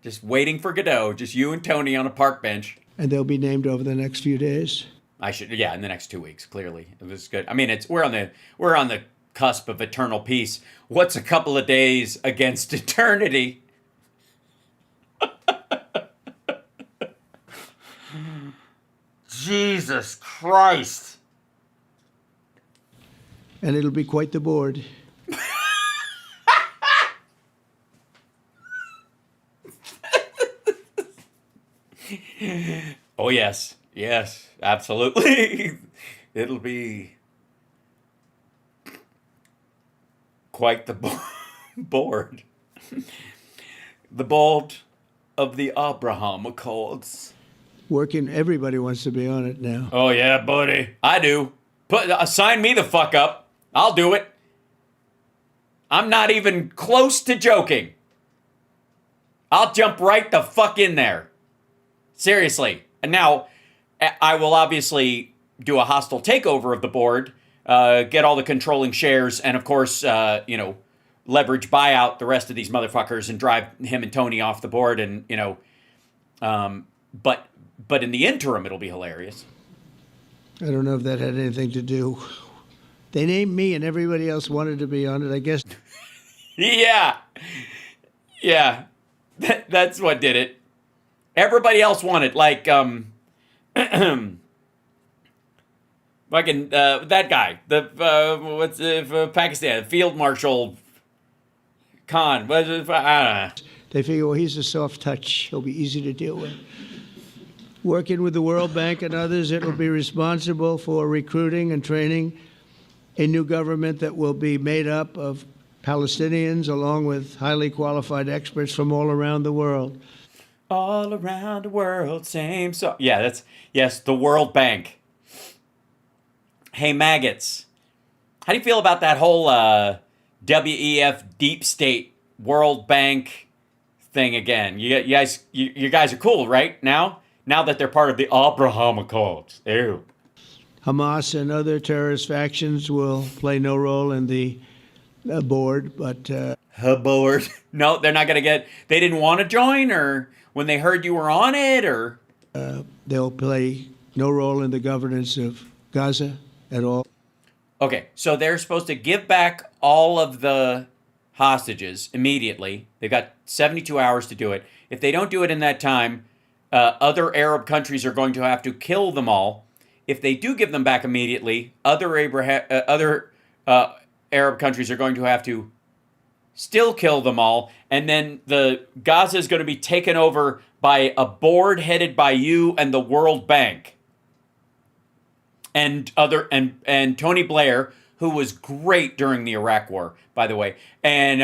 Just waiting for Godot. Just you and Tony on a park bench. And they'll be named over the next few days. Yeah, in the next 2 weeks. Clearly, it was good. I mean, we're on the cusp of eternal peace. What's a couple of days against eternity? Jesus Christ. And it'll be quite the board. Oh, yes. Yes, absolutely. It'll be quite the board. The board of the Abraham Accords. Everybody wants to be on it now. Oh, yeah, buddy. I do. Sign me the fuck up. I'll do it. I'm not even close to joking. I'll jump right the fuck in there. Seriously. And now, I will obviously do a hostile takeover of the board get all the controlling shares, and of course, leverage buyout the rest of these motherfuckers and drive him and Tony off the board, and but in the interim, it'll be hilarious. I don't know if that had anything to do. They named me, and everybody else wanted to be on it, I guess. Yeah. That's what did it. Everybody else wanted, like, fucking, that guy, Pakistan, Field Marshal Khan. I don't know. They figure, well, he's a soft touch. He'll be easy to deal with. Working with the World Bank and others, it will be responsible for recruiting and training a new government that will be made up of Palestinians along with highly qualified experts from all around the world. All around the world, same song. Yeah, yes, the World Bank. Hey, maggots. How do you feel about that whole WEF deep state World Bank thing again? You guys are cool, right? Now that they're part of the Abraham Accords. Ew. Hamas and other terrorist factions will play no role in the board, but... board? No, they're not going to get... They didn't want to join, or when they heard you were on it, or... they'll play no role in the governance of Gaza at all. Okay, so they're supposed to give back all of the hostages immediately. They've got 72 hours to do it. If they don't do it in that time, other Arab countries are going to have to kill them all. If they do give them back immediately, other Arab countries are going to have to still kill them all, and then the Gaza is going to be taken over by a board headed by you and the World Bank and Tony Blair, who was great during the Iraq War, by the way, and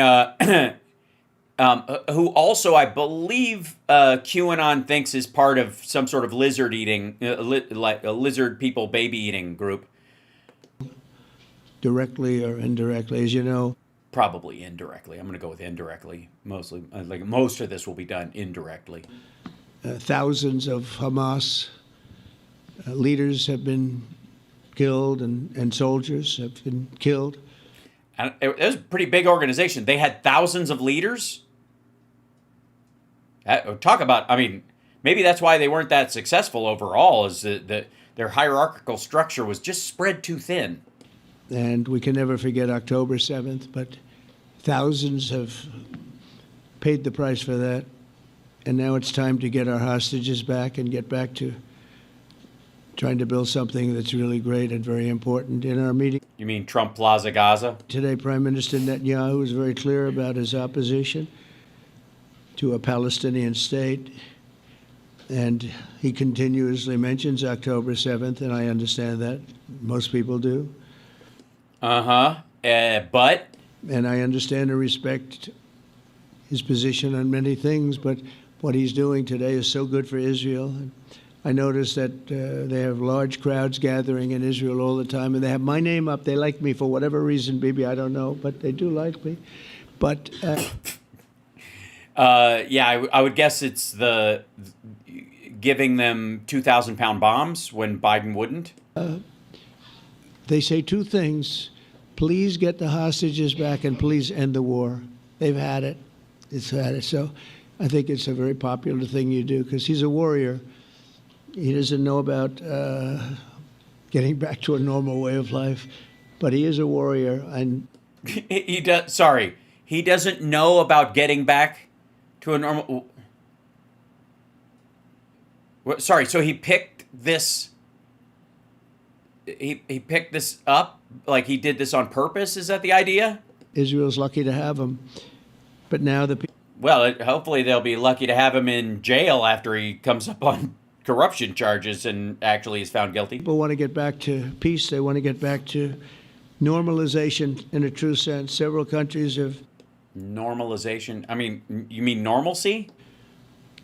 who also, I believe, QAnon thinks is part of some sort of lizard eating, like a lizard people baby eating group. Directly or indirectly, as you know. Probably indirectly. I'm going to go with indirectly. Mostly, like most of this will be done indirectly. Thousands of Hamas leaders have been killed, and soldiers have been killed. And it was a pretty big organization. They had thousands of leaders. Talk about, I mean, maybe that's why they weren't that successful overall, is that their hierarchical structure was just spread too thin. And we can never forget October 7th, but thousands have paid the price for that. And now it's time to get our hostages back and get back to trying to build something that's really great and very important. In our meeting... You mean Trump Plaza Gaza? Today, Prime Minister Netanyahu was very clear about his opposition to a Palestinian state. And he continuously mentions October 7th, and I understand that. Most people do. But? And I understand and respect his position on many things, but what he's doing today is so good for Israel. I notice that they have large crowds gathering in Israel all the time, and they have my name up. They like me for whatever reason, Bibi, I don't know, but they do like me. But... yeah, I would guess it's the giving them 2,000-pound bombs when Biden wouldn't. They say two things. Please get the hostages back and please end the war. They've had it. It's had it. So I think it's a very popular thing you do because he's a warrior. He doesn't know about getting back to a normal way of life, but he is a warrior. And he does. Sorry, he doesn't know about getting back to a normal. Sorry. So he picked this. He picked this up, like he did this on purpose. Is that the idea? Israel's lucky to have him, but now the hopefully they'll be lucky to have him in jail after he comes up on corruption charges and actually is found guilty. People want to get back to peace. They want to get back to normalization in a true sense. Several countries have normalization. I mean, you mean normalcy?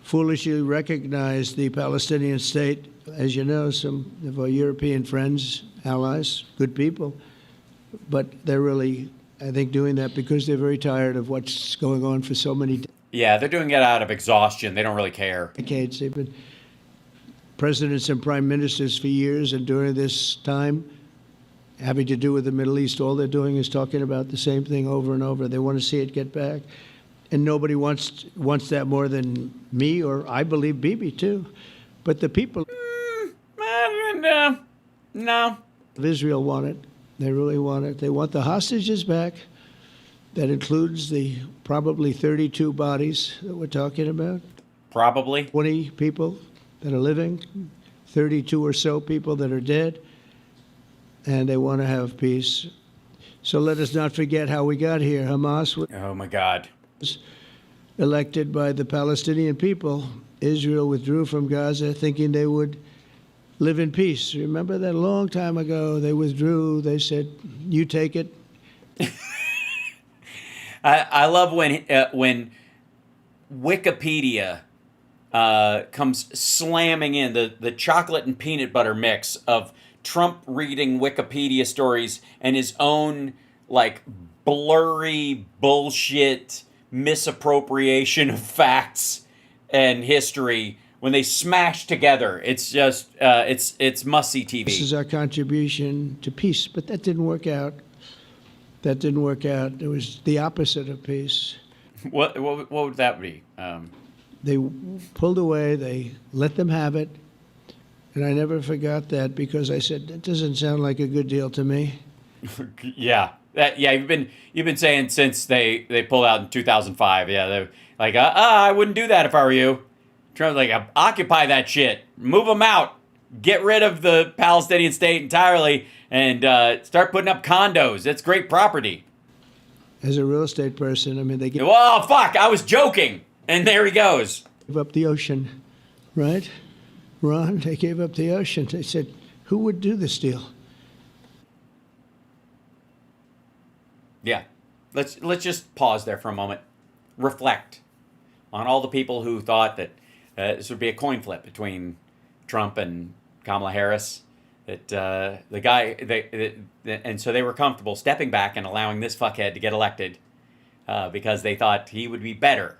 Foolishly recognized the Palestinian state. As you know, some of our European friends, allies, good people, but they're really, I think, doing that because they're very tired of what's going on for so many decades. Yeah, they're doing it out of exhaustion. They don't really care. Decades. They've been presidents and prime ministers for years, and during this time, having to do with the Middle East. All they're doing is talking about the same thing over and over. They want to see it get back. And nobody wants that more than me, or I believe Bibi too. But the people no. of Israel want it. They really want it. They want the hostages back. That includes the probably 32 bodies that we're talking about. Probably 20 people that are living, 32 or so people that are dead, and they want to have peace. So let us not forget how we got here. Hamas was Oh my God. elected by the Palestinian people. Israel withdrew from Gaza thinking they would live in peace. Remember that a long time ago? They withdrew. They said, you take it. I love when Wikipedia comes slamming in the chocolate and peanut butter mix of Trump reading Wikipedia stories and his own like blurry bullshit misappropriation of facts and history. When they smash together, it's just it's must-see TV. This is our contribution to peace, but that didn't work out. That didn't work out. It was the opposite of peace. What would that be? They pulled away. They let them have it, and I never forgot that because I said that doesn't sound like a good deal to me. Yeah, you've been saying since they pulled out in 2005. Yeah, they're like, I wouldn't do that if I were you. Trump's like, occupy that shit, move them out, get rid of the Palestinian state entirely, and start putting up condos. That's great property. As a real estate person, I mean, they gave Well, fuck, I was joking, and there he goes. up the ocean, right? Ron, they gave up the ocean. They said, who would do this deal? Yeah, let's just pause there for a moment, reflect on all the people who thought that this would be a coin flip between Trump and Kamala Harris. That and so they were comfortable stepping back and allowing this fuckhead to get elected because they thought he would be better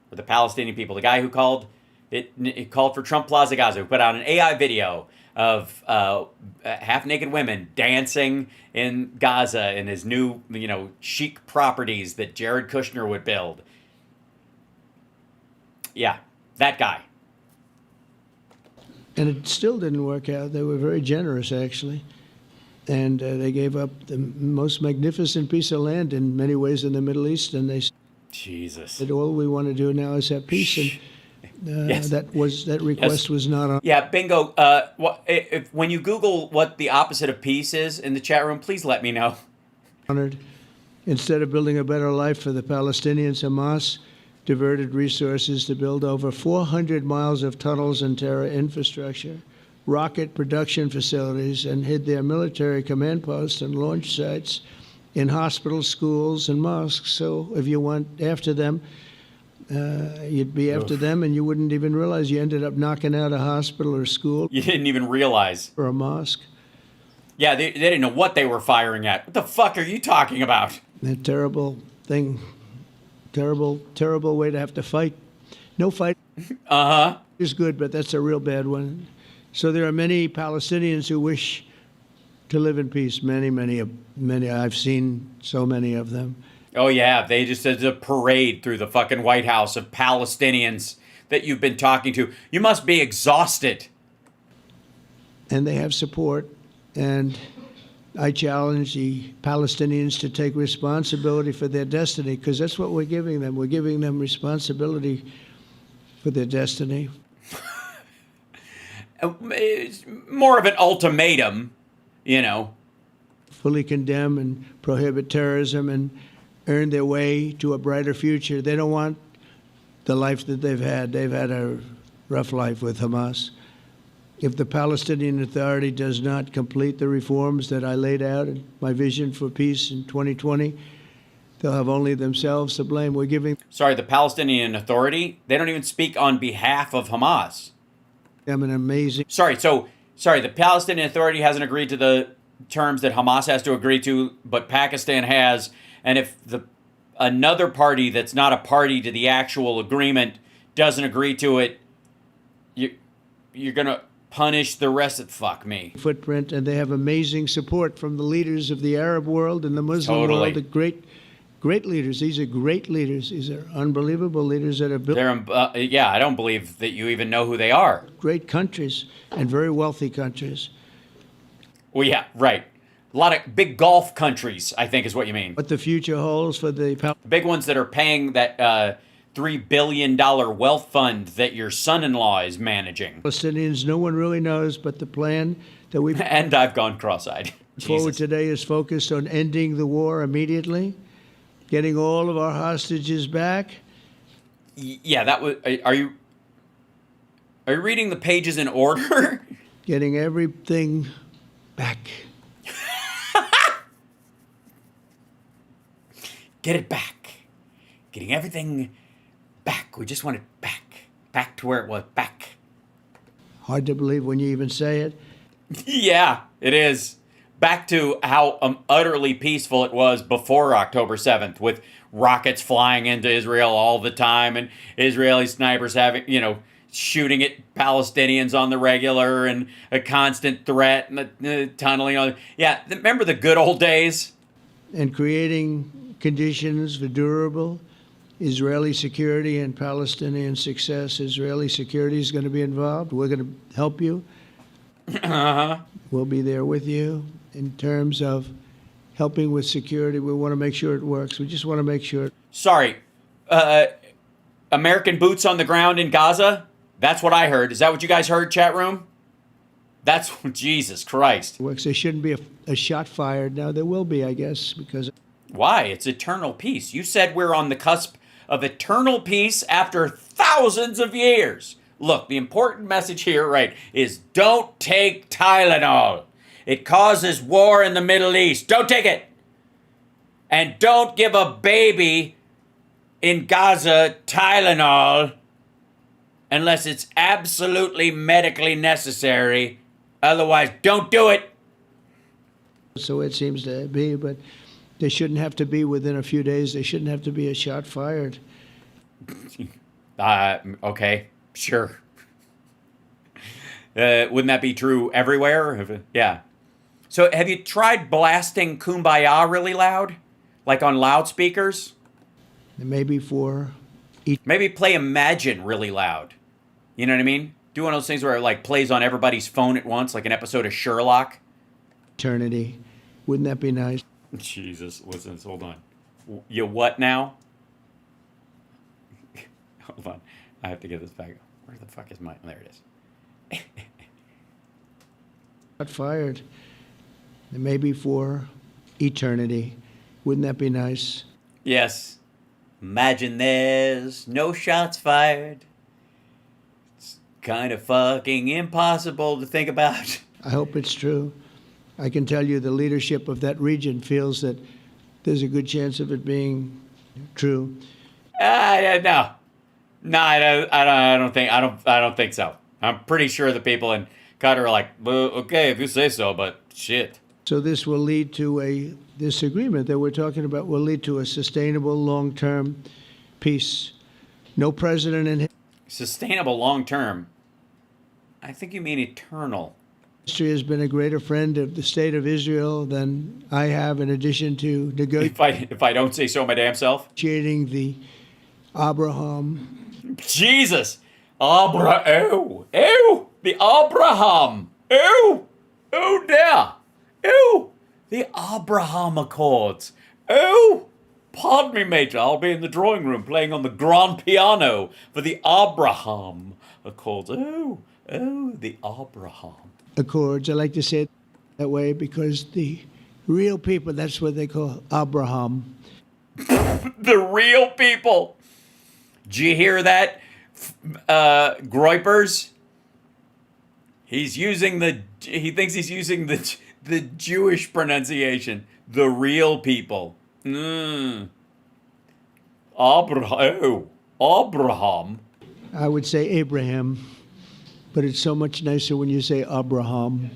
for the Palestinian people. The guy who called for Trump Plaza Gaza, who put out an AI video of half-naked women dancing in Gaza in his new, chic properties that Jared Kushner would build. Yeah, that guy. And it still didn't work out. They were very generous, actually. And they gave up the most magnificent piece of land in many ways in the Middle East. And they said, all we want to do now is have peace. And Yes. that request was not on. Yeah, bingo. When you Google what the opposite of peace is in the chat room, please let me know. Honored. Instead of building a better life for the Palestinians, Hamas diverted resources to build over 400 miles of tunnels and terror infrastructure, rocket production facilities, and hid their military command posts and launch sites in hospitals, schools, and mosques. So if you went after them, you'd be after them, and you wouldn't even realize you ended up knocking out a hospital or school. You didn't even realize. Or a mosque. Yeah, they didn't know what they were firing at. What the fuck are you talking about? That terrible thing. Terrible, terrible way to have to fight. No fight is good, but that's a real bad one. So there are many Palestinians who wish to live in peace. Many, many. I've seen so many of them. Oh, yeah. They just did a parade through the fucking White House of Palestinians that you've been talking to. You must be exhausted. And they have support. And I challenge the Palestinians to take responsibility for their destiny, because that's what we're giving them. We're giving them responsibility for their destiny. It's more of an ultimatum, Fully condemn and prohibit terrorism and earn their way to a brighter future. They don't want the life that they've had. They've had a rough life with Hamas. If the Palestinian Authority does not complete the reforms that I laid out in my vision for peace in 2020, they'll have only themselves to blame. We're giving... Sorry, the Palestinian Authority? They don't even speak on behalf of Hamas. them an amazing... Sorry, the Palestinian Authority hasn't agreed to the terms that Hamas has to agree to, but Pakistan has. And if another party that's not a party to the actual agreement doesn't agree to it, you're gonna punish the rest of fuck me. Footprint, and they have amazing support from the leaders of the Arab world and the Muslim world. The great leaders. These are great leaders. These are unbelievable leaders that have built. Yeah, I don't believe that you even know who they are. Great countries and very wealthy countries. Well, yeah, right. A lot of big Gulf countries, I think, is what you mean. What the future holds for the big ones that are paying that $3 billion wealth fund that your son-in-law is managing. Palestinians, no one really knows, but the plan that we and I've gone cross-eyed. Forward today is focused on ending the war immediately, getting all of our hostages back. Yeah, that was. Are you reading the pages in order? Getting everything back. Get it back. Getting everything back. We just want it back. Back to where it was. Back. Hard to believe when you even say it. Yeah, it is. Back to how utterly peaceful it was before October 7th, with rockets flying into Israel all the time and Israeli snipers having, shooting at Palestinians on the regular and a constant threat and the tunneling. Yeah, remember the good old days? And creating conditions for durable Israeli security and Palestinian success. Israeli security is going to be involved. We're going to help you. We'll be there with you in terms of helping with security. We want to make sure it works. We just want to make sure. Sorry, American boots on the ground in Gaza? That's what I heard. Is that what you guys heard, chat room? That's Jesus Christ. Works. There shouldn't be a shot fired. Now there will be, I guess, because. Why? It's eternal peace. You said we're on the cusp of eternal peace after thousands of years. Look, the important message here, right, is don't take Tylenol. It causes war in the Middle East. Don't take it. And don't give a baby in Gaza Tylenol unless it's absolutely medically necessary. Otherwise, don't do it. So it seems to be, but they shouldn't have to be within a few days. They shouldn't have to be a shot fired. Okay, sure. Wouldn't that be true everywhere? Yeah. So have you tried blasting Kumbaya really loud? Like on loudspeakers? Maybe Maybe play Imagine really loud. You know what I mean? Do one of those things where it like plays on everybody's phone at once, like an episode of Sherlock. Eternity. Wouldn't that be nice? Jesus, listen, hold on. You what now? Hold on. I have to get this back. Where the fuck is mine? There it is. Not fired. Maybe for eternity. Wouldn't that be nice? Yes. Imagine there's no shots fired. It's kind of fucking impossible to think about. I hope it's true. I can tell you the leadership of that region feels that there's a good chance of it being true. No. No, I don't think so. I'm pretty sure the people in Qatar are like, well, okay, if you say so, but shit. So this will lead to this agreement that we're talking about will lead to a sustainable long-term peace. No president in sustainable long-term. I think you mean eternal. History has been a greater friend of the state of Israel than I have, in addition to negotiating. If I don't say so my damn self. Negotiating the Abraham. Jesus. Ew. The Abraham. Ew. Oh, dear. Ew. The Abraham Accords. Ew. Pardon me, Major. I'll be in the drawing room playing on the grand piano for the Abraham Accords. Ew. Oh, the Abraham Accords. I like to say it that way because the real people, that's what they call Abraham. The real people. Did you hear that, Groypers? He thinks he's using the Jewish pronunciation. The real people. Abraham. I would say Abraham, but it's so much nicer when you say Abraham.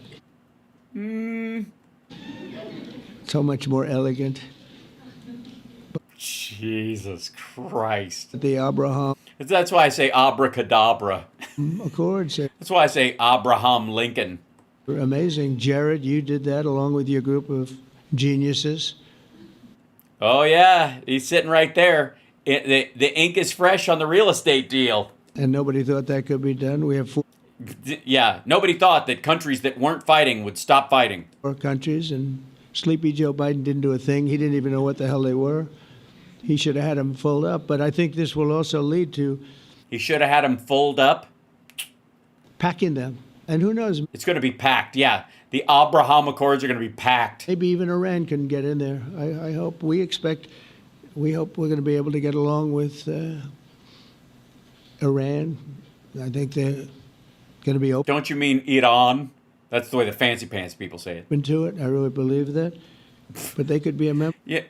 So much more elegant. Jesus Christ. The Abraham. That's why I say abracadabra. Accords. That's why I say Abraham Lincoln. Amazing. Jared, you did that along with your group of geniuses. Oh, yeah. He's sitting right there. The ink is fresh on the real estate deal. And nobody thought that could be done. We have four nobody thought that countries that weren't fighting would stop fighting. countries, and Sleepy Joe Biden didn't do a thing. He didn't even know what the hell they were. He should have had them fold up. But I think this will also lead to... He should have had them fold up? Packing them. And who knows? It's going to be packed, yeah. The Abraham Accords are going to be packed. Maybe even Iran can get in there. I hope. We hope we're going to be able to get along with Iran. I think they're going to be open. Don't you mean Iran? That's the way the fancy pants people say it. Into it. I really believe that. But they could be a member. Yeah,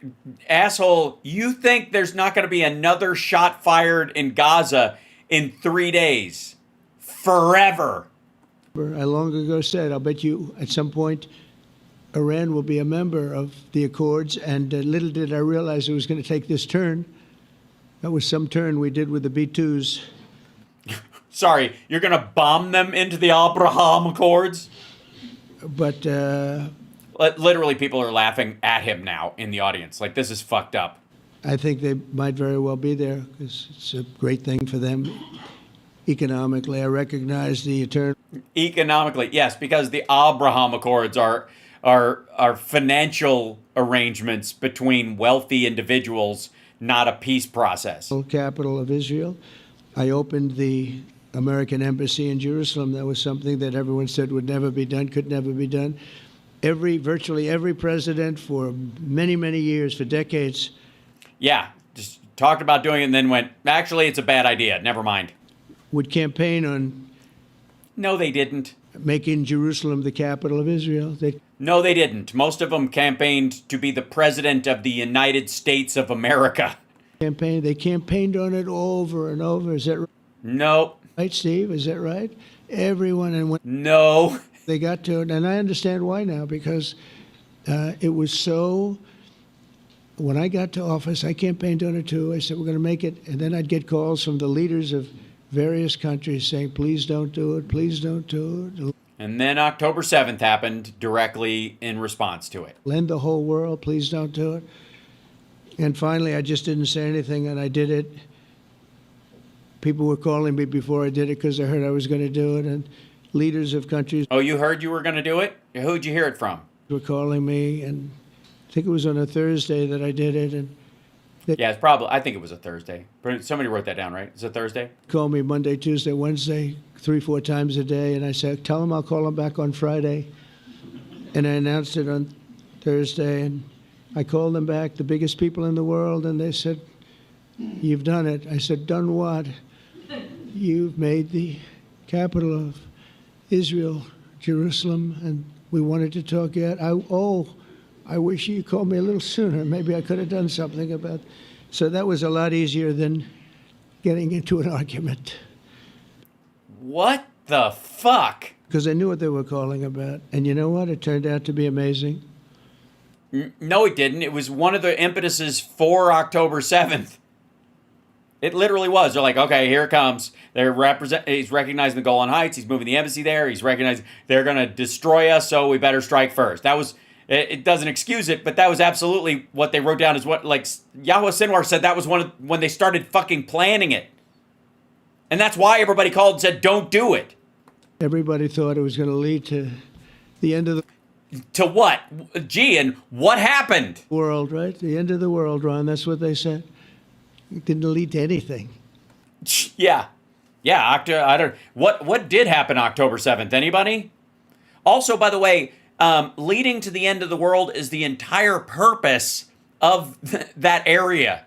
asshole, you think there's not going to be another shot fired in Gaza in 3 days? Forever. I long ago said, I'll bet you at some point Iran will be a member of the Accords, and little did I realize it was going to take this turn. That was some turn we did with the B-2s. Sorry, you're going to bomb them into the Abraham Accords? But... literally, people are laughing at him now in the audience. Like, this is fucked up. I think they might very well be there because it's a great thing for them economically. I recognize the eternal... Economically, yes, because the Abraham Accords are financial arrangements between wealthy individuals, not a peace process. Capital of Israel. I opened the American embassy in Jerusalem. That was something that everyone said would never be done, could never be done. Virtually every president for many, many years, for decades. Yeah, just talked about doing it and then went, actually, it's a bad idea. Never mind. Would campaign on... No, they didn't. Making Jerusalem the capital of Israel. No, they didn't. Most of them campaigned to be the president of the United States of America. They campaigned on it over and over. Is that right? No. Right, Steve? Is that right? Everyone and when... No. They got to it, and I understand why now, because it was so... When I got to office, I campaigned on it too. I said, we're going to make it. And then I'd get calls from the leaders of various countries saying, please don't do it, please don't do it. And then October 7th happened directly in response to it. Lend the whole world, please don't do it. And finally, I just didn't say anything, and I did it. People were calling me before I did it because I heard I was going to do it, and leaders of countries... Oh, you heard you were going to do it? Who'd you hear it from? Were calling me, and I think it was on a Thursday that I did it, and... Yeah, it's probably... I think it was a Thursday. Somebody wrote that down, right? It's a Thursday? Call me Monday, Tuesday, Wednesday, 3-4 times a day, and I said, tell them I'll call them back on Friday. And I announced it on Thursday, and I called them back, the biggest people in the world, and they said, you've done it. I said, done what? You've made the capital of Israel, Jerusalem, and we wanted to talk yet. I wish you called me a little sooner. Maybe I could have done something about it. So that was a lot easier than getting into an argument. What the fuck? Because I knew what they were calling about. And you know what? It turned out to be amazing. No, it didn't. It was one of the impetuses for October 7th. It literally was. They're like, okay, here it comes. He's recognizing the Golan Heights. He's moving the embassy there. He's recognizing they're going to destroy us, so we better strike first. That was... It doesn't excuse it, but that was absolutely what they wrote down as what, like, Yahweh Sinwar said that was when they started fucking planning it. And that's why everybody called and said, don't do it. Everybody thought it was going to lead to the end of the... To what? Gee, and what happened? World, right? The end of the world, Ron. That's what they said. It didn't lead to anything. Yeah. Yeah, I don't... What did happen October 7th? Anybody? Also, by the way... leading to the end of the world is the entire purpose of that area.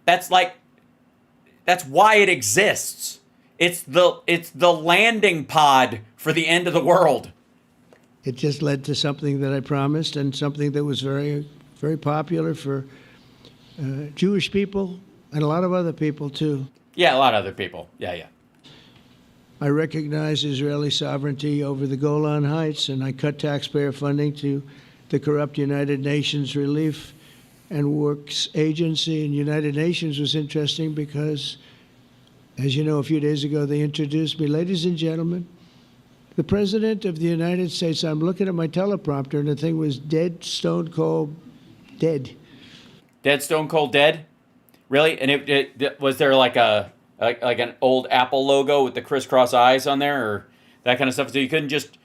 That's why it exists. It's the landing pod for the end of the world. It just led to something that I promised and something that was very, very popular for Jewish people and a lot of other people too. Yeah, a lot of other people. Yeah. I recognize Israeli sovereignty over the Golan Heights, and I cut taxpayer funding to the corrupt United Nations Relief and Works Agency. And United Nations was interesting because As you know, a few days ago, they introduced me. Ladies and gentlemen, the President of the United States. I'm looking at my teleprompter, and the thing was dead, stone cold, dead. Dead, stone cold, dead? Really? And it was there like an old Apple logo with the crisscross eyes on there, or that kind of stuff? So you couldn't just...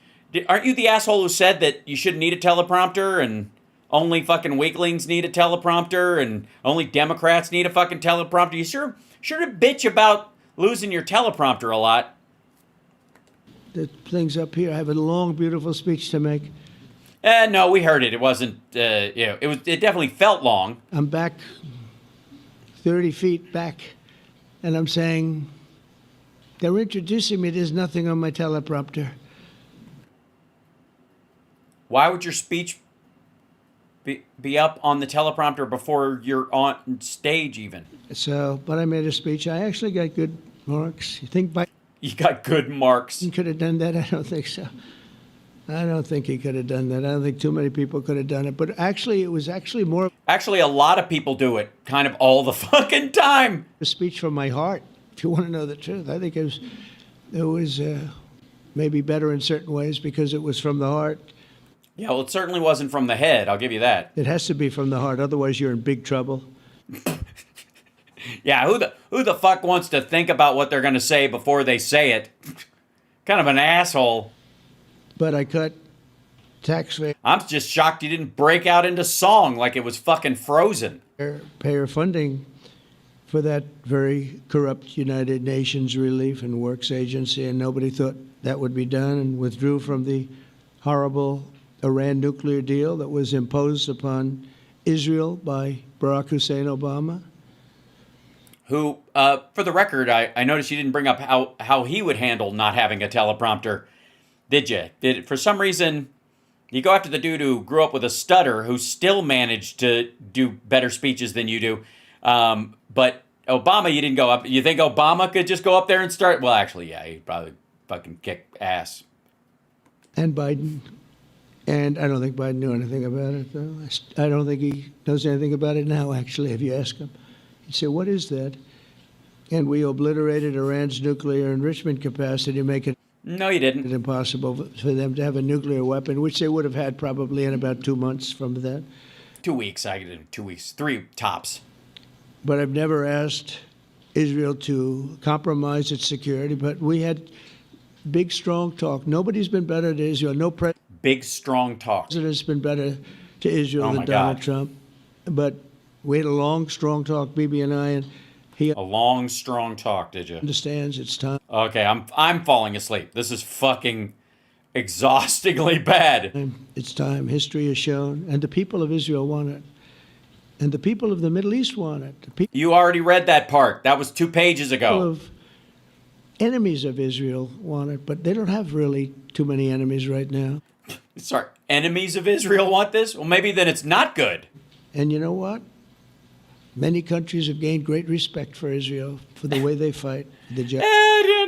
Aren't you the asshole who said that you shouldn't need a teleprompter, and only fucking weaklings need a teleprompter, and only Democrats need a fucking teleprompter? You sure to bitch about losing your teleprompter a lot. The thing's up here. I have a long, beautiful speech to make. No, we heard it. It wasn't, it definitely felt long. I'm back 30 feet back, and I'm saying, they're introducing me. There's nothing on my teleprompter. Why would your speech be up on the teleprompter before you're on stage even? So, but I made a speech. I actually got good marks. You think You got good marks. He could have done that? I don't think so. I don't think he could have done that. I don't think too many people could have done it. But actually, it was actually more... Actually, a lot of people do it kind of all the fucking time. A speech from my heart, if you want to know the truth. I think it was maybe better in certain ways because it was from the heart. Yeah, well, it certainly wasn't from the head. I'll give you that. It has to be from the heart. Otherwise, you're in big trouble. Yeah, who the fuck wants to think about what they're going to say before they say it? Kind of an asshole. But I cut taxpayer. I'm just shocked you didn't break out into song like it was fucking Frozen. Payer funding for that very corrupt United Nations Relief and Works Agency, and nobody thought that would be done, and withdrew from the horrible Iran nuclear deal that was imposed upon Israel by Barack Hussein Obama. Who, for the record, I noticed you didn't bring up how he would handle not having a teleprompter. Did you? For some reason, you go after the dude who grew up with a stutter who still managed to do better speeches than you do. But Obama, you didn't go up. You think Obama could just go up there and start? Well, actually, yeah, he'd probably fucking kick ass. And Biden. And I don't think Biden knew anything about it, though. I don't think he knows anything about it now, actually, if you ask him. He'd say, what is that? And we obliterated Iran's nuclear enrichment capacity to make it... No, you didn't. Impossible for them to have a nuclear weapon, which they would have had probably in about 2 months from that. 2 weeks. 2 weeks. 3 tops. But I've never asked Israel to compromise its security, but we had big, strong talk. Nobody's been better to Israel. Big, strong talk. President's been better to Israel than Donald Trump. But we had a long, strong talk, Bibi and I, and he... A long, strong talk, did you? Understands it's time. Okay, I'm falling asleep. This is fucking exhaustingly bad. It's time. History has shown, and the people of Israel want it. And the people of the Middle East want it. You already read that part. That was 2 pages ago. Of enemies of Israel want it, but they don't have really too many enemies right now. Sorry, enemies of Israel want this? Well, maybe then it's not good. And you know what? Many countries have gained great respect for Israel for the way they fight.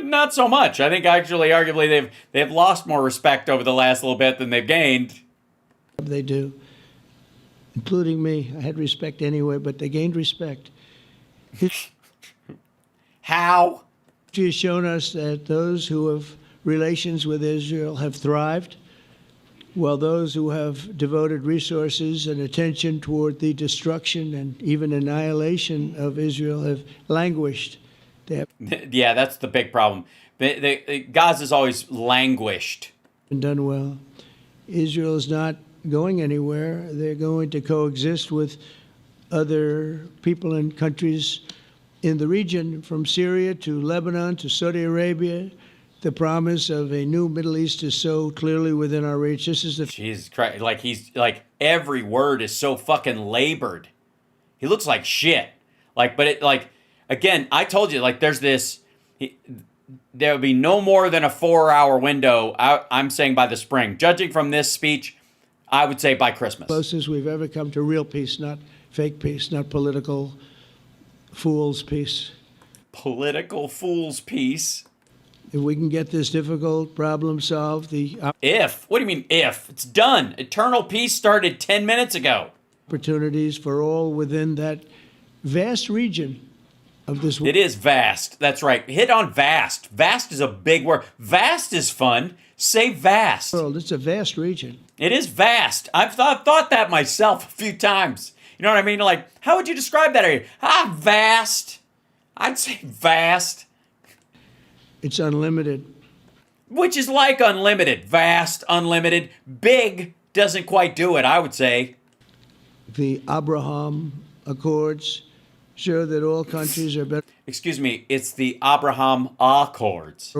Not so much. I think actually, arguably, they've lost more respect over the last little bit than they've gained. They do, including me. I had respect anyway, but they gained respect. How? History has shown us that those who have relations with Israel have thrived, while those who have devoted resources and attention toward the destruction and even annihilation of Israel have languished. Yeah, that's the big problem. Gaza's always languished. And done well. Israel is not going anywhere. They're going to coexist with other people and countries in the region, from Syria to Lebanon to Saudi Arabia. The promise of a new Middle East is so clearly within our reach. This is the... Jesus Christ. Like, every word is so fucking labored. He looks like shit. Again, I told you, there's this... There will be no more than a 4-hour window, I'm saying by the spring. Judging from this speech, I would say by Christmas. Closest we've ever come to real peace, not fake peace, not political fool's peace. Political fool's peace? If we can get this difficult problem solved, If? What do you mean if? It's done. Eternal peace started 10 minutes ago. Opportunities for all within that vast region of this It is vast. That's right. Hit on vast. Vast is a big word. Vast is fun. Say vast. world. It's a vast region. It is vast. I've thought that myself a few times. You know what I mean? Like, how would you describe that area? Vast. I'd say vast. It's unlimited. Which is like unlimited. Vast, unlimited. Big doesn't quite do it, I would say. The Abraham Accords show that all countries are better. Excuse me, it's the Abraham Accords.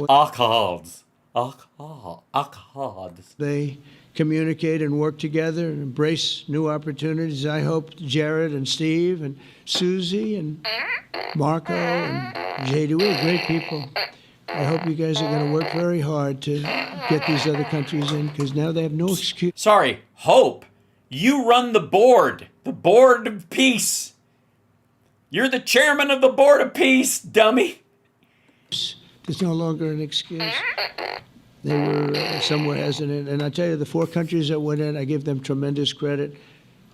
Accords. Accords. They communicate and work together and embrace new opportunities. I hope Jared and Steve and Susie and Marco and JD, we're great people. I hope you guys are going to work very hard to get these other countries in, because now they have no excuse. Sorry, hope. You run the board of peace. You're the chairman of the board of peace, dummy. There's no longer an excuse. They were somewhere hesitant. And I tell you, the 4 countries that went in, I give them tremendous credit.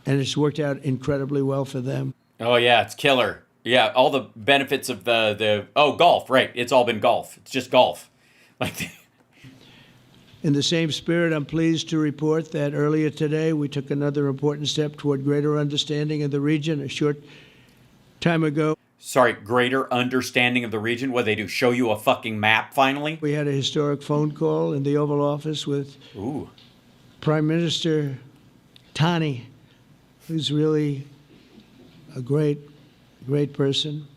And it's worked out incredibly well for them. Oh, yeah, it's killer. Yeah, all the benefits of golf, right. It's all been golf. It's just golf. In the same spirit, I'm pleased to report that earlier today, we took another important step toward greater understanding of the region. A short time ago. Sorry, greater understanding of the region? What they do, show you a fucking map finally? We had a historic phone call in the Oval Office with Prime Minister Tani, who's really a great person.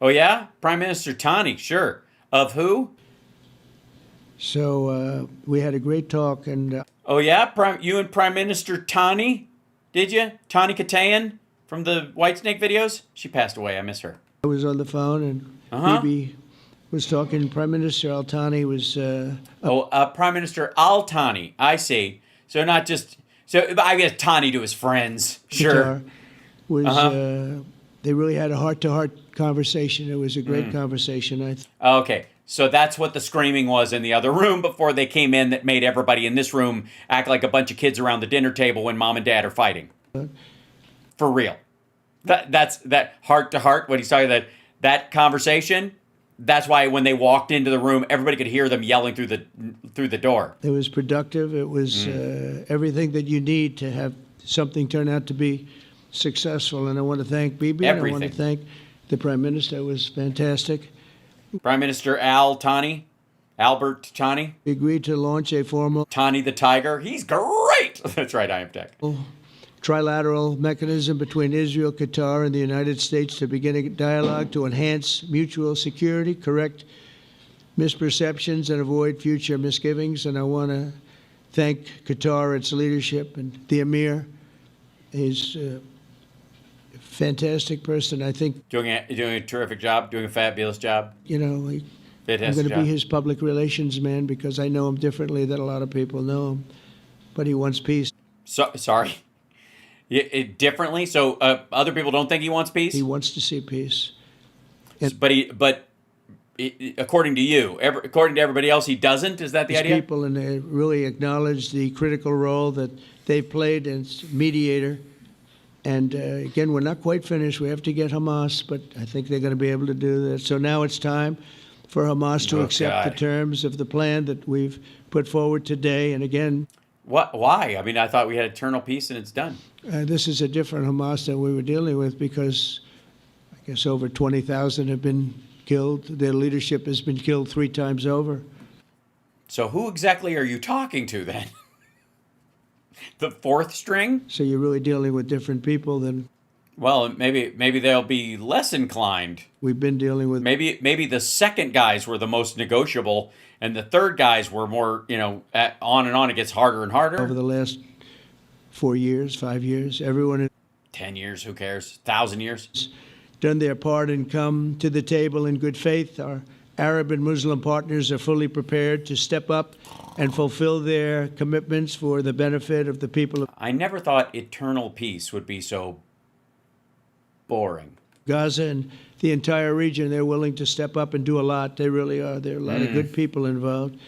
Oh, yeah? Prime Minister Tani, sure. Of who? So we had a great talk. And oh, yeah? You and Prime Minister Tani? Did you? Tani Katayan from the Whitesnake videos? She passed away. I miss her. I was on the phone, and Bibi was talking. Prime Minister Al-Thani was... Prime Minister Al-Thani. I see. So not just... So I guess Tani to his friends. Sure. They really had a heart-to-heart conversation. It was a great conversation. Okay. So that's what the screaming was in the other room before they came in that made everybody in this room act like a bunch of kids around the dinner table when mom and dad are fighting. For real. That's that heart-to-heart, what he's talking about, that conversation. That's why when they walked into the room, everybody could hear them yelling through the door. It was productive. It was everything that you need to have something turn out to be successful. And I want to thank Bibi. And I want to thank the Prime Minister. It was fantastic. Prime Minister Albert Tani. We agreed to launch a formal... Tani the Tiger. He's great. That's right, I am tech. Trilateral mechanism between Israel, Qatar, and the United States to begin a dialogue to enhance mutual security, correct misperceptions, and avoid future misgivings. And I want to thank Qatar, its leadership, and the Emir. He's a fantastic person. I think doing a terrific job, doing a fabulous job. You know, I'm going to be his public relations man because I know him differently than a lot of people know him. But he wants peace. Sorry. Differently? So other people don't think he wants peace? He wants to see peace. But according to you, according to everybody else, he doesn't? Is that the idea? People, and they really acknowledge the critical role that they've played as mediator. And again, we're not quite finished. We have to get Hamas, but I think they're going to be able to do that. So now it's time for Hamas to accept the terms of the plan that we've put forward today. And again... Why? I mean, I thought we had eternal peace and it's done. This is a different Hamas than we were dealing with because I guess over 20,000 have been killed. Their leadership has been killed 3 times over. So who exactly are you talking to then? The 4th string? So you're really dealing with different people than... Well, maybe they'll be less inclined. We've been dealing with... Maybe the second guys were the most negotiable, and the third guys were more, on and on. It gets harder and harder. Over the last 4 years, 5 years, everyone... 10 years, who cares? 1,000 years? Done their part and come to the table in good faith. Our Arab and Muslim partners are fully prepared to step up and fulfill their commitments for the benefit of the people. I never thought eternal peace would be so boring. Gaza and the entire region, they're willing to step up and do a lot. They really are. There are a lot of good people involved.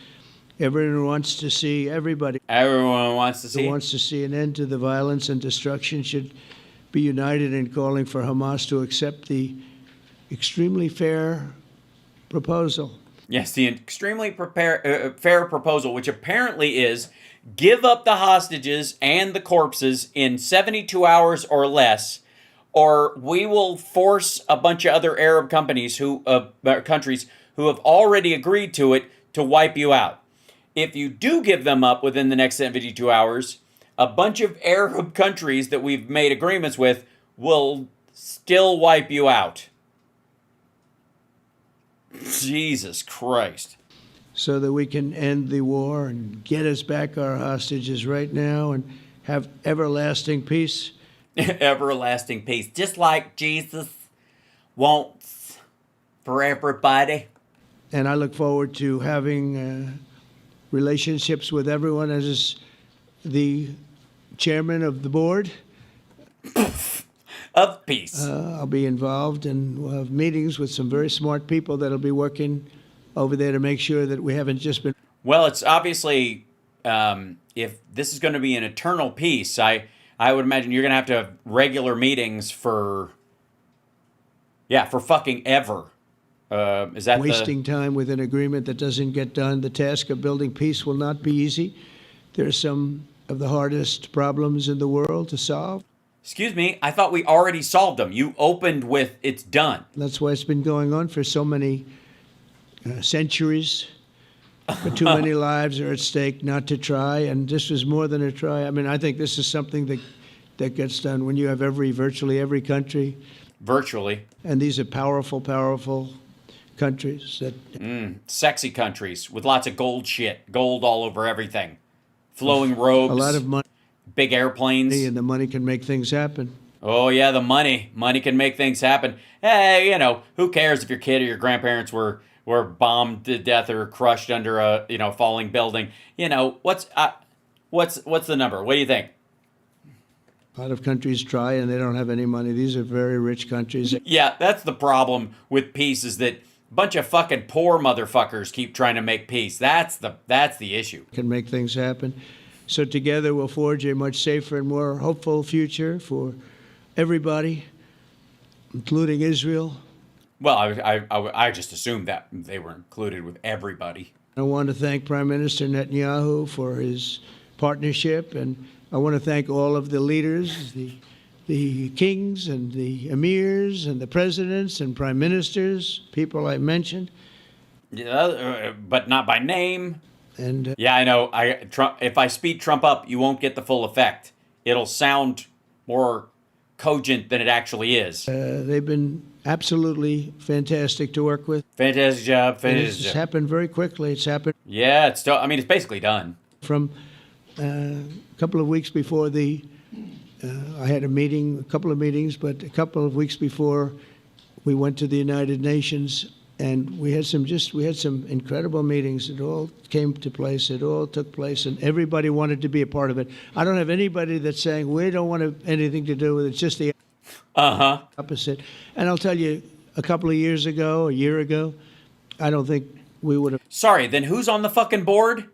Everyone wants to see Everyone wants to see. Who wants to see an end to the violence and destruction should be united in calling for Hamas to accept the extremely fair proposal. Yes, the extremely fair proposal, which apparently is give up the hostages and the corpses in 72 hours or less, or we will force a bunch of other Arab countries who have already agreed to it to wipe you out. If you do give them up within the next 72 hours, a bunch of Arab countries that we've made agreements with will still wipe you out. Jesus Christ. So that we can end the war and get us back our hostages right now and have everlasting peace. Everlasting peace. Just like Jesus wants for everybody. And I look forward to having relationships with everyone as the chairman of the board. Of peace. I'll be involved, and we'll have meetings with some very smart people that'll be working over there to make sure that we haven't just been... Well, it's obviously, if this is going to be an eternal peace, I would imagine you're going to have regular meetings for fucking ever. Is that wasting time with an agreement that doesn't get done? The task of building peace will not be easy. There are some of the hardest problems in the world to solve. Excuse me, I thought we already solved them. You opened with, it's done. That's why it's been going on for so many centuries. But too many lives are at stake not to try, and this was more than a try. I mean, I think this is something that gets done when you have virtually every country. Virtually. And these are powerful, powerful countries. Sexy countries with lots of gold shit. Gold all over everything. Flowing robes. A lot of money. Big airplanes. And the money can make things happen. Oh, yeah, the money. Money can make things happen. Hey, who cares if your kid or your grandparents were bombed to death or crushed under a, falling building? What's the number? What do you think? A lot of countries try and they don't have any money. These are very rich countries. Yeah, that's the problem with peace, is that a bunch of fucking poor motherfuckers keep trying to make peace. That's the issue. Can make things happen. So together we'll forge a much safer and more hopeful future for everybody, including Israel. Well, I just assumed that they were included with everybody. I want to thank Prime Minister Netanyahu for his partnership, and I want to thank all of the leaders, the kings and the emirs and the presidents and prime ministers, people I mentioned. Yeah, but not by name. And yeah, I know. If I speed Trump up, you won't get the full effect. It'll sound more cogent than it actually is. They've been absolutely fantastic to work with. Fantastic job. Fantastic It's job. happened very quickly. It's happened. Yeah, it's basically done. From a couple of weeks before I had a couple of meetings, but a couple of weeks before we went to the United Nations, and we had some incredible meetings. It all came to place. It all took place, and everybody wanted to be a part of it. I don't have anybody that's saying we don't want anything to do with it. It's just the opposite. And I'll tell you, a year ago, I don't think we would have. Sorry, then who's on the fucking board?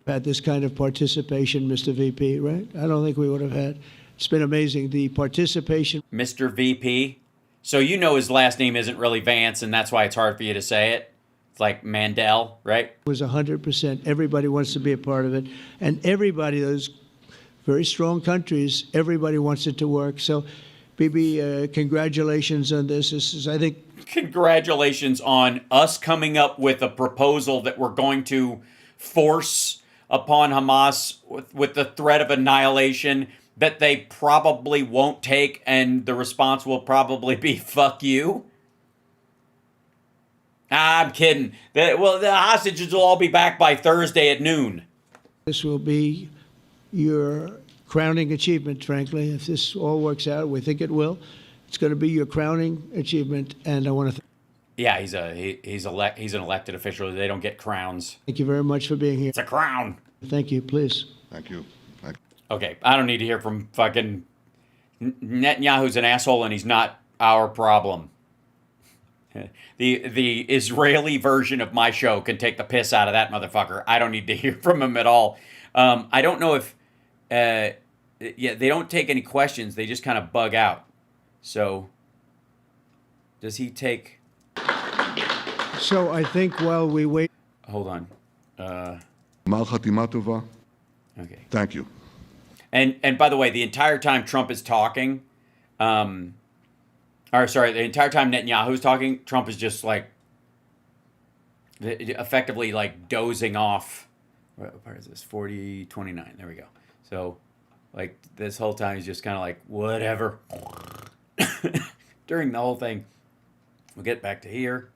Had this kind of participation, Mr. VP, right? I don't think we would have had. It's been amazing, the participation. Mr. VP? So his last name isn't really Vance, and that's why it's hard for you to say it. It's like Mandel, right? It was 100%. Everybody wants to be a part of it. And everybody, those very strong countries, everybody wants it to work. So, Bibi, congratulations on this. This is, I think... Congratulations on us coming up with a proposal that we're going to force upon Hamas with the threat of annihilation that they probably won't take, and the response will probably be, fuck you. I'm kidding. The hostages will all be back by Thursday at noon. This will be your crowning achievement, frankly. If this all works out, we think it will. It's going to be your crowning achievement, and I want to yeah, he's an elected official. They don't get crowns. Thank you very much for being here. It's a crown. Thank you, please. Thank you. Okay, I don't need to hear from fucking Netanyahu's an asshole and he's not our problem. The Israeli version of my show can take the piss out of that motherfucker. I don't need to hear from him at all. I don't know if they don't take any questions. They just kind of bug out. So Does he take? So I think while we wait. Hold on. Okay. Thank you. And by the way, the entire time Trump is talking, the entire time Netanyahu is talking, Trump is just like effectively like dozing off. What part is this? 40:29. There we go. So like this whole time he's just kind of like whatever. During the whole thing. We'll get back to here.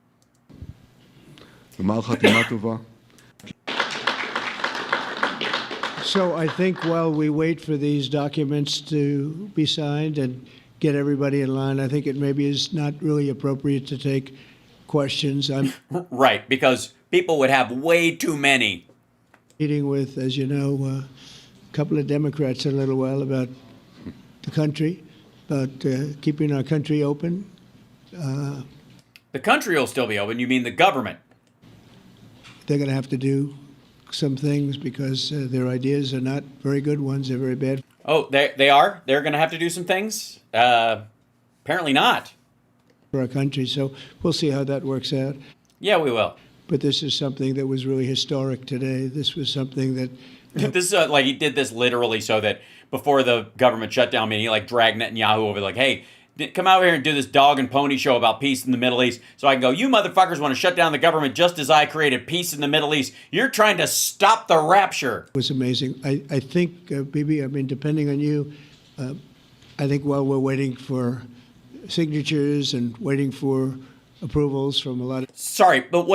So I think while we wait for these documents to be signed and get everybody in line, I think it maybe is not really appropriate to take questions. I'm right, because people would have way too many. Meeting with, as you know, a couple of Democrats in a little while about the country, about keeping our country open. The country will still be open. You mean the government? They're going to have to do some things because their ideas are not very good ones. They're very bad. Oh, they are? They're going to have to do some things? Apparently not. For our country. So we'll see how that works out. Yeah, we will. But this is something that was really historic today. This was something that... This is like he did this literally so that before the government shutdown meeting, he like dragged Netanyahu over like, hey, come out here and do this dog and pony show about peace in the Middle East. So I can go, you motherfuckers want to shut down the government just as I created peace in the Middle East. You're trying to stop the rapture. It was amazing. I think, Bibi, I mean, depending on you, I think while we're waiting for signatures and waiting for approvals from a lot of... Sorry, but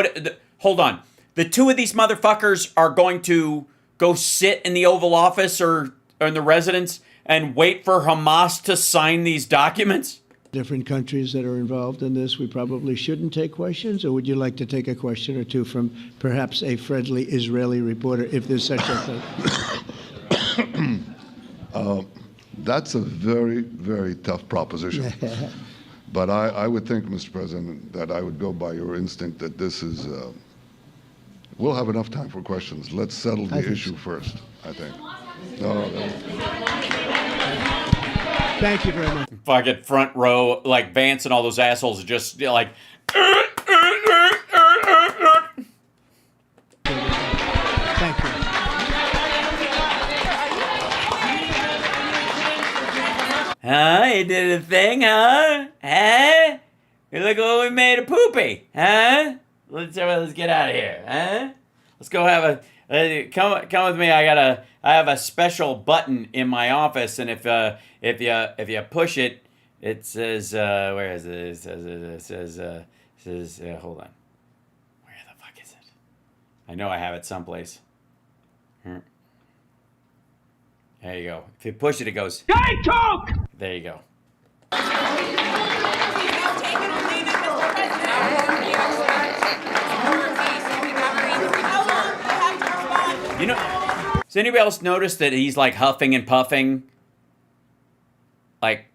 hold on. The two of these motherfuckers are going to go sit in the Oval Office or in the residence and wait for Hamas to sign these documents? Different countries that are involved in this, we probably shouldn't take questions, or would you like to take a question or two from perhaps a friendly Israeli reporter, if there's such a thing? That's a very, very tough proposition. But I would think, Mr. President, that I would go by your instinct that this is, we'll have enough time for questions. Let's settle the issue first, I think. Thank you very much. Fucking front row, like Vance and all those assholes are just like. Thank you. Huh? You did a thing, huh? Huh? Look what we made a poopy, huh? Let's get out of here, huh? Let's go have a come with me. I have a special button in my office, and if you push it, it says where is it? It says hold on. Where the fuck is it? I know I have it someplace. There you go. If you push it, it goes. Hey, Coke! There you go. You know, does anybody else notice that he's like huffing and puffing? Like,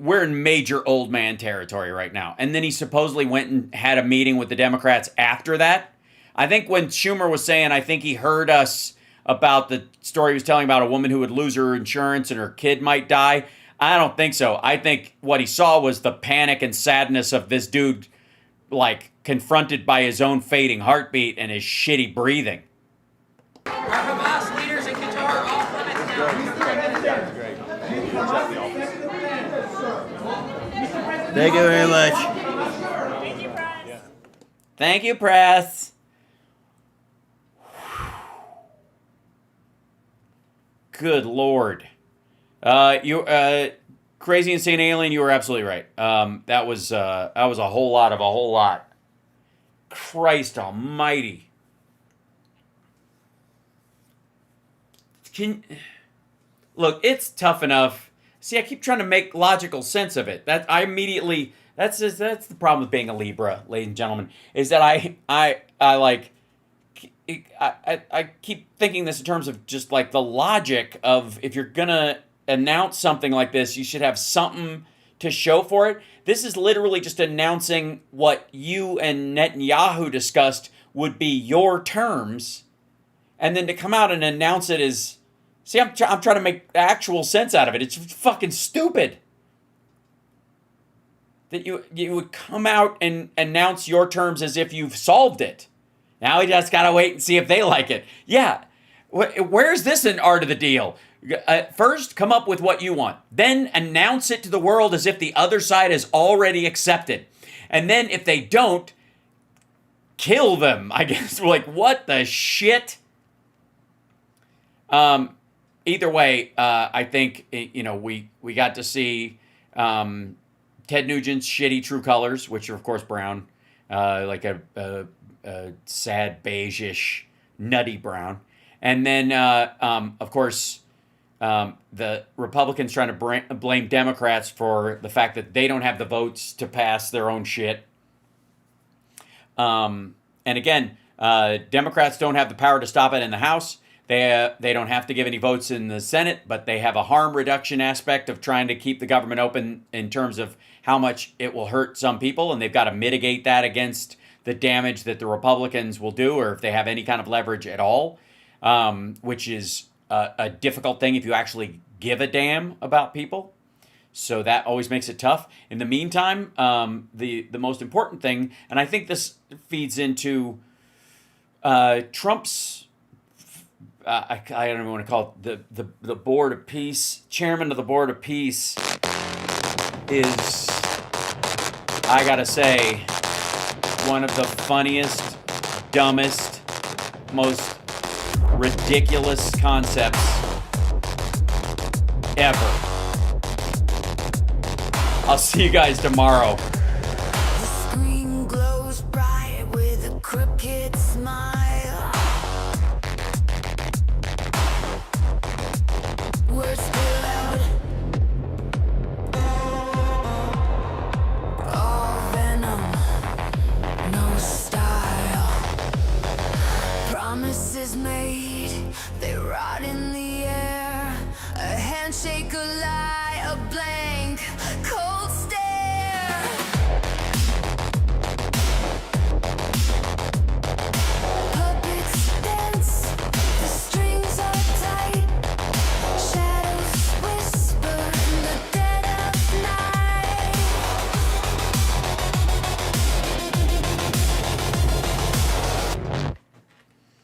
we're in major old man territory right now. And then he supposedly went and had a meeting with the Democrats after that. I think when Schumer was saying, I think he heard us about the story he was telling about a woman who would lose her insurance and her kid might die. I don't think so. I think what he saw was the panic and sadness of this dude, like, confronted by his own fading heartbeat and his shitty breathing. Our Hamas leaders in Qatar are off limits now. Thank you very much. Thank you, press. Thank you, press. Good Lord. Crazy Insane Alien, you were absolutely right. That was a whole lot of a whole lot. Christ almighty. Look, it's tough enough. See, I keep trying to make logical sense of it. That's the problem with being a Libra, ladies and gentlemen, is that I keep thinking this in terms of just like the logic of if you're gonna announce something like this, you should have something to show for it. This is literally just announcing what you and Netanyahu discussed would be your terms, and then to come out and announce it is, see, I'm trying to make actual sense out of it. It's fucking stupid. that you would come out and announce your terms as if you've solved it. Now we just got to wait and see if they like it. Yeah. Where's this in art of the deal? First, come up with what you want. Then announce it to the world as if the other side has already accepted. And then if they don't, kill them, I guess. We're like, what the shit? Either way, I think, we got to see Ted Nugent's shitty true colors, which are, of course, brown, like a sad beige-ish, nutty brown. And then, of course, the Republicans trying to blame Democrats for the fact that they don't have the votes to pass their own shit. And again, Democrats don't have the power to stop it in the House. They don't have to give any votes in the Senate, but they have a harm reduction aspect of trying to keep the government open in terms of how much it will hurt some people, and they've got to mitigate that against the damage that the Republicans will do, or if they have any kind of leverage at all, which is a difficult thing if you actually give a damn about people. So that always makes it tough. In the meantime, the most important thing, and I think this feeds into Trump's, I don't even want to call it the Board of Peace, chairman of the Board of Peace is, I gotta say, one of the funniest, dumbest, most ridiculous concepts ever. I'll see you guys tomorrow. The screen glows bright with a crooked smile. Words spill out. All venom, no style. Promises made, they rot in the air. A handshake, a lie, a blank, cold stare. Puppets dance, the strings are tight. Shadows whisper in the dead of night.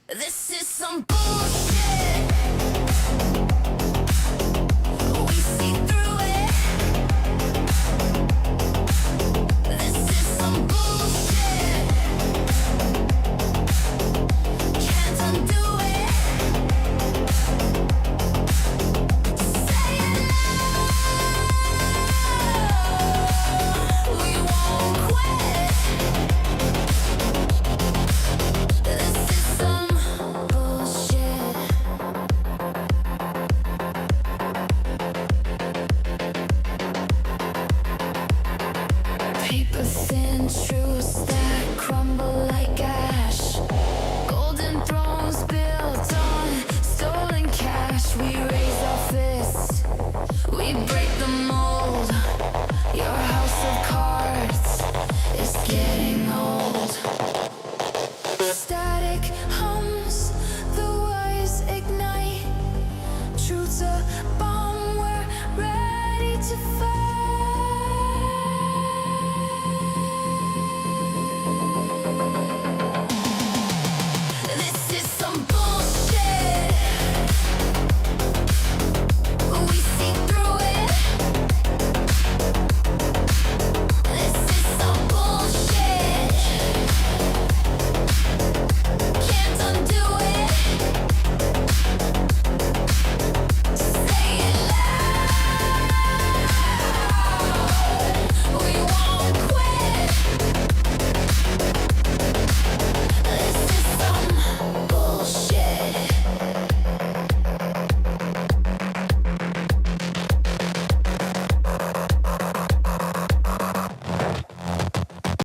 This is some bullshit. We see through it. This is some bullshit. Can't undo it. Say it now. We won't quit. This is some bullshit. Paper thin truths that crumble like ash. Golden thrones built on stolen cash. We